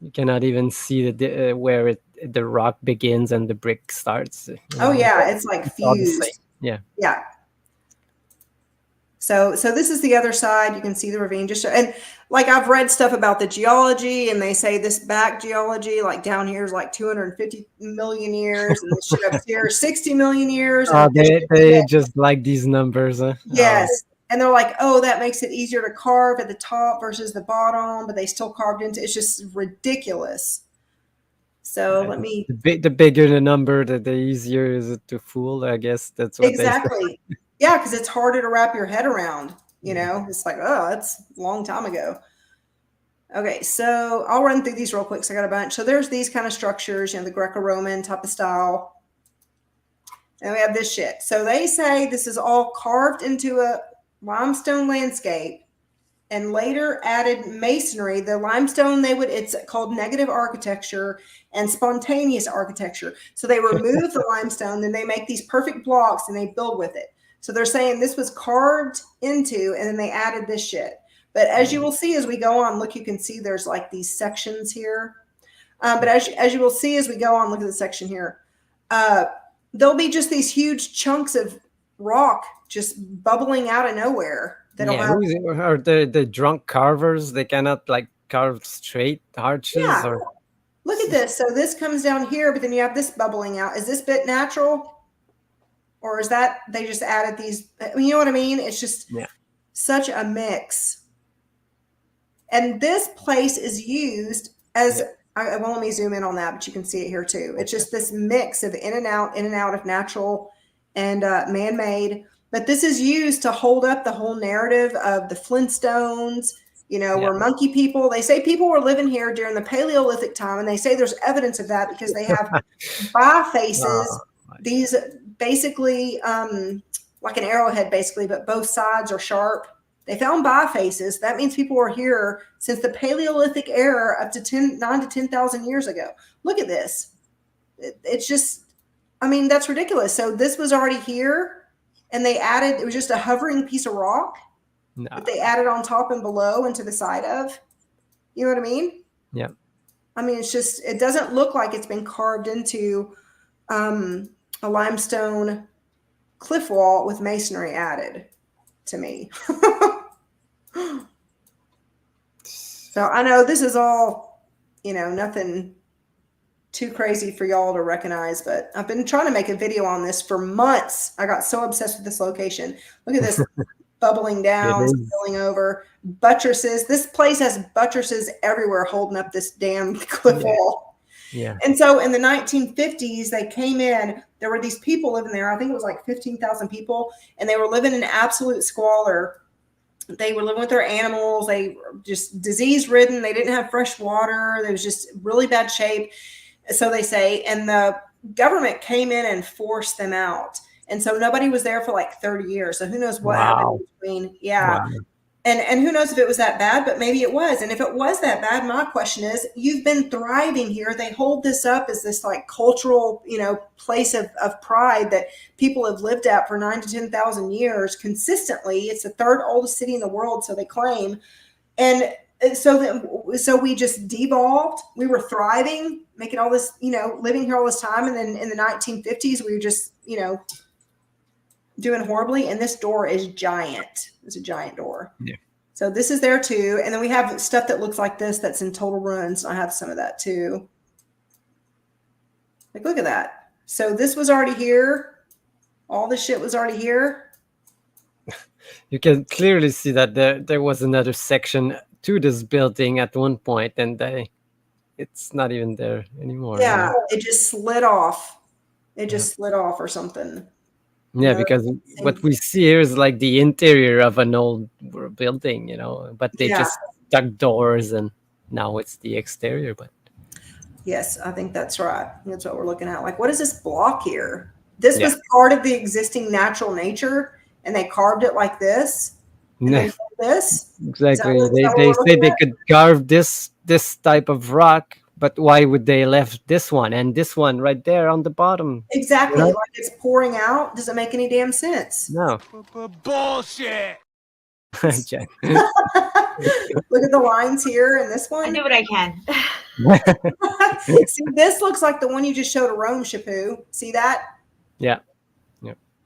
You cannot even see where the rock begins and the brick starts. Oh yeah, it's like all the fused. same. Yeah. Yeah. So this is the other side. You can see the ravine and like I've read stuff about the geology and they say this back geology, like down here is like 250 million years and this shit up here 60 million years. Oh, they just like these numbers. Yes. And they're like, oh, that makes it easier to carve at the top versus the bottom, but they still carved into it's just ridiculous. So let me. The bigger the number, the easier is it to fool. I guess that's what exactly. Yeah, because it's harder to wrap your head around. You know, it's like, oh, that's a long time ago. Okay, so I'll run through these real quick. So I got a bunch. So there's these kind of structures, you know, the Greco-Roman type of style. And we have this shit. So they say this is all carved into a limestone landscape and later added masonry. The limestone, it's called negative architecture and spontaneous architecture. So they remove the limestone, then they make these perfect blocks and they build with it. So they're saying this was carved into, and then they added this shit. But as you will see as we go on, look, you can see there's like these sections here. But as you will see as we go on, look at the section here. There'll be just these huge chunks of rock just bubbling out of nowhere. Are the drunk carvers? They cannot like carve straight arches. Yeah. Or... Look at this. So this comes down here, but then you have this bubbling out. Is this bit natural? Or is that they just added these? You know what I mean? It's just such a mix. And this place is used as, I won't let me zoom in on that, but you can see it here too. It's just this mix of in and out of natural and man-made. But this is used to hold up the whole narrative of the Flintstones, you know, where monkey people, they say people were living here during the Paleolithic time. And they say there's evidence of that because they have bifaces, these basically like an arrowhead basically, but both sides are sharp. They found bifaces. That means people were here since the Paleolithic era up to 9 to 10,000 years ago. Look at this. It's just, I mean, that's ridiculous. So this was already here, and they added, it was just a hovering piece of rock that they added on top and below and to the side of. You know what I mean? Yeah. I mean, it's just, it doesn't look like it's been carved into a limestone cliff wall with masonry added to me. So I know this is all, you know, nothing too crazy for y'all to recognize, but I've been trying to make a video on this for months. I got so obsessed with this location. Look at this bubbling down, spilling over, buttresses. This place has buttresses everywhere holding up this damn cliff wall. Yeah. And so in the 1950s, they came in, there were these people living there. I think it was like 15,000 people, and they were living in absolute squalor. They were living with their animals. They were just disease ridden. They didn't have fresh water. There was just really bad shape. So they say, and the government came in and forced them out. And so nobody was there for like 30 years. So who knows what happened between, And who knows if it was that bad, but maybe it was. And if it was that bad, my question is, you've been thriving here. They hold this up as this like cultural, you know, place of pride that people have lived at for 9 to 10,000 years consistently. It's the third oldest city in the world, so they claim. And so we just devolved. We were thriving, making all this, you know, living here all this time. And then in the 1950s, we were just, you know, doing horribly. And this door is giant. It's a giant door. Yeah. So this is there too. And then we have stuff that looks like this that's in total ruins. I have some of that too. Like, look at that. So this was already here. All this shit was already here. You can clearly see that there was another section to this building at one point, and it's not even there anymore. Yeah, it just slid off. It just slid off or something. Yeah, because what we see here is like the interior of an old building, you know, but they just stuck doors, and now it's the exterior. But yes, I think that's right. That's what we're looking at. Like, what is this block here? This was part of the existing natural nature, and they carved it like this. And then this exactly. They say they could carve this type of rock, but why would they left this one and this one right there on the bottom? Exactly. You know? Like it's pouring out. Doesn't make any damn sense. No. Bullshit. Jack. Look at the lines here in this one. I do what I can. See, this looks like the one you just showed a Rome Shapu. See that? Yeah.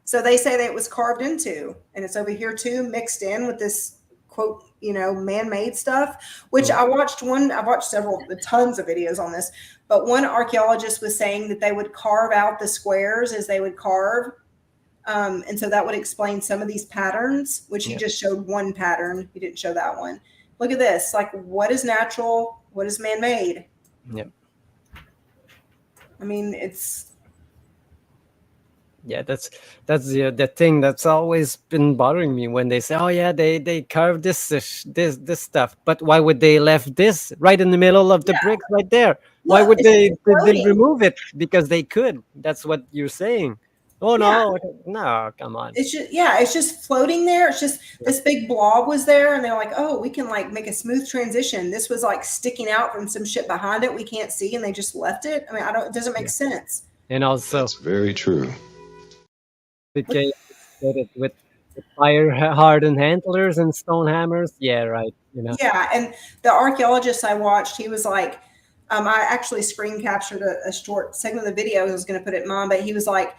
So they say that it was carved into, and it's over here too, mixed in with this quote, you know, man-made stuff, which I watched tons of videos on this, but one archaeologist was saying that they would carve out the squares as they would carve. And so that would explain some of these patterns, which he just showed one pattern. He didn't show that one. Look at this. Like, what is natural? What is man-made? Yep. I mean, it's... Yeah, that's the thing that's always been bothering me when they say, "Oh yeah, they carved this stuff," but why would they left this right in the middle of the bricks right there? Why would they remove it? Because they could. That's what you're saying. Oh no, come on. It's just floating there. It's just this big blob was there, and they're like, "Oh, we can like make a smooth transition." This was like sticking out from some shit behind it we can't see, and they just left it. I mean, it doesn't make sense. And also, that's very true. Okay, with fire hardened handlers and stone hammers. Yeah, right. You know. Yeah, and the archaeologist I watched, he was like, I actually screen captured a short segment of the video. I was going to put it in mine, but he was like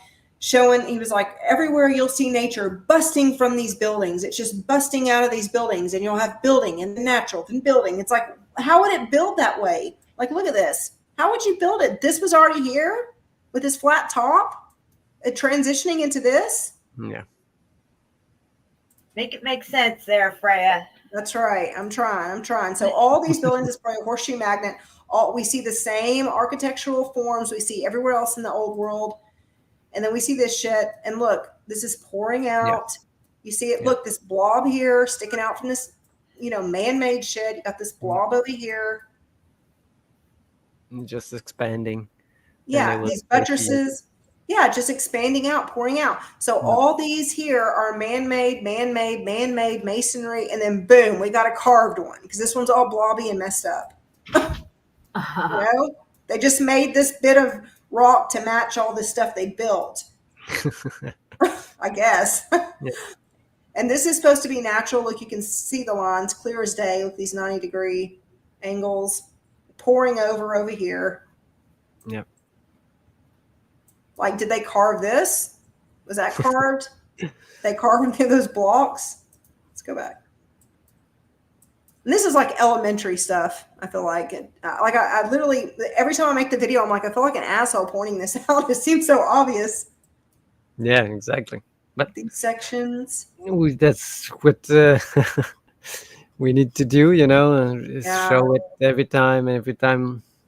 everywhere you'll see nature busting from these buildings. It's just busting out of these buildings, and you'll have building and natural and building. It's like, how would it build that way? Like, look at this. How would you build it? This was already here with this flat top. Transitioning into this? Yeah. Make it make sense there, Freya. That's right. I'm trying. So all these buildings is probably a horseshoe magnet. We see the same architectural forms we see everywhere else in the old world. And then we see this shit. And look, this is pouring out. Yeah. You see it. Yeah. Look, this blob here sticking out from this, you know, man-made shit. You got this blob over here. Just expanding. Yeah, these buttresses. Yeah, just expanding out, pouring out. So all these here are man-made masonry, and then boom, we got a carved one because this one's all blobby and messed up. You know, they just made this bit of rock to match all the stuff they built. I guess. Yeah. And this is supposed to be natural. Look, you can see the lines clear as day with these 90-degree angles pouring over here. Yep. Like, did they carve this? Was that carved? They carved those blocks. Let's go back. And this is like elementary stuff. I feel like it. I literally, every time I make the video, I'm like, I feel like an asshole pointing this out. It seems so obvious. Yeah, exactly. But These sections. that's what we need to do, you know, is show it every time, you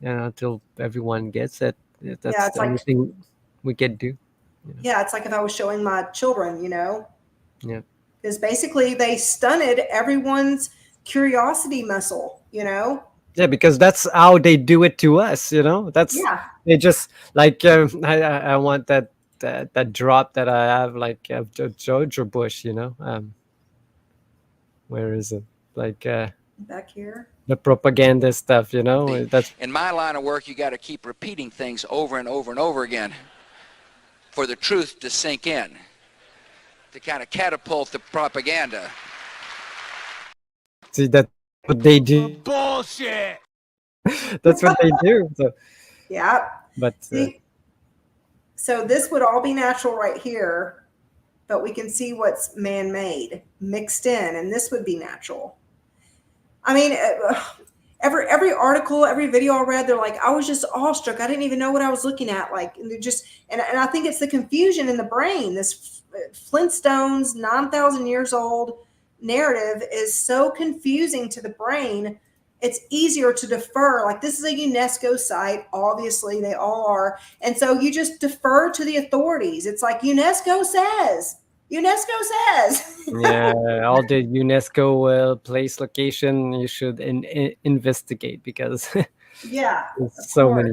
know, until everyone gets it. That's it's the only thing we can do. You know? Yeah, it's like if I was showing my children, you know. Yeah. Because basically they stunted everyone's curiosity muscle, you know. Yeah, because that's how they do it to us, you know. That's they just like I want that drop that I have, like Georgia Bush, you know. Where is it? Like back here. The propaganda stuff, you know. That's in my line of work. You got to keep repeating things over and over and over again for the truth to sink in, to kind of catapult the propaganda. See, that's what they do. Bullshit. That's what they do. So. Yeah. But so this would all be natural right here, but we can see what's man-made mixed in, and this would be natural. I mean, every article, every video I read, they're like, I was just awestruck. I didn't even know what I was looking at. Like, and they're just, and I think it's the confusion in the brain. This Flintstones, 9,000 years old narrative is so confusing to the brain. It's easier to defer. Like, this is a UNESCO site. Obviously, they all are. And so you just defer to the authorities. It's like UNESCO says. UNESCO says. Yeah, all the UNESCO place location you should investigate because there's so many.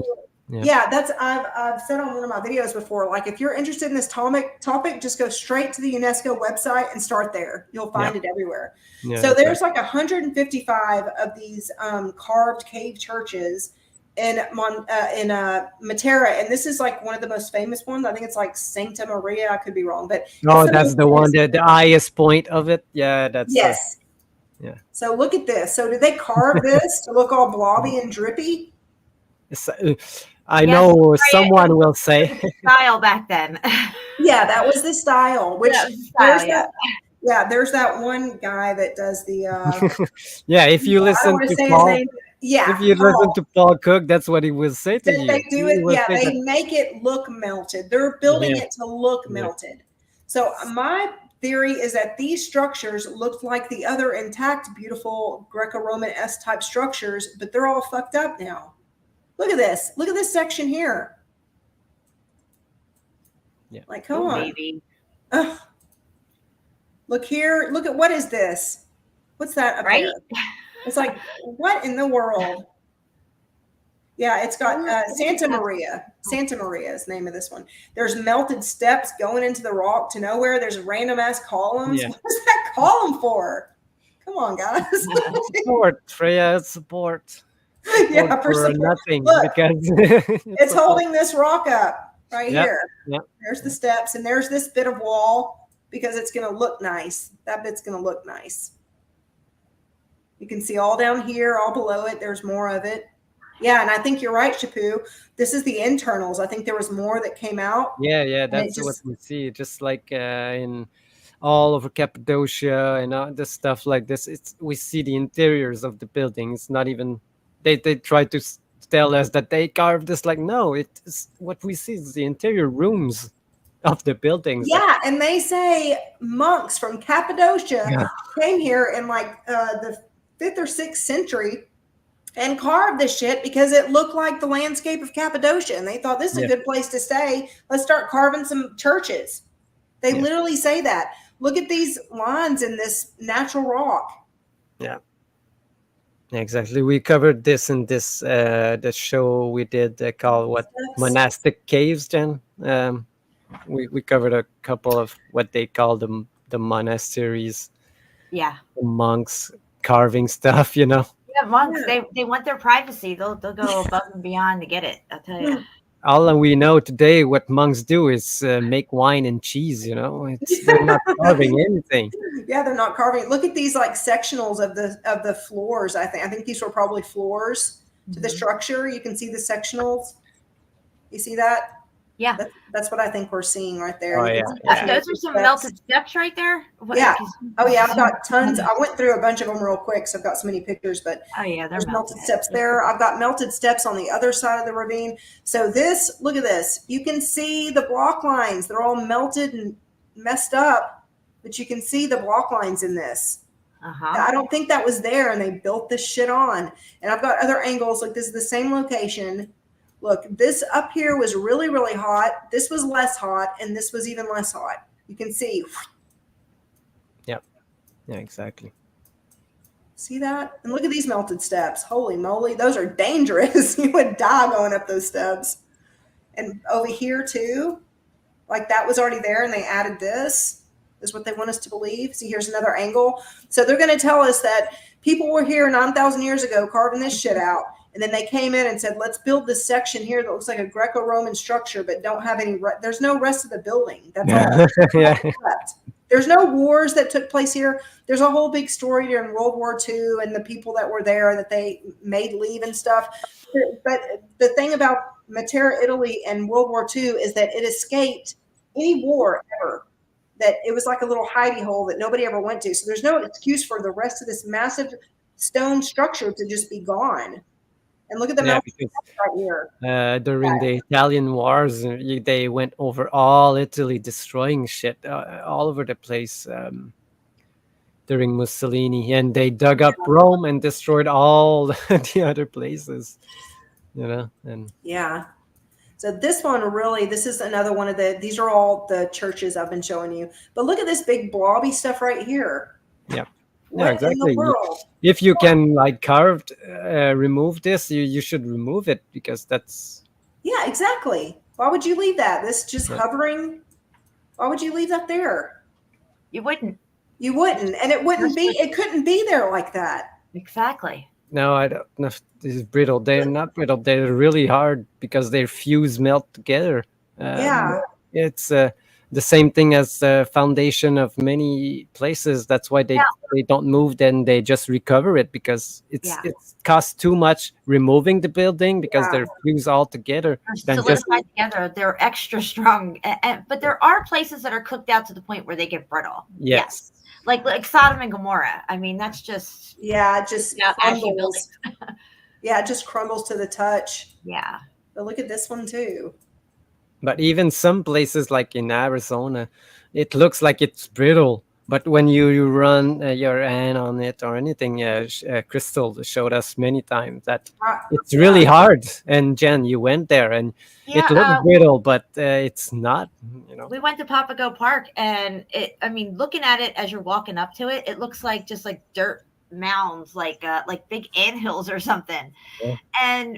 Yeah, that's I've said on one of my videos before. Like, if you're interested in this topic, just go straight to the UNESCO website and start there. You'll find it everywhere. Yeah, so there's like 155 of these carved cave churches in Matera, and this is like one of the most famous ones. I think it's like Santa Maria. I could be wrong, but that's the one, the highest point of it. Yeah, that's yes. Yeah. So look at this. So did they carve this to look all blobby and drippy? I know someone will say style back then. Yeah, that was the style. Which style, there's that one guy that does the. Yeah, if you listen to Paul. Yeah, if you listen to Paul Cook, that's what he will say to you. They do it. Yeah, they make it look melted. They're building it to look melted. So my theory is that these structures look like the other intact, beautiful Greco-Roman-esque type structures, but they're all fucked up now. Look at this. Look at this section here. Yeah. Like, come on. Baby. Look here. Look at, what is this? What's that up there? It's like, what in the world? Yeah, it's got Santa Maria. Santa Maria is the name of this one. There's melted steps going into the rock to nowhere. There's random ass columns. Yeah. What is that column for? Come on, guys. Support, Freya, support. Yeah, for support. Nothing. Look, because it's holding this rock up right here. Yep. There's the steps, and there's this bit of wall because it's going to look nice. That bit's going to look nice. You can see all down here, all below it. There's more of it. Yeah, and I think you're right, Shapu. This is the internals. I think there was more that came out. Yeah, that's what we see. Just like in all over Cappadocia and the stuff like this, we see the interiors of the building. It's not even they try to tell us that they carved this. Like, no, it's what we see is the interior rooms of the buildings. Yeah, and they say monks from Cappadocia came here in like the 5th or 6th century and carved this shit because it looked like the landscape of Cappadocia, and they thought this is a good place to stay. Let's start carving some churches. They literally say that. Look at these lines in this natural rock. Yeah, exactly. We covered this in this the show we did called what, monastic caves, Jen. we covered a couple of what they call the monasteries, Yeah. the monks carving stuff, you know. Yeah, monks, they want their privacy. They'll go above and beyond to get it. I'll tell you. All we know today, what monks do is make wine and cheese. You know, they're not carving anything. Yeah, they're not carving. Look at these like sectionals of the floors. I think these were probably floors to the structure. You can see the sectionals. You see that? Yeah, that's what I think we're seeing right there. Oh, You yeah, can see yeah. Those are some melted steps right there. Yeah. Oh yeah, I've got tons. I went through a bunch of them real quick, so I've got so many pictures. But oh yeah, there's melted steps there. I've got melted steps on the other side of the ravine. So this, look at this. You can see the block lines. They're all melted and messed up, but you can see the block lines in this. I don't think that was there, and they built this shit on. And I've got other angles. Like this is the same location. Look, this up here was really, really hot. This was less hot, and this was even less hot. You can see. Yep. Yeah, exactly. See that? And look at these melted steps. Holy moly, those are dangerous. You would die going up those steps. And over here too, like that was already there, and they added this. Is what they want us to believe. See, here's another angle. So they're going to tell us that people were here 9,000 years ago carving this shit out. And then they came in and said, let's build this section here that looks like a Greco-Roman structure, but don't have any, there's no rest of the building. That's all. Yeah. There's no wars that took place here. There's a whole big story during World War II and the people that were there that they made leave and stuff. But the thing about Matera, Italy and World War II is that it escaped any war ever. That it was like a little hidey hole that nobody ever went to. So there's no excuse for the rest of this massive stone structure to just be gone. And look at the mountains right here. During the Italian wars, they went over all Italy, destroying shit all over the place during Mussolini, and they dug up Rome and destroyed all the other places. You know, and yeah. So this one really, this is another one of these are all the churches I've been showing you. But look at this big blobby stuff right here. Yeah. What yeah, exactly. in the world? If you can like carved remove this, you should remove it, because that's yeah, exactly. Why would you leave that? This just hovering. Why would you leave that there? You wouldn't. You wouldn't, and it wouldn't be. It couldn't be there like that. Exactly. No, I don't know if this is brittle. They're not brittle. They're really hard because their fuse melt together. Yeah, it's the same thing as the foundation of many places. That's why they don't move. Then they just recover it, because it costs too much removing the building, because they're fused all together. They're solidified together. They're extra strong. But there are places that are cooked out to the point where they get brittle. Yes. Like Sodom and Gomorrah. I mean, that's just just crumbles. Yeah, it just crumbles to the touch. Yeah. But look at this one too. But even some places like in Arizona, it looks like it's brittle. But when you run your hand on it or anything, Crystal showed us many times that it's really hard. And Jen, you went there and it looks brittle, but it's not. You know, we went to Papago Park, and looking at it as you're walking up to it, it looks like just like dirt mounds, like big anthills or something.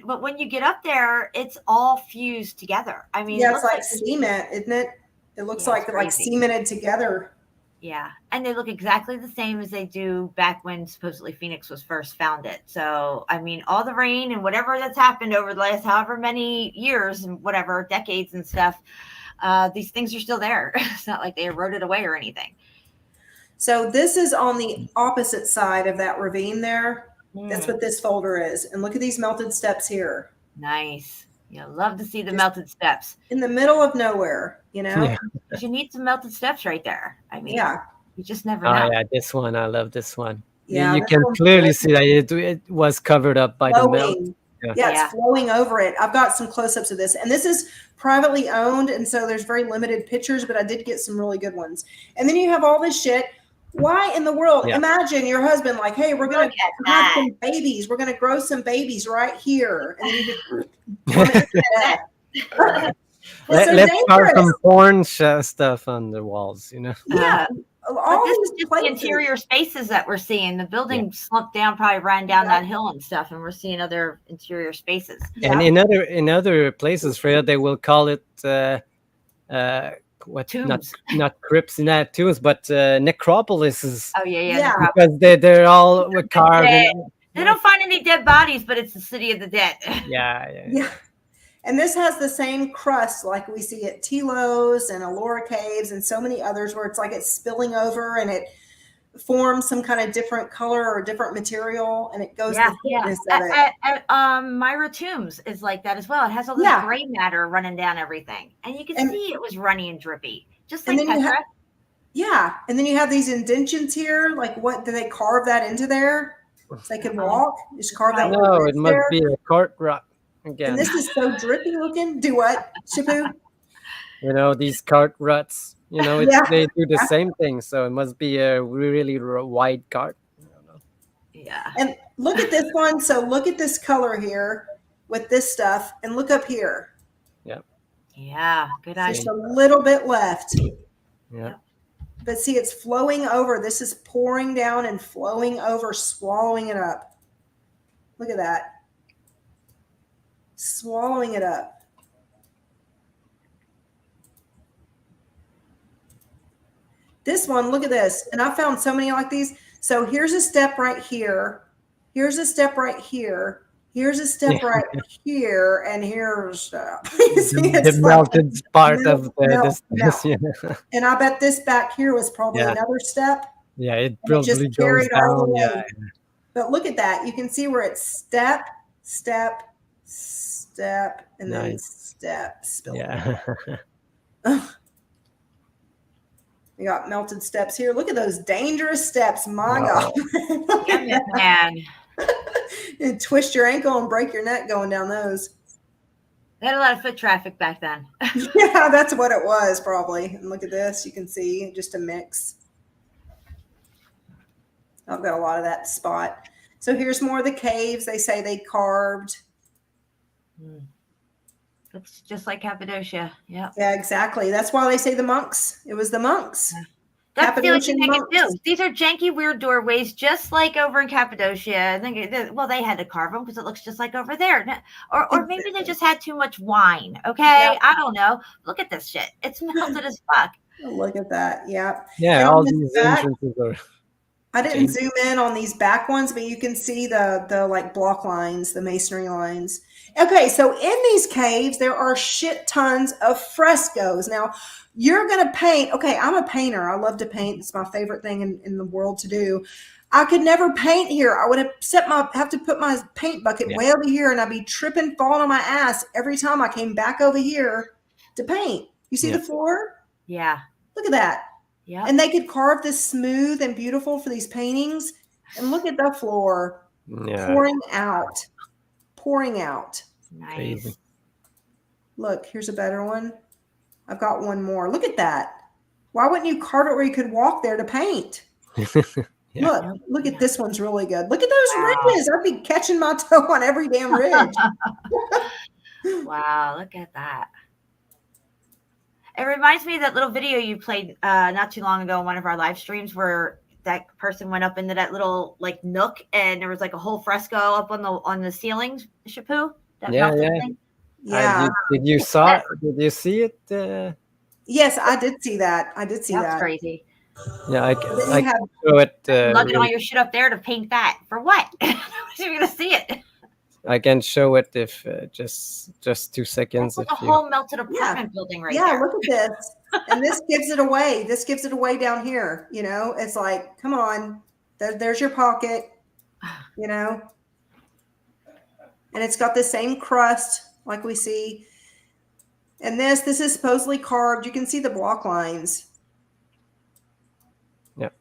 But when you get up there, it's all fused together. I mean, it's like cement, isn't it? It looks like cemented together. Yeah, and they look exactly the same as they do back when supposedly Phoenix was first founded. So I mean, all the rain and whatever that's happened over the last however many years and whatever decades and stuff, these things are still there. It's not like they eroded away or anything. So this is on the opposite side of that ravine there. That's what this folder is. And look at these melted steps here. Nice. You love to see the melted steps. In the middle of nowhere, you know? Yeah. You need some melted steps right there. I mean, you just never know. Oh, yeah, this one. I love this one. Yeah, you can clearly see that it was covered up by the melt. Yeah, it's flowing over it. I've got some close-ups of this. And this is privately owned, and so there's very limited pictures, but I did get some really good ones. And then you have all this shit. Why in the world? Imagine your husband like, hey, we're going to have some babies. We're going to grow some babies right here. And you let's start some porn stuff on the walls, you know? Yeah. But this is just the interior spaces that we're seeing. The building slumped down, probably ran down that hill and stuff, and we're seeing other interior spaces. And in other places, Freya, they will call it what Tombs. not crypts in that tombs, but necropolises. Oh yeah. Yeah. Because they're all carved. Dead. They don't find any dead bodies, but it's the city of the dead. Yeah. And this has the same crust like we see at Telos and Elora Caves and so many others where it's like it's spilling over and it forms some kind of different color or different material and it goes the thickness of it. Myra Tombs is like that as well. It has all this gray matter running down everything. And you can see it was runny and drippy. Just like Petra. And then you have these indentions here. Like what, do they carve that into there? So they can walk? Just carve that. No, it must be a cart rock again. And this is so drippy looking. Do what, Shapu? You know, these cart ruts, you know, they do the same thing. So it must be a really wide cart. Yeah. And look at this one. So look at this color here with this stuff and look up here. Yeah. Good idea. Just a little bit left. Yeah. But see, it's flowing over. This is pouring down and flowing over, swallowing it up. Look at that. Swallowing it up. This one, look at this. And I found so many like these. So here's a step right here. Here's a step right here. Here's a step right here. And here's the melted part of this. Yeah. And I bet this back here was probably another step. Yeah, it probably goes down. Yeah. But look at that. You can see where it's step, step, step, and then step. Yeah. We got melted steps here. Look at those dangerous steps. My God. Man. And twist your ankle and break your neck going down those. They had a lot of foot traffic back then. Yeah, that's what it was probably. And look at this. You can see just a mix. I've got a lot of that spot. So here's more of the caves. They say they carved. Looks just like Cappadocia. Yeah. Yeah, exactly. That's why they say the monks. It was the monks. Yeah. That's the only thing they can do. These are janky, weird doorways, just like over in Cappadocia. I think, well, they had to carve them because it looks just like over there. Or maybe they just had too much wine. Okay, I don't know. Look at this shit. It's melted as fuck. Look at that. Yeah. Yeah, all these entrances are. I didn't zoom in on these back ones, but you can see the like block lines, the masonry lines. Okay, so in these caves, there are shit tons of frescoes. Now, you're going to paint. Okay, I'm a painter. I love to paint. It's my favorite thing in the world to do. I could never paint here. I would have to put my paint bucket way over here, and I'd be tripping, falling on my ass every time I came back over here to paint. You see the floor? Yeah. Look at that. Yeah. And they could carve this smooth and beautiful for these paintings. And look at the floor pouring out. Pouring out. Nice. Crazy. Look, here's a better one. I've got one more. Look at that. Why wouldn't you carve it where you could walk there to paint? Look at this one's really good. Look at those ridges. I'd be catching my toe on every damn ridge. Wow, look at that. It reminds me of that little video you played not too long ago in one of our live streams where that person went up into that little like nook and there was like a whole fresco up on the ceilings. Shapu? Thing? Yeah. Did you see it? Yes, I did see that. That's crazy. Yeah, I can show it. Lugging all your shit up there to paint that for what? You're gonna see it. I can show it if just 2 seconds. That's like a whole melted apartment building right there. Yeah, look at this. And this gives it away. This gives it away down here. You know, it's like, come on, there's your pocket, you know. And it's got the same crust like we see. And this is supposedly carved. You can see the block lines. Yep.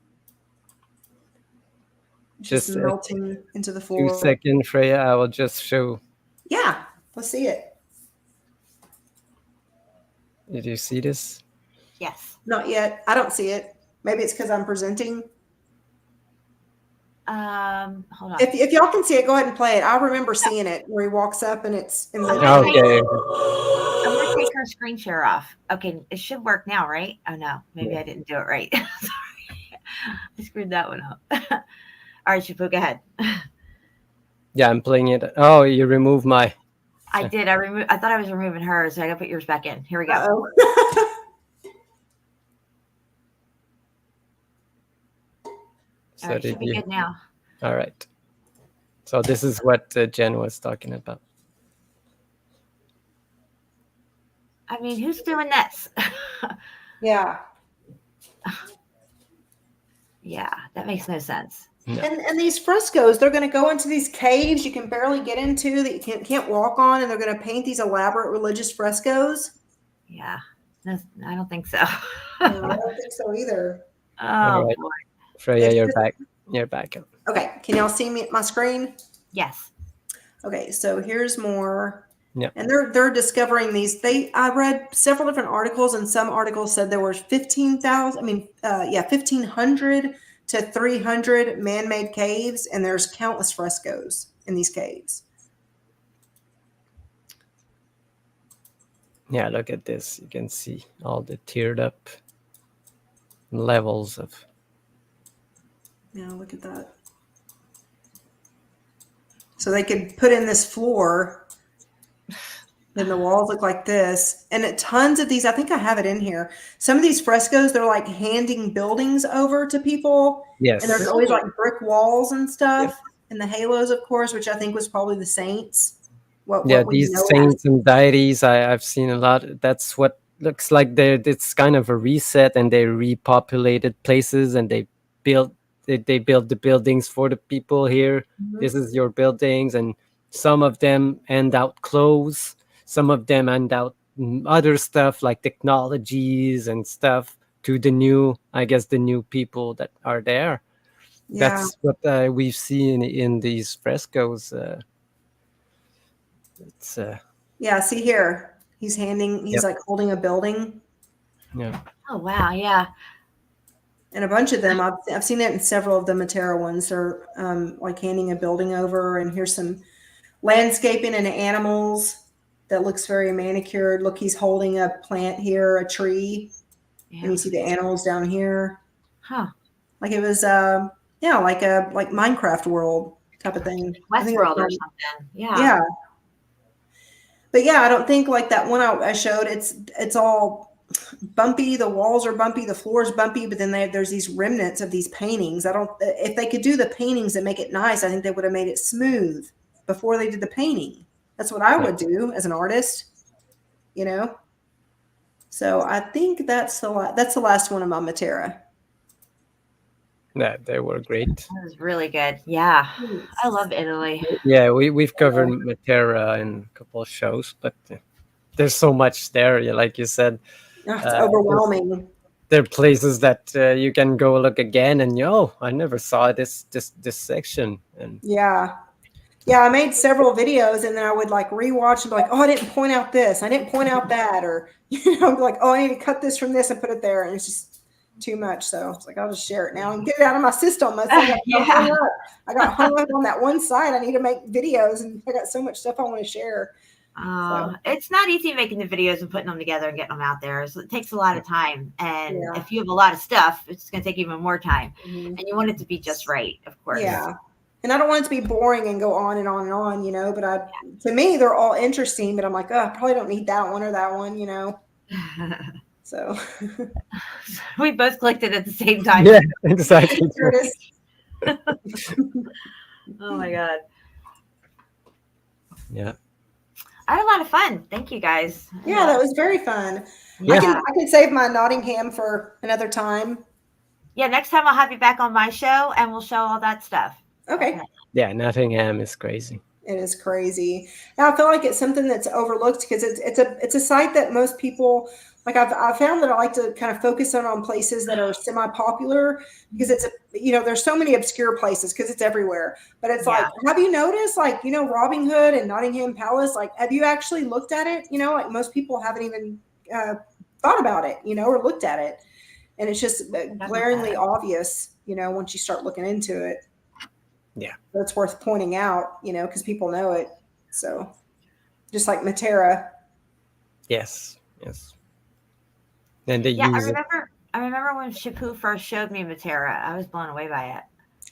Just melting into the floor. 2 seconds, Freya. I will just show. Yeah, let's see it. Did you see this? Yes. Not yet. I don't see it. Maybe it's because I'm presenting. Hold on. If y'all can see it, go ahead and play it. I remember seeing it where he walks up and it's in the. Okay. I'm gonna take our screen share off. Okay, it should work now, right? Oh no, maybe I didn't do it right. Sorry, I screwed that one up. All right, Shapu, go ahead. Yeah, I'm playing it. Oh, you removed my. I did. I thought I was removing hers, so I gotta put yours back in. Here we go. So All right, did should be you? good now. All right. So this is what Jen was talking about. I mean, who's doing this? Yeah. Yeah, that makes no sense. No. And these frescoes, they're going to go into these caves you can barely get into that you can't walk on, and they're going to paint these elaborate religious frescoes. Yeah, no, I don't think so. No, I don't think so either. Oh, All right. boy. Freya, It's you're just- back. You're back. Okay, can y'all see me my screen? Yes. Okay, so here's more. Yeah. And they're discovering these. I read several different articles, and some articles said there were 15,000. 1,500 to 300 man-made caves, and there's countless frescoes in these caves. Yeah, look at this. You can see all the tiered up levels of. Yeah, look at that. So they could put in this floor. Then the walls look like this. And tons of these, I think I have it in here. Some of these frescoes, they're like handing buildings over to people. Yes. And there's always like brick walls and stuff. And the halos, of course, which I think was probably the saints. What we These know saints and deities, I've seen a lot. That's what looks like it's kind of a reset, and they repopulated places, and they built the buildings for the people here. Mhm. This is your buildings, and some of them hand out clothes, some of them hand out other stuff like technologies and stuff to the new people that are there. Yeah. That's what we've seen in these frescoes. It's Yeah, see here. He's like holding a building. yeah. Oh, wow. Yeah. And a bunch of them, I've seen it in several of the Matera ones. They're like handing a building over, and here's some landscaping and animals that looks very manicured. Look, he's holding a plant here, a tree, Yeah. and you see the animals down here. Huh. Like it was, like Minecraft world type of thing. I think Westworld or that's- something. Yeah. Yeah. But yeah, I don't think like that one I showed. It's all bumpy. The walls are bumpy. The floor is bumpy. But then there's these remnants of these paintings. If they could do the paintings and make it nice, I think they would have made it smooth before they did the painting. That's what I would do as an artist, you know. So I think that's the last one of my Matera. Yeah, they were great. That was really good. Yeah. I love Italy. Yeah, we've covered Matera in a couple of shows, but there's so much there. Like you said, It's overwhelming. There are places that you can go look again, and I never saw this section. And Yeah, I made several videos, and then I would like rewatch and be like, oh, I didn't point out this, I didn't point out that, or like, oh, I need to cut this from this and put it there, and it's just too much. So I was like, I'll just share it now and get it out of my system. I got hung up on that one side. I need to make videos, and I got so much stuff I want to share. It's not easy making the videos and putting them together and getting them out there. So it takes a lot of time. And if you have a lot of stuff, it's going to take even more time. And you want it to be just right, of course. Yeah. And I don't want it to be boring and go on and on and on, but to me, they're all interesting, but I'm like, I probably don't need that one or that one, So we both clicked it at the same time. Yeah, exactly. Here it is. Oh my God. Yeah. I had a lot of fun. Thank you guys. Yeah, that was very fun. Yeah. I can save my Nottingham for another time. Yeah, next time I'll have you back on my show and we'll show all that stuff. Okay. Yeah, Nottingham is crazy. It is crazy. Now I feel like it's something that's overlooked because it's a site that most people like. I've found that I like to kind of focus on places that are semi-popular because there's so many obscure places because it's everywhere. But it's like, have you noticed Robin Hood and Nottingham Palace? Like, have you actually looked at it? Like most people haven't even thought about it, or looked at it, and it's just glaringly obvious, once you start looking into it. Yeah. So it's worth pointing out, because people know it. So just like Matera. Yes. And they use I remember when Shapu first showed me Matera. I was blown away by it.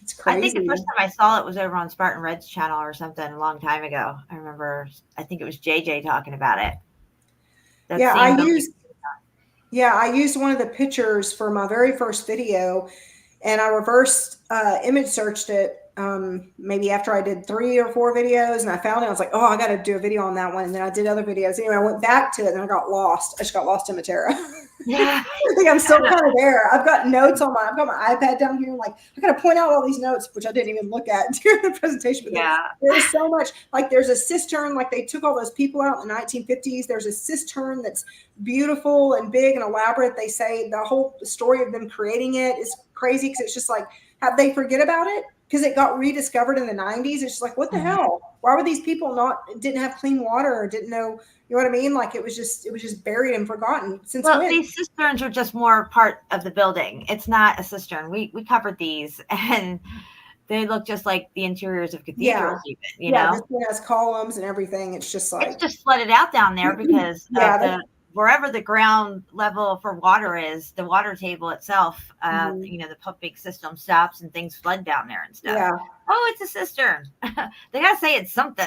It's crazy. I think the first time I saw it was over on Spartan Red's channel or something a long time ago. I think it was JJ talking about it. I used one of the pictures for my very first video. and I reversed image searched it maybe after I did 3 or 4 videos, and I found it. I was like, oh, I got to do a video on that one. And then I did other videos. Anyway, I went back to it, and I got lost. I just got lost in Matera. Yeah. I think I'm still kind of there. I've got notes on I've got my iPad down here. Like, I got to point out all these notes, which I didn't even look at during the presentation. But there's so much. Like, there's a cistern. Like, they took all those people out in the 1950s. There's a cistern that's beautiful and big and elaborate. They say the whole story of them creating it is crazy because it's just like, have they forget about it? Because it got rediscovered in the 90s. It's just like, what the hell? Why were these people didn't have clean water or didn't know, you know what I mean? Like, it was just buried and forgotten since when? These cisterns are just more part of the building. It's not a cistern. We covered these, and they look just like the interiors of cathedrals, even, you know? This one has columns and everything. It's just like, it's just flooded out down there because wherever the ground level for water is, the water table itself, you know, the pumping system stops and things flood down there and stuff. Yeah. Oh, it's a cistern. They gotta say it's something.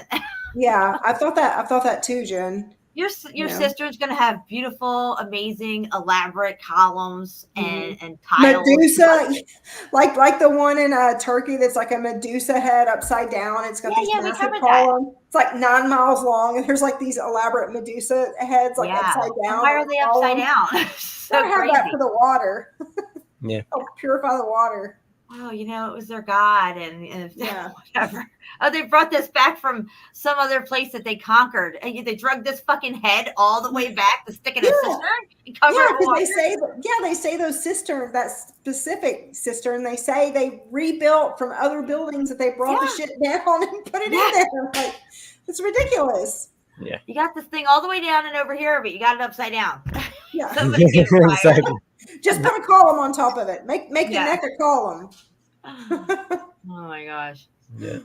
Yeah, I thought that too, Jen. Your cistern's gonna have beautiful, amazing, elaborate columns and tiles. Medusa, like the one in Turkey that's like a Medusa head upside down. It's got these massive columns. It's like 9 miles long, and there's like these elaborate Medusa heads like upside down. Why are they upside down? So I have that for the water. Yeah. Help purify the water. Wow, you know, it was their god and whatever. Oh, they brought this back from some other place that they conquered. And they drug this fucking head all the way back to stick in a cistern and cover it with water. They say those cisterns, that specific cistern, they say they rebuilt from other buildings that they brought the shit down and put it in there. Like, it's ridiculous. Yeah. You got this thing all the way down and over here, but you got it upside down. Yeah. Exactly. Just put a column on top of it. Make the neck a column. Oh my gosh. Yeah.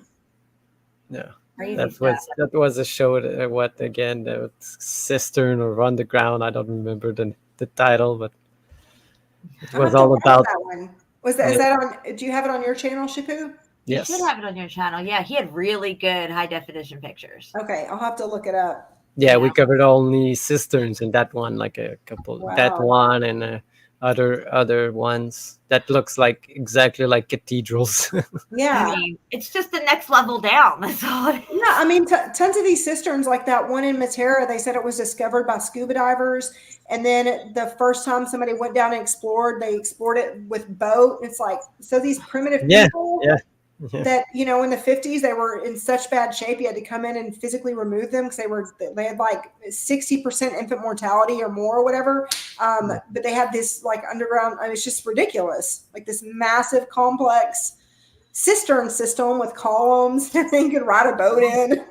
Yeah. Crazy that was a show the cistern or underground. I don't remember the title, but it was all about that one. Is that on? Do you have it on your channel, Shipu? Yes. You should have it on your channel. Yeah, he had really good high definition pictures. Okay, I'll have to look it up. Yeah, we covered only cisterns in that one, like a couple. Wow. That one and other ones that looks like exactly like cathedrals. Yeah, I mean, it's just the next level down. That's all. Yeah, I mean, tons of these cisterns, like that one in Matera, they said it was discovered by scuba divers, and then the first time somebody went down and explored, they explored it with boat. It's like, so these primitive people. That, you know, in the 50s they were in such bad shape you had to come in and physically remove them because they had like 60% infant mortality or more or whatever, but they had this like underground, I mean, it's just ridiculous, like this massive complex cistern system with columns and you could ride a boat in.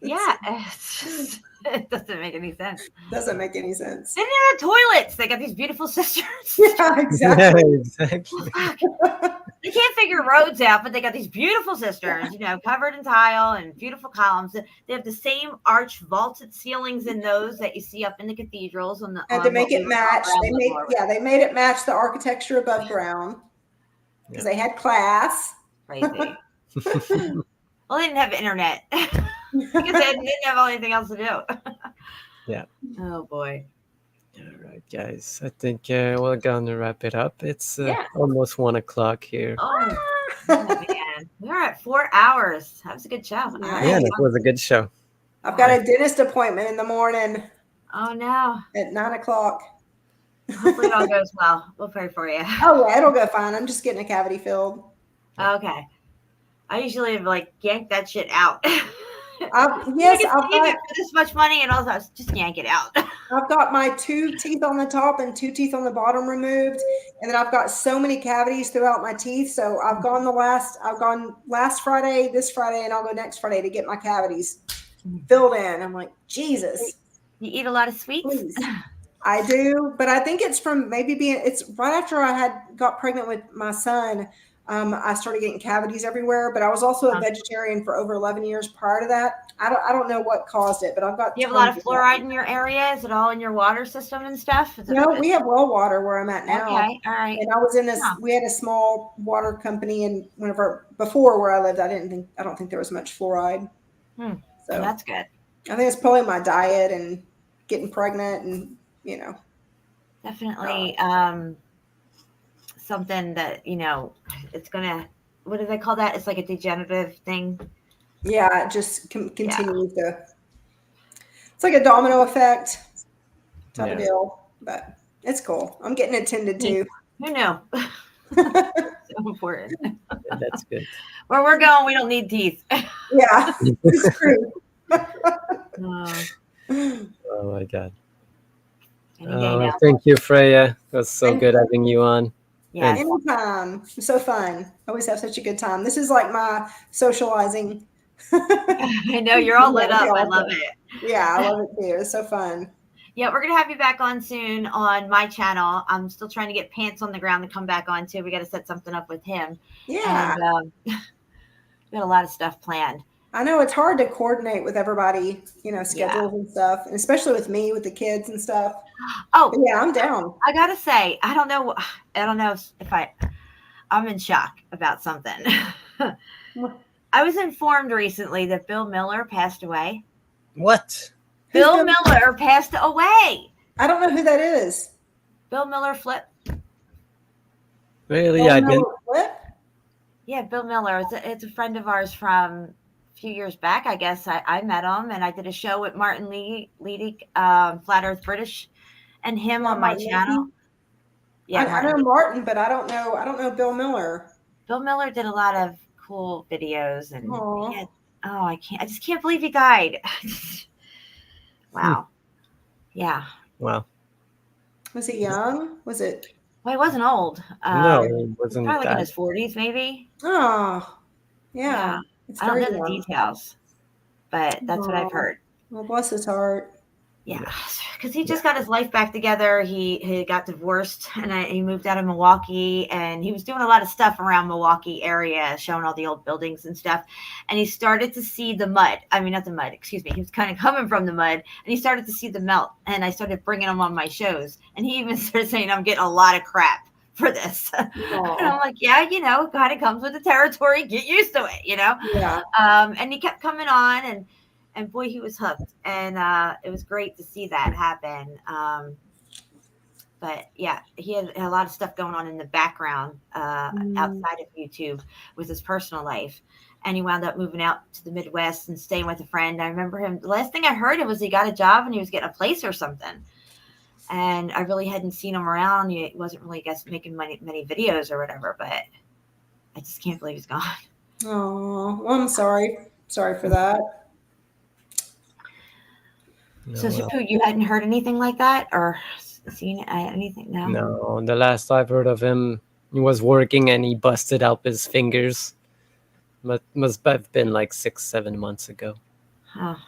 It's just, it doesn't make any sense. Doesn't make any sense. And there are toilets. They got these beautiful cisterns. Yeah, exactly. Yeah, exactly. They can't figure roads out, but they got these beautiful cisterns, you know, covered in tile and beautiful columns. They have the same arch vaulted ceilings in those that you see up in the cathedrals. And to make it match, they made it match the architecture above ground because they had class. Crazy. Well, they didn't have internet because they didn't have anything else to do. Yeah. Oh boy. All right, guys. I think we're gonna wrap it up. It's almost 1 o'clock here. Oh man, we're at 4 hours. That was a good show. Yeah, that was a good show. I've got a dentist appointment in the morning. Oh no. At 9 o'clock. Hopefully it all goes well. We'll pray for you. Oh yeah, it'll go fine. I'm just getting a cavity filled. Okay. I usually like yank that shit out. I've got for this much money and all that. Just yank it out. I've got my 2 teeth on the top and 2 teeth on the bottom removed, and then I've got so many cavities throughout my teeth. So I've gone last Friday, this Friday, and I'll go next Friday to get my cavities filled in. I'm like, Jesus. You eat a lot of sweets? Please. I do, but I think it's from it's right after I got pregnant with my son. I started getting cavities everywhere, but I was also a vegetarian for over 11 years prior to that. I don't know what caused it, but I've got. Do you have a lot of fluoride in your area? Is it all in your water system and stuff? No, we have well water where I'm at now. Okay, all right. And I was in this. We had a small water company, and before where I lived, I don't think there was much fluoride. So that's good. I think it's probably my diet and getting pregnant, and definitely. something that, it's going to, what do they call that? It's like a degenerative thing. Yeah, it just continues to. It's like a domino effect type of deal, but it's cool. I'm getting attended to. Who knew? So important. That's good. Where we're going, we don't need teeth. Yeah, it's true. Oh my God. Any day now. Thank you, Freya. It was so good having you on. Yeah. Anytime. So fun. Always have such a good time. This is like my socializing. I know you're all lit up. I love it. Yeah, I love it too. It's so fun. Yeah, we're gonna have you back on soon on my channel. I'm still trying to get Pants on the Ground to come back on too. We got to set something up with him. Yeah, and, got a lot of stuff planned. I know it's hard to coordinate with everybody, schedules and stuff, and especially with me with the kids and stuff. Oh, but yeah, I'm down. I gotta say, I don't know if I'm in shock about something. I was informed recently that Bill Miller passed away. What? Bill Miller passed away. I don't know who that is. Bill Miller Flip. Really? Bill Miller Flip? Yeah, Bill Miller. It's a friend of ours from a few years back, I guess. I met him, and I did a show with Martin Leedick, Flat Earth British, and him on my channel. Yeah, I know Martin, but I don't know Bill Miller. Bill Miller did a lot of cool videos, and I just can't believe he died. Wow. Yeah. Wow. Was he young? Was it? Well, he wasn't old. No, he wasn't. Probably like in his 40s, maybe. Oh, yeah. I don't know the details, but that's what I've heard. Well, bless his heart. Yeah, because he just got his life back together. He got divorced, and he moved out of Milwaukee, and he was doing a lot of stuff around Milwaukee area, showing all the old buildings and stuff. And he started to see the mud. I mean, not the mud, excuse me. He was kind of coming from the mud, and he started to see the melt. And I started bringing him on my shows, and he even started saying, "I'm getting a lot of crap for this." And I'm like, yeah, it kind of comes with the territory. Get used to it, Yeah. And he kept coming on, and boy, he was hooked, and it was great to see that happen. But yeah, he had a lot of stuff going on in the background outside of YouTube with his personal life. And he wound up moving out to the Midwest and staying with a friend. I remember him. The last thing I heard was he got a job and he was getting a place or something. And I really hadn't seen him around. He wasn't really, I guess, making many videos or whatever. But I just can't believe he's gone. Oh, well, I'm sorry. Sorry for that. So, Shapu, you hadn't heard anything like that or seen anything? No. No, the last I've heard of him, he was working and he busted out his fingers. Must have been like 6-7 months ago. Oh.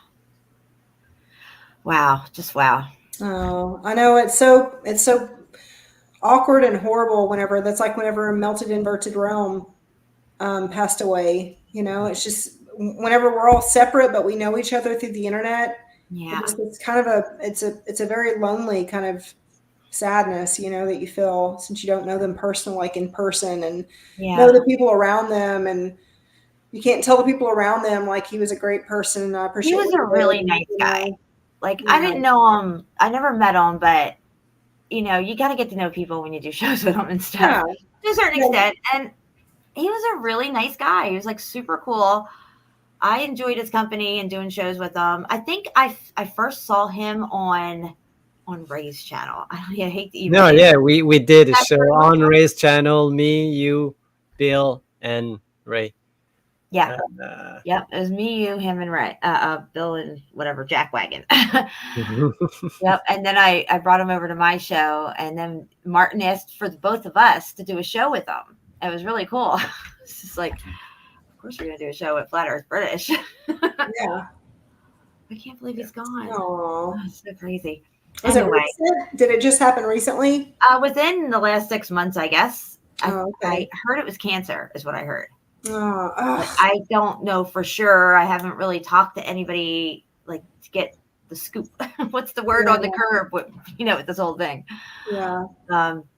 Wow, just wow. Oh, I know it's so awkward and horrible whenever Melted Inverted Realm passed away. It's just whenever we're all separate but we know each other through the internet. Yeah, it's kind of it's a very lonely kind of sadness, that you feel since you don't know them in person and know the people around them, and you can't tell the people around them like he was a great person. And I appreciate. He was a really nice guy. Like I didn't know him, I never met him, but you got to get to know people when you do shows with them and stuff to a certain extent. And he was a really nice guy. He was like super cool. I enjoyed his company and doing shows with him. I think I first saw him on RAZED Channel. I hate to even. No, yeah, we did a show on RAZED Channel. Me, you, Bill, and Ray. Yeah. Yep. It was me, you, him, and Ray. Bill and whatever, Jack Wagon. Yep. And then I brought him over to my show, and then Martin asked for the both of us to do a show with him. It was really cool. It's just like, of course we're going to do a show with Flat Earth British. Yeah. I can't believe he's gone. Oh, it's so crazy. Anyway. Did it just happen recently? Within the last 6 months, I guess. Oh, okay. I heard it was cancer is what I heard. Oh, I don't know for sure. I haven't really talked to anybody to get the scoop. What's the word on the curb? With this whole thing. Yeah.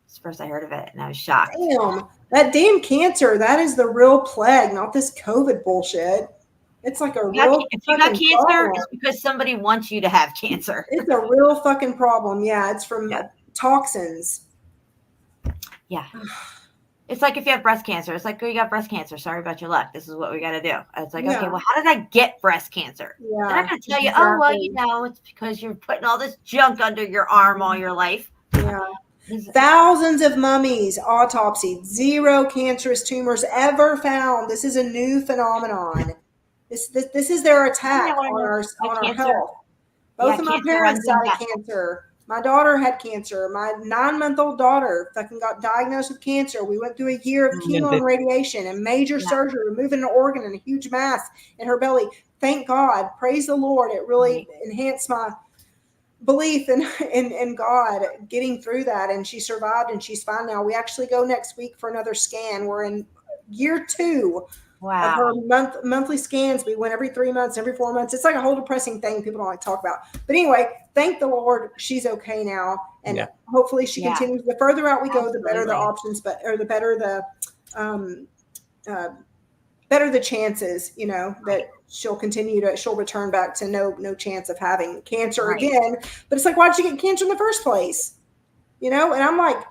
It's the first I heard of it, and I was shocked. Damn, that damn cancer. That is the real plague, not this COVID bullshit. It's like a real. If you got cancer, problem. It's because somebody wants you to have cancer. It's a real fucking problem. Yeah, it's from toxins. Yeah. It's like if you have breast cancer. It's like, oh, you got breast cancer. Sorry about your luck. This is what we got to do. It's like, Yeah. okay, well, how did I get breast cancer? Yeah, They're not going to tell you, oh, well, you know, it's because you're putting all this junk under your arm all your life. Yeah. Thousands of mummies autopsied, 0 cancerous tumors ever found. This is a new phenomenon. This is their attack on our health. Both of my parents died of cancer. My daughter had cancer. My 9-month-old daughter fucking got diagnosed with cancer. We went through a year of chemo and radiation and major surgery, removing an organ and a huge mass in her belly. Thank God. Praise the Lord. It really enhanced my belief in God getting through that. And she survived and she's fine now. We actually go next week for another scan. We're in year 2 of her monthly scans. We went every 3 months, every 4 months. It's like a whole depressing thing people don't like to talk about. But anyway, thank the Lord, she's okay now, and hopefully she continues. The further out we go, the better the options, the better the chances, you know, that she'll return back to no chance of having cancer again. But it's like, why did you get cancer in the first place? You know, and I'm like,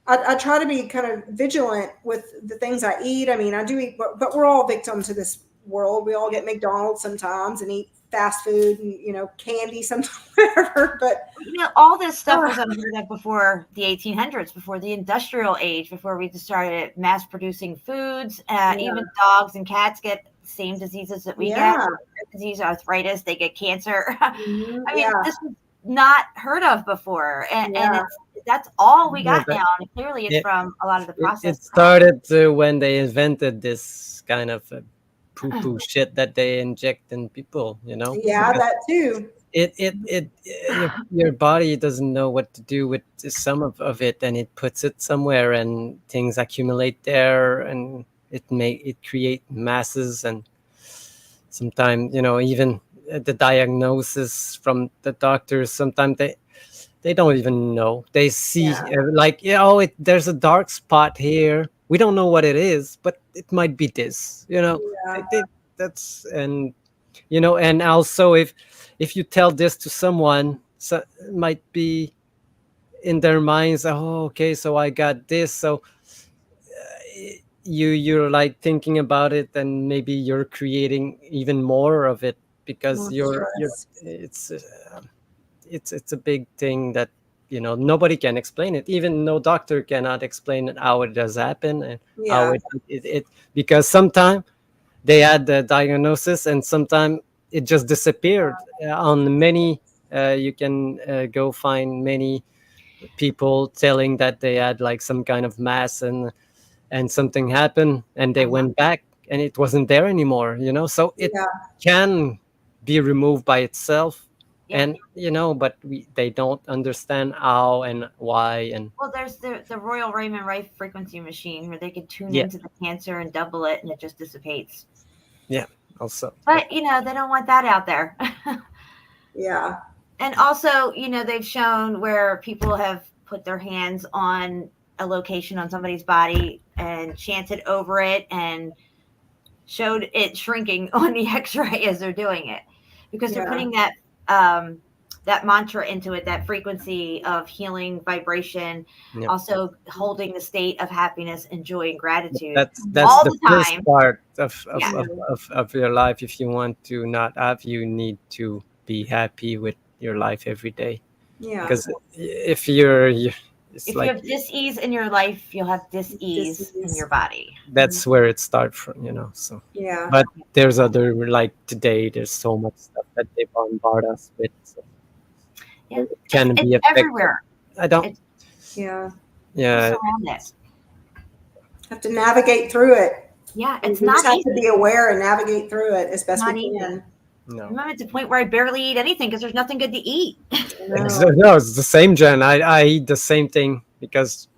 I try to be kind of vigilant with the things I eat. I mean, I do eat, but we're all victims to this world. We all get McDonald's sometimes and eat fast food and, you know, candy sometimes, whatever. But, you know, all this stuff was unheard of before the 1800s, before the industrial age, before we just started mass producing foods. Even dogs and cats get the same diseases that we get. Disease, arthritis, they get cancer. I mean, this was not heard of before. And that's all we got now. And clearly it's from a lot of the process. It started when they invented this kind of poo-poo shit that they inject in people, you know? Yeah, that too. Your body doesn't know what to do with some of it, and it puts it somewhere, and things accumulate there, and it create masses. And sometimes, you know, even the diagnosis from the doctors, sometimes they don't even know. They see there's a dark spot here. We don't know what it is, but it might be this, you know. That's, and you know, and also if you tell this to someone, so it might be in their minds, oh, okay, so I got this, so you're like thinking about it, and maybe you're creating even more of it, because it's a big thing that, you know, nobody can explain it. Even no doctor cannot explain it, how it does happen, and how it because sometimes they had the diagnosis and sometimes it just disappeared. On many, you can go find many people telling that they had like some kind of mass and something happened and they went back and it wasn't there anymore, you know. So it can be removed by itself. And you know, but they don't understand how and why. And well, there's the Royal Raymond Rife frequency machine where they can tune into the cancer and double it, and it just dissipates. Yeah, also. But you know, they don't want that out there. Yeah. And also, you know, they've shown where people have put their hands on a location on somebody's body and chanted over it and showed it shrinking on the X-ray as they're doing it, because they're putting that mantra into it, that frequency of healing vibration, also holding the state of happiness and joy and gratitude. That's all the first part of your life. If you want to not have, you need to be happy with your life every day. Yeah. Because if you have dis-ease in your life, you'll have dis-ease in your body. That's where it starts from, you know. So but there's other, like today, there's so much stuff that they bombard us with. So it can be effective everywhere. I don't. Yeah. Have to navigate through it. Yeah, it's you not just have easy. to be aware and navigate through it as best Not we easy. can. No. I'm at the point where I barely eat anything because there's nothing good to eat. No, it's the same, Jen. I eat the same thing because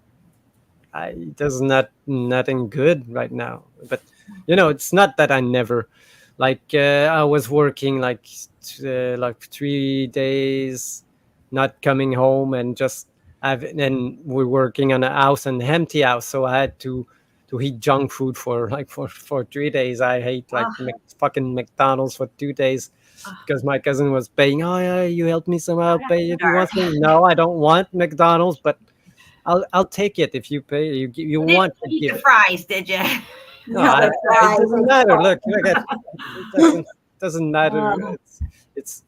there's nothing good right now. But you know, it's not that I never, like I was working like 3 days, not coming home, and then we're working on a house, an empty house, so I had to eat junk food for 3 days. I ate like fucking McDonald's for 2 days because my cousin was paying. Oh yeah, you help me somehow, pay if you want me. No, I don't want McDonald's, but I'll take it if you pay. You Didn't want to eat give. the fries, did you? No, Yeah, it doesn't matter. Look it doesn't matter.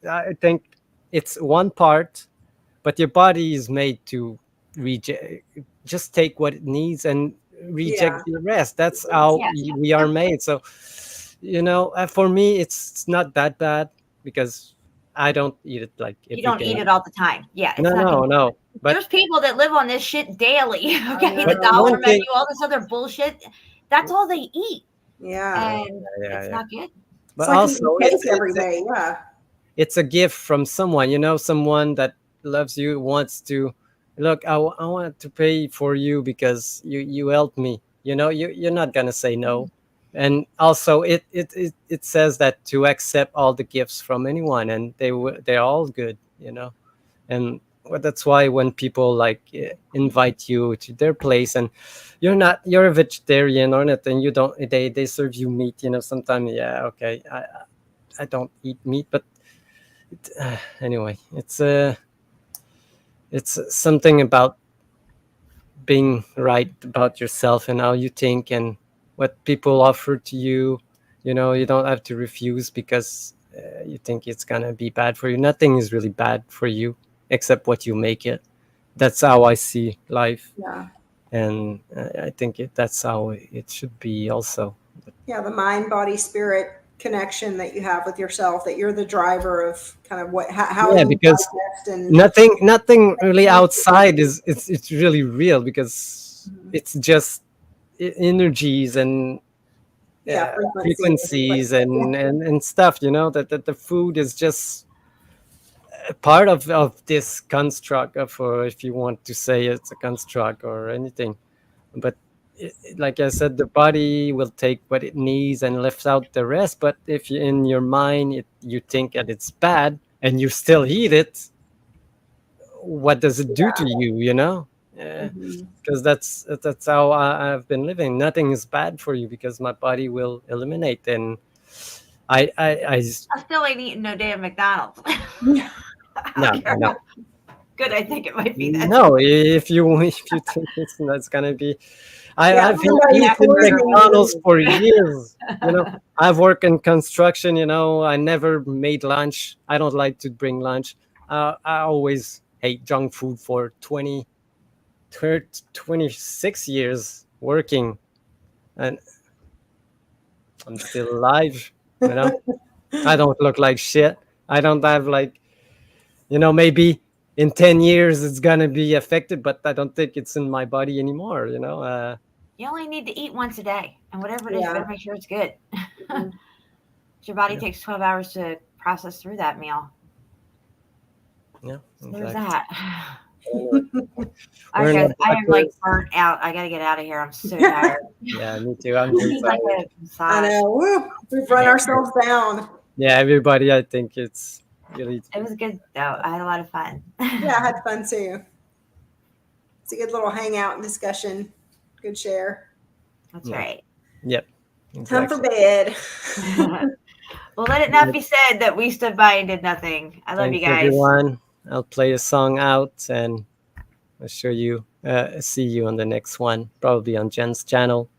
I think it's one part, but your body is made to reject. Just take what it needs and reject the rest. That's how we are made. So, for me, it's not that bad because I don't eat it like every You don't day. eat it all the time. Yeah. It's No. But there's people that live on this shit daily. Okay, But the dollar one thing- menu, all this other bullshit. That's all they eat, Yeah. and it's not good. But It's like also, eating cake every day. Yeah. it's a gift from someone, someone that loves you, wants to look. I want to pay for you because you helped me. You're not gonna say no. And also, it says that to accept all the gifts from anyone, and they're all good. And that's why when people like invite you to their place and you're a vegetarian or not, and you don't, they serve you meat. Sometimes, okay, I don't eat meat, but anyway, it's something about being right about yourself and how you think and what people offer to you. You don't have to refuse because you think it's gonna be bad for you. Nothing is really bad for you except what you make it. That's how I see life. Yeah. And I think that's how it should be also. Yeah. The mind, body, spirit connection that you have with yourself, that you're the driver of kind of how you because digest and nothing really outside it's really real because it's just energies and frequencies and stuff, that the food is just a part of this construct or if you want to say it's a construct or anything. But like I said, the body will take what it needs and left out the rest. But if you, in your mind you think that it's bad and you still eat it, what does it do to you? Because that's how I've been living. Nothing is bad for you because my body will eliminate. And I still ain't eating no damn McDonald's. no. Good, I think it might be that. No, if you think it's gonna be, I've been eating burger. McDonald's for years. I've worked in construction. I never made lunch. I don't like to bring lunch. I always ate junk food for 26 years working, and I'm still alive. I don't look like shit. I don't have maybe in 10 years it's gonna be affected, but I don't think it's in my body anymore. You only need to eat once a day, and whatever it is, you better make sure it's good. Your body takes 12 hours to process through that meal. Yeah, exactly. There's that. I am like burnt out. I gotta get out of here. I'm so tired. Yeah, me too. I'm just tired. I know. Woo, we've run ourselves down. Yeah, everybody. I think it's really. It was good though. I had a lot of fun. Yeah, I had fun too. It's a good little hangout and discussion. Good share. That's right. Yep. Time for bed. Well, let it not be said that we stood by and did nothing. I love you guys. Everyone. I'll play a song out and I'll show you. See you on the next one, probably on Jen's channel.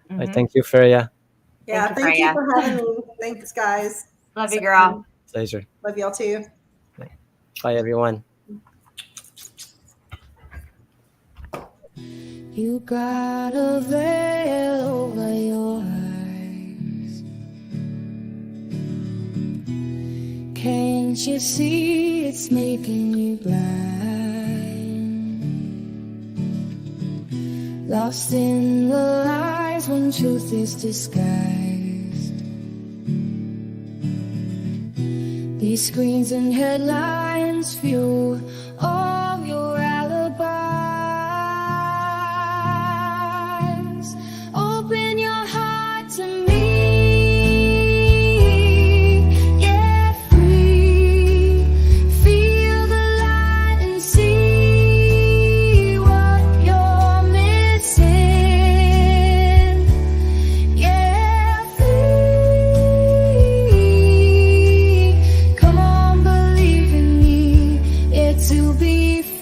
I thank you, Freya. Yeah, thank you for having me. Thanks, guys. Love you, girl. Pleasure. Love y'all too. Bye, everyone. You got a veil over your eyes. Can't you see it's making you blind? Lost in the lies when truth is disguised. These screens and headlines fuel all your alibis. Open your heart to me, yeah, free. Feel the light and see what you're missing, yeah, free. Come on, believe in me, yeah, to be free.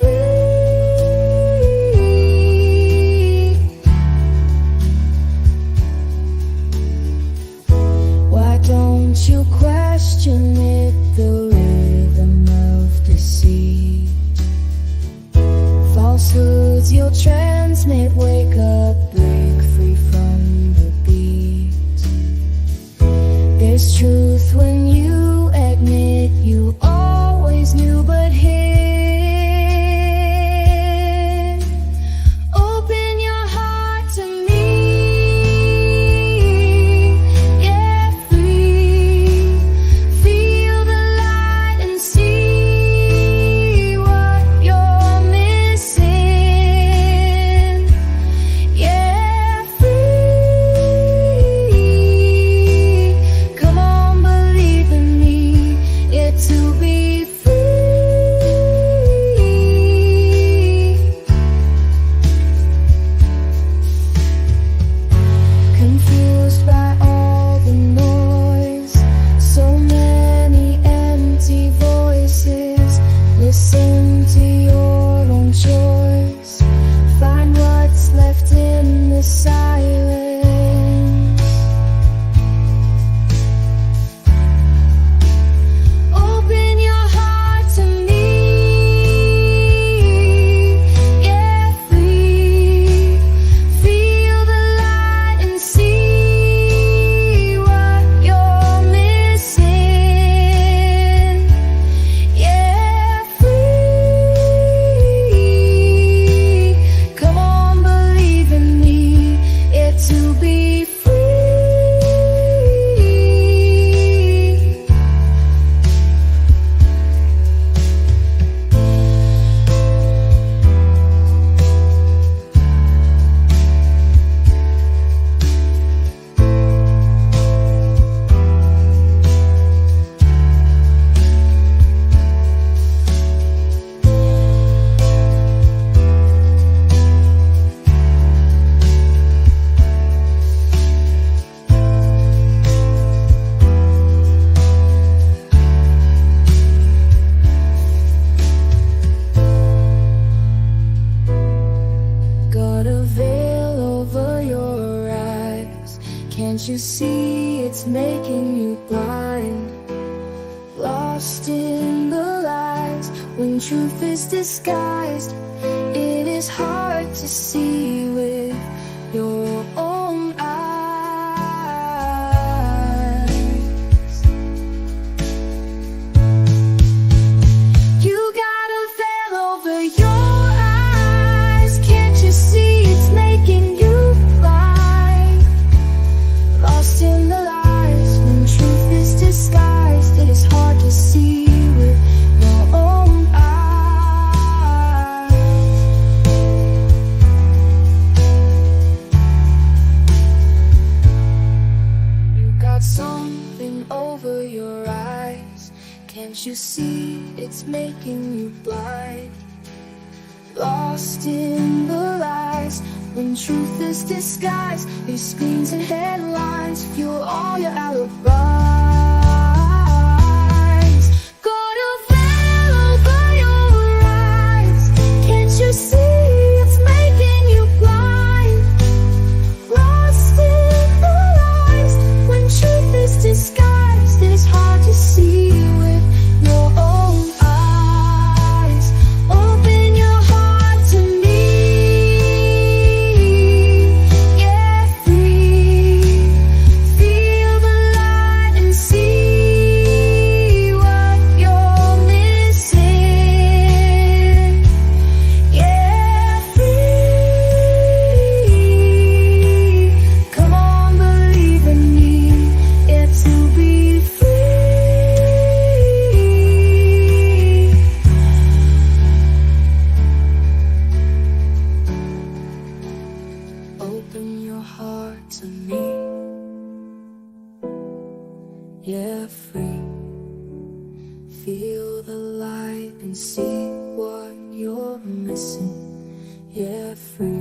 words you'll transmit. Wake up, break free from the beat. There's truth when you admit you always knew but hid. Open your heart to me. Yeah, free. Feel the light and see what you're missing. Yeah, free. Come on, believe in me. Yeah, to be free. Confused by all the noise, so many empty voices. Listen to your own choice. Find what's left in the silence. Open your heart to me. Yeah, free. Feel the light and see what you're missing. Yeah, free. Come on, believe in me. Yeah, to be free. Got a veil over your eyes. Can't you see it's making you blind? Lost in the lies when truth is disguised. It is hard to see with your own eyes. You got a veil over your eyes. Can't you see it's making you blind? Lost in the lies when truth is disguised. It is hard to see with your own eyes. You got something over your eyes. Can't you see it's making you blind? Lost in the lies when truth is disguised. These screens and headlines fuel all your alibis. Got a veil over your eyes. Can't you see it's making you blind? Lost in the lies when truth is disguised. It's hard to see with your own eyes. Open your heart to me. Yeah, free. Feel the light and see what you're missing. Yeah, free. Come on, believe in me. Yeah, to be free. Open your heart to me. Yeah, free. Feel the light and see what you're missing. Yeah, free.